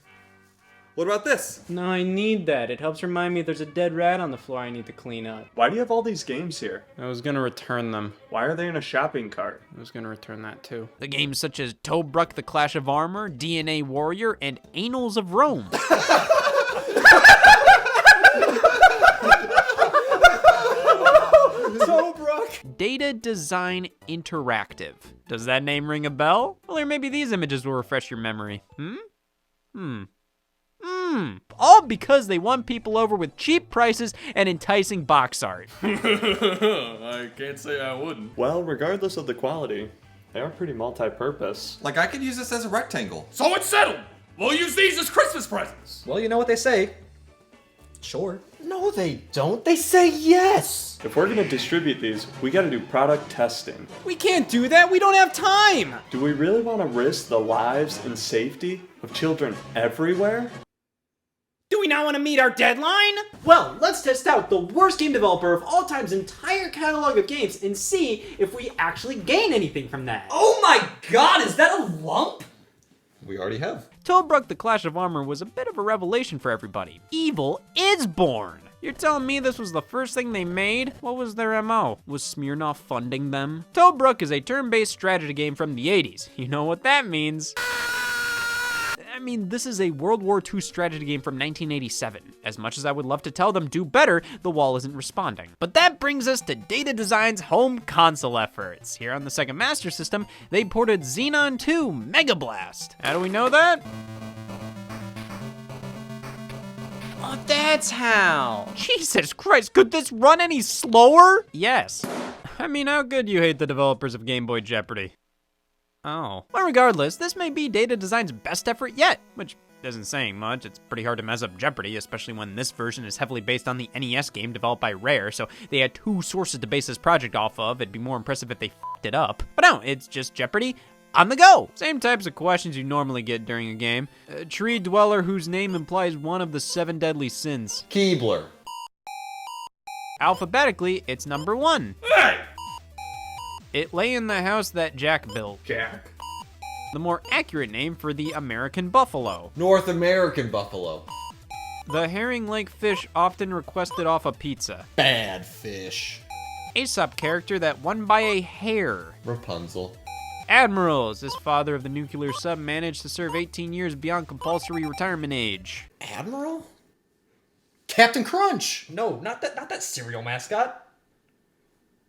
What about this? No, I need that. It helps remind me there's a dead rat on the floor I need to clean up. Why do you have all these games here? I was gonna return them. Why are they in a shopping cart? I was gonna return that too. The games such as Tobruk the Clash of Armor, DNA Warrior, and Annals of Rome. Tobruk! Data Design Interactive. Does that name ring a bell? Well, or maybe these images will refresh your memory. All because they won people over with cheap prices and enticing box art. I can't say I wouldn't. Well, regardless of the quality, They are pretty multi-purpose. Like, I could use this as a rectangle. So it's settled. We'll use these as Christmas presents. Well, you know what they say. Sure. No, they don't. They say yes. If we're gonna distribute these, we gotta do product testing. We can't do that. We don't have time. Do we really want to risk the lives and safety of children everywhere? Do we not want to meet our deadline? Well, let's test out the worst game developer of all time's entire catalog of games and see if we actually gain anything from that. Oh my god, is that a lump? We already have. Tollbrook the Clash of Armor was a bit of a revelation for everybody. Evil is born! You're telling me this was the first thing they made? What was their MO? Was Smirnoff funding them? Tollbrook is a turn-based strategy game from the 80s. You know what that means. I mean, this is a World War II strategy game from 1987. As much as I would love to tell them do better, the wall isn't responding. But that brings us to Data Design's home console efforts. Here on the Sega Master System, they ported Xenon 2 Mega Blast. How do we know that? Oh, that's how. Jesus Christ, could this run any slower? Yes. I mean, how good you hate the developers of Game Boy Jeopardy. Oh. Well, regardless, this may be Data Design's best effort yet, which isn't saying much. It's pretty hard to mess up Jeopardy, especially when this version is heavily based on the NES game developed by Rare, so they had two sources to base this project off of. It'd be more impressive if they f***ed it up. But no, it's just Jeopardy on the go. Same types of questions you normally get during a game. A tree dweller whose name implies one of the 7 deadly sins. Keebler. Alphabetically, it's number 1. Hey! It lay in the house that Jack built. Jack. The more accurate name for the American buffalo. North American buffalo. The herring lake fish often requested off a pizza. Bad fish. Aesop character that won by a hair. Rapunzel. Admirals. This father of the nuclear sub managed to serve 18 years beyond compulsory retirement age. Admiral? Captain Crunch. No, not that cereal mascot.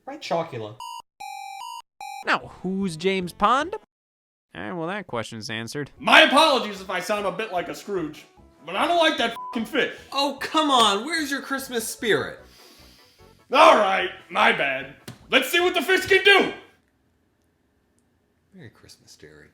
Right, Chocula. Now, who's James Pond? Alright, well that question's answered. My apologies if I sound a bit like a Scrooge, but I don't like that f***ing fish. Oh, come on. Where's your Christmas spirit? Alright, my bad. Let's see what the fish can do. Merry Christmas, Jerry.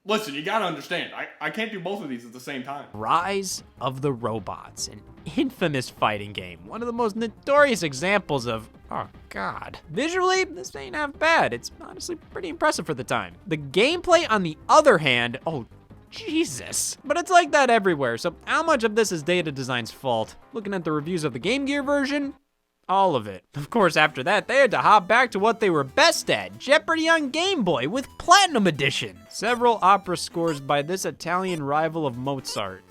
Listen, you gotta understand, I can't do both of these at the same time. Rise of the Robots, an infamous fighting game. One of the most notorious examples of, oh god. Visually, this ain't half bad. It's honestly pretty impressive for the time. The gameplay, on the other hand, oh Jesus. But it's like that everywhere, so how much of this is Data Design's fault? Looking at the reviews of the Game Gear version, all of it. Of course, after that, they had to hop back to what they were best at, Jeopardy on Game Boy with Platinum Edition. Several opera scores by this Italian rival of Mozart.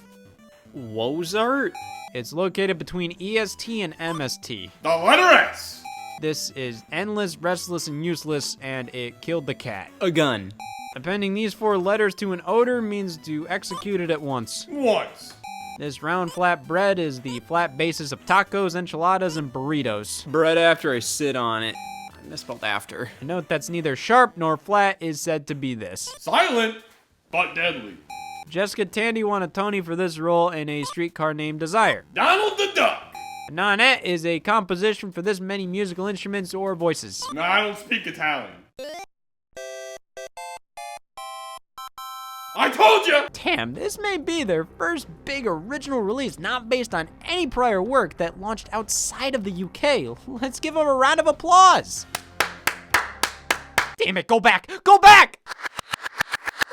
Wozart? It's located between EST and MST. The letter S. This is endless, restless, and useless, and it killed the cat. A gun. Appending these 4 letters to an odor means to execute it at once. Once. This round flat bread is the flat basis of tacos, enchiladas, and burritos. Bread after I sit on it. I misspelled after. A note that's neither sharp nor flat is said to be this. Silent, but deadly. Jessica Tandy won a Tony for this role in A Streetcar Named Desire. Donald the Duck. Nonette is a composition for this many musical instruments or voices. No, I don't speak Italian. I told you! Damn, this may be their first big original release not based on any prior work that launched outside of the UK. Let's give them a round of applause. Damn it, go back! Go back!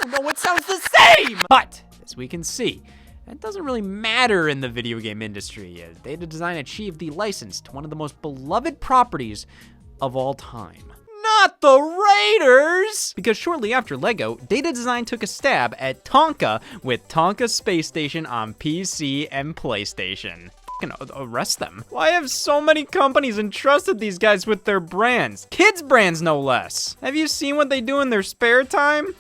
Oh no, it sounds the same! But, as we can see, that doesn't really matter in the video game industry, as Data Design achieved the license to one of the most beloved properties of all time. Not the Raiders! Because shortly after LEGO, Data Design took a stab at Tonka with Tonka Space Station on PC and PlayStation. Fucking arrest them. Why have so many companies entrusted these guys with their brands? Kids' brands, no less. Have you seen what they do in their spare time?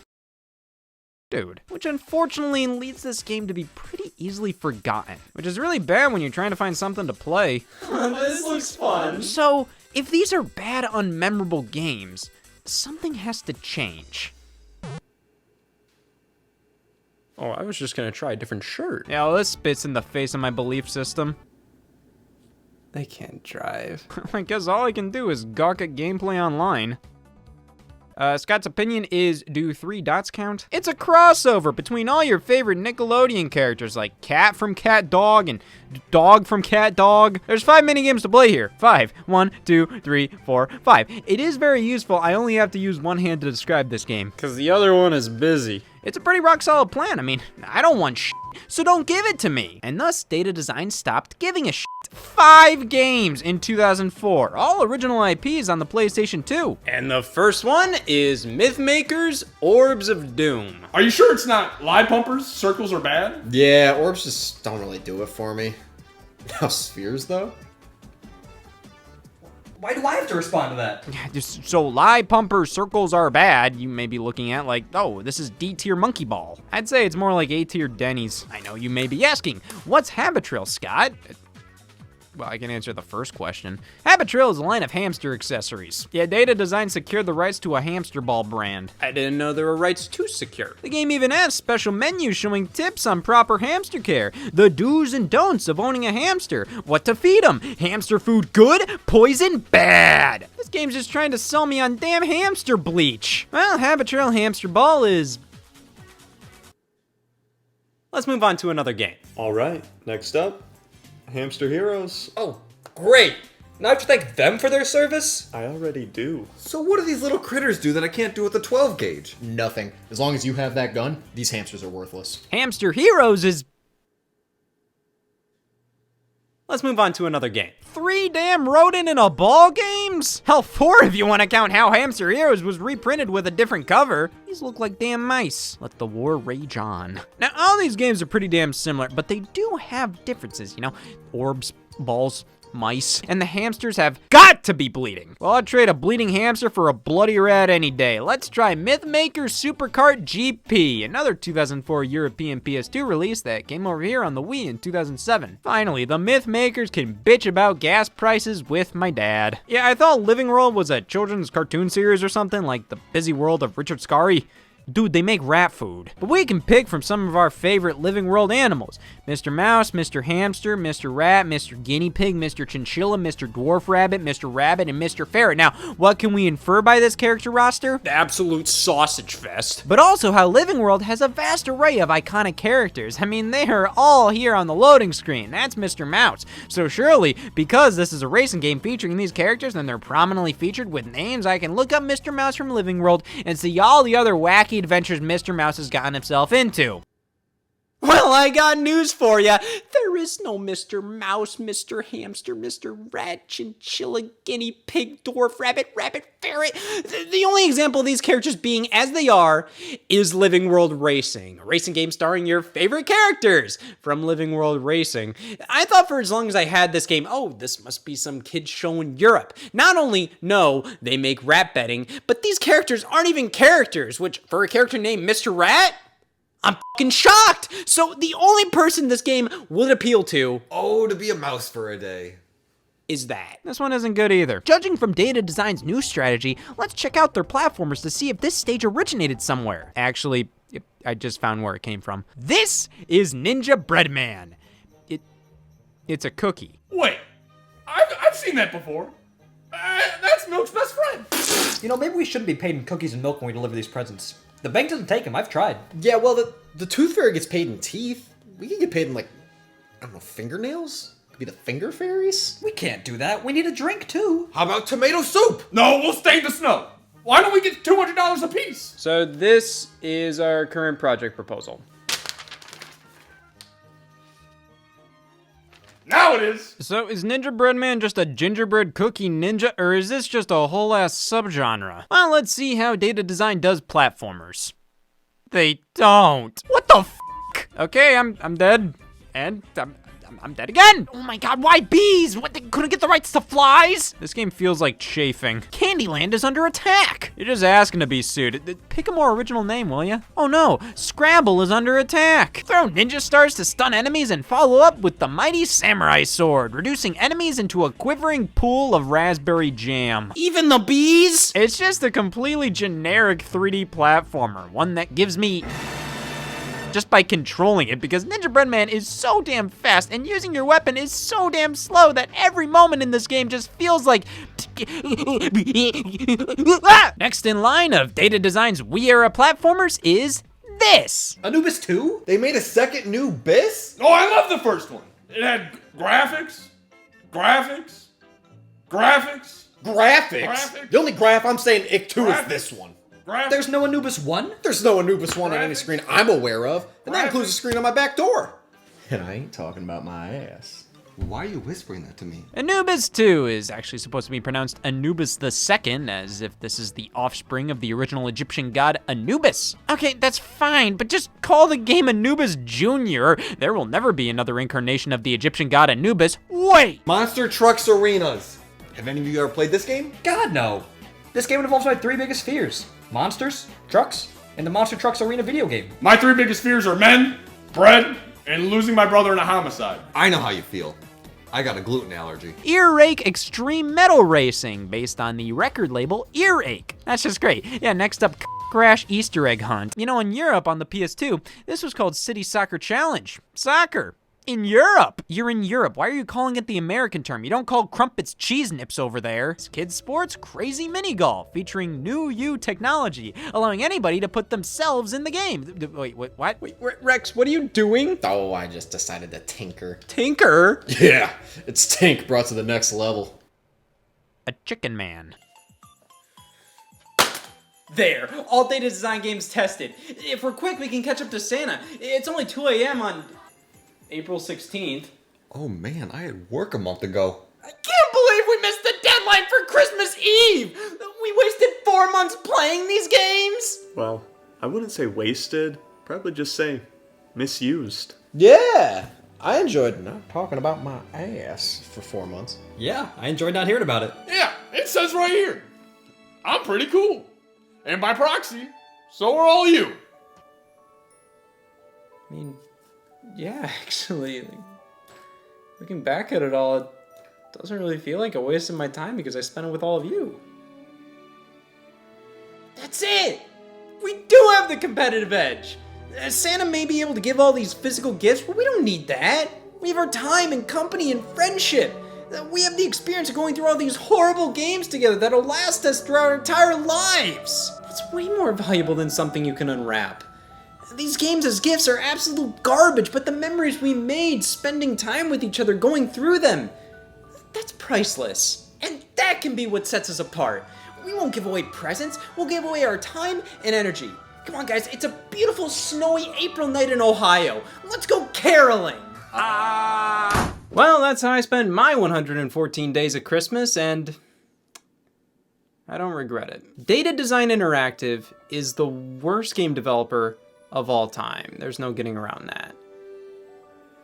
Dude. Which unfortunately leads this game to be pretty easily forgotten. Which is really bad when you're trying to find something to play. This looks fun. So, if these are bad, unmemorable games, something has to change. Oh, I was just gonna try a different shirt. Yeah, well, this spits in the face of my belief system. They can't drive. I guess all I can do is gawk at gameplay online. Scott's opinion is, do 3 dots count? It's a crossover between all your favorite Nickelodeon characters like Cat from Cat Dog and Dog from Cat Dog. There's 5 minigames to play here. 5. 1, 2, 3, 4, 5. It is very useful. I only have to use one hand to describe this game. Because the other one is busy. It's a pretty rock solid plan. I mean, I don't want shit, so don't give it to me. And thus, Data Design stopped giving a shit. 5 games in 2004, all original IPs on the PlayStation 2. And the first one is Mythmaker's Orbs of Doom. Are you sure it's not lie pumpers? Circles are bad? Yeah, orbs just don't really do it for me. Now spheres, though? Why do I have to respond to that? Just so lie pumper circles are bad, you may be looking at like, oh, this is D tier monkey ball. I'd say it's more like A tier Denny's. I know you may be asking, what's Habitrail, Scott? Well, I can answer the first question. Habitrail is a line of hamster accessories. Yeah, Data Design secured the rights to a hamster ball brand. I didn't know there were rights to secure. The game even has special menus showing tips on proper hamster care, the do's and don'ts of owning a hamster, what to feed them, hamster food good, poison bad. This game's just trying to sell me on damn hamster bleach. Well, Habitrail Hamster Ball is... Let's move on to another game. All right, next up, Hamster Heroes. Oh, great. Now I have to thank them for their service? I already do. So what do these little critters do that I can't do with the 12 gauge? Nothing. As long as you have that gun, these hamsters are worthless. Hamster Heroes is... Let's move on to another game. 3 damn rodent in a ball games? Hell, 4 if you want to count how Hamster Heroes was reprinted with a different cover. These look like damn mice. Let the war rage on. Now, all these games are pretty damn similar, but they do have differences, you know? Orbs, balls, mice, and the hamsters have got to be bleeding. Well, I'd trade a bleeding hamster for a bloody rat any day. Let's try Mythmaker Superkart GP, another 2004 European PS2 release that came over here on the Wii in 2007. Finally, the Mythmakers can bitch about gas prices with my dad. Yeah, I thought Living World was a children's cartoon series or something, like The Busy World of Richard Scarry. Dude, they make rat food. But we can pick from some of our favorite Living World animals. Mr. Mouse, Mr. Hamster, Mr. Rat, Mr. Guinea Pig, Mr. Chinchilla, Mr. Dwarf Rabbit, Mr. Rabbit, and Mr. Ferret. Now, what can we infer by this character roster? The absolute sausage fest. But also how Living World has a vast array of iconic characters. I mean, they are all here on the loading screen. That's Mr. Mouse. So surely, because this is a racing game featuring these characters and they're prominently featured with names, I can look up Mr. Mouse from Living World and see all the other wacky adventures Mr. Mouse has gotten himself into. Well, I got news for ya. There is no Mr. Mouse, Mr. Hamster, Mr. Rat, Chinchilla, Guinea Pig, Dwarf Rabbit, Rabbit, Ferret. The only example of these characters being as they are is Living World Racing, a racing game starring your favorite characters from Living World Racing. I thought for as long as I had this game, oh, this must be some kids show in Europe. Not only, no, they make rat betting, but these characters aren't even characters, which for a character named Mr. Rat, I'm fucking shocked! So the only person this game would appeal to, oh, to be a mouse for a day, is that. This one isn't good either. Judging from Data Design's new strategy, let's check out their platformers to see if this stage originated somewhere. Actually, I just found where it came from. This is Ninja Breadman. It's a cookie. Wait, I've seen that before. That's Milk's best friend. You know, maybe we shouldn't be paid in cookies and milk when we deliver these presents. The bank doesn't take them, I've tried. Yeah, well, the tooth fairy gets paid in teeth. We can get paid in, like, I don't know, fingernails? Could be the finger fairies? We can't do that. We need a drink, too. How about tomato soup? No, we'll stain the snow. Why don't we get $200 a piece? So this is our current project proposal. Now it is. So is Ninja Breadman just a gingerbread cookie ninja, or is this just a whole ass subgenre? Well, let's see how Data Design does platformers. They don't. What the f***? Okay, I'm dead. And I'm dead again. Oh my god, why bees? What, they couldn't get the rights to flies? This game feels like chafing. Candyland is under attack. You're just asking to be sued. Pick a more original name, will ya? Oh no, Scrabble is under attack. Throw ninja stars to stun enemies and follow up with the mighty samurai sword, reducing enemies into a quivering pool of raspberry jam. Even the bees? It's just a completely generic 3D platformer, one that gives me just by controlling it, because Ninja Breadman is so damn fast and using your weapon is so damn slow that every moment in this game just feels like... Next in line of Data Design's Wii era platformers is this. Anubis 2? They made a second new Bis? Oh, I love the first one. It had graphics. Graphics? The only graph I'm saying Ick 2 is this one. There's no Anubis 1? There's no Anubis 1 on any screen I'm aware of, and that includes a screen on my back door. And I ain't talking about my ass. Why are you whispering that to me? Anubis 2 is actually supposed to be pronounced Anubis II, as if this is the offspring of the original Egyptian god Anubis. Okay, that's fine, but just call the game Anubis Jr. There will never be another incarnation of the Egyptian god Anubis. Wait! Monster Trucks Arenas. Have any of you ever played this game? God, no. This game involves my 3 biggest fears. Monsters, trucks, and the Monster Trucks Arena video game. My 3 biggest fears are men, bread, and losing my brother in a homicide. I know how you feel. I got a gluten allergy. Earache Extreme Metal Racing, based on the record label Earache. That's just great. Yeah, next up, Crash Easter Egg Hunt. You know, in Europe on the PS2, this was called City Soccer Challenge. Soccer. In Europe. You're in Europe. Why are you calling it the American term? You don't call crumpets cheese nips over there. It's Kids Sports Crazy Mini Golf, featuring new U technology, allowing anybody to put themselves in the game. Wait, what? Wait, Rex, what are you doing? Oh, I just decided to tinker. Tinker? Yeah, it's Tink brought to the next level. A chicken man. There, all Data Design games tested. If we're quick, we can catch up to Santa. It's only 2 a.m. on April 16th. Oh man, I had work a month ago. I can't believe we missed the deadline for Christmas Eve! We wasted 4 months playing these games! Well, I wouldn't say wasted, probably just say misused. Yeah, I enjoyed not talking about my ass for 4 months. Yeah, I enjoyed not hearing about it. Yeah, it says right here. I'm pretty cool. And by proxy, so are all you. I mean, yeah, actually, looking back at it all, it doesn't really feel like I wasted my time because I spent it with all of you. That's it! We do have the competitive edge! Santa may be able to give all these physical gifts, but we don't need that! We have our time and company and friendship! We have the experience of going through all these horrible games together that'll last us through our entire lives! That's way more valuable than something you can unwrap. These games as gifts are absolute garbage, but the memories we made spending time with each other going through them, that's priceless. And that can be what sets us apart. We won't give away presents, we'll give away our time and energy. Come on guys, it's a beautiful snowy April night in Ohio. Let's go caroling! Well, that's how I spent my 114 days of Christmas, and I don't regret it. Data Design Interactive is the worst game developer of all time. There's no getting around that.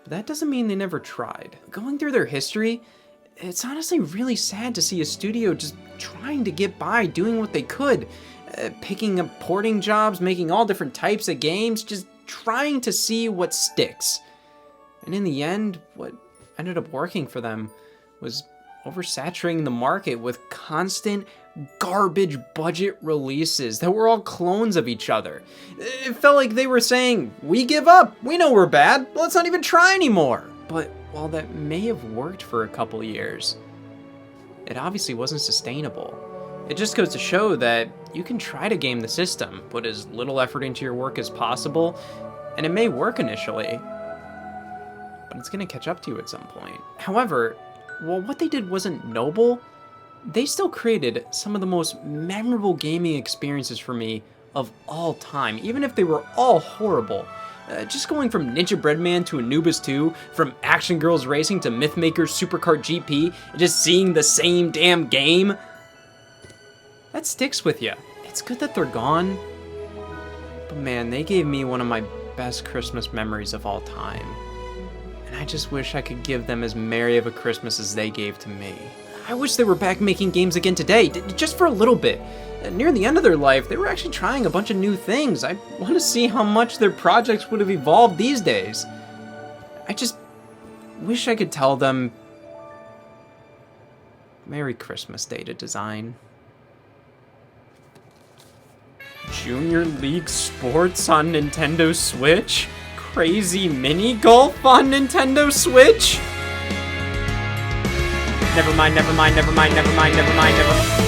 But that doesn't mean they never tried. Going through their history, it's honestly really sad to see a studio just trying to get by, doing what they could, picking up porting jobs, making all different types of games, just trying to see what sticks. And in the end, what ended up working for them was oversaturating the market with constant garbage budget releases that were all clones of each other. It felt like they were saying, we give up, we know we're bad, let's not even try anymore. But while that may have worked for a couple years, it obviously wasn't sustainable. It just goes to show that you can try to game the system, put as little effort into your work as possible, and it may work initially, but it's gonna catch up to you at some point. However, while what they did wasn't noble, they still created some of the most memorable gaming experiences for me of all time, even if they were all horrible. Just going from Ninja Breadman to Anubis 2, from Action Girls Racing to Mythmaker's Superkart GP, and just seeing the same damn game, that sticks with you. It's good that they're gone, but man, they gave me one of my best Christmas memories of all time. And I just wish I could give them as merry of a Christmas as they gave to me. I wish they were back making games again today, just for a little bit. Near the end of their life, they were actually trying a bunch of new things. I want to see how much their projects would have evolved these days. I just wish I could tell them, Merry Christmas, Data Design. Junior League Sports on Nintendo Switch? crazy mini golf on Nintendo Switch? Never mind, never mind, never mind, never mind, never mind, never mind.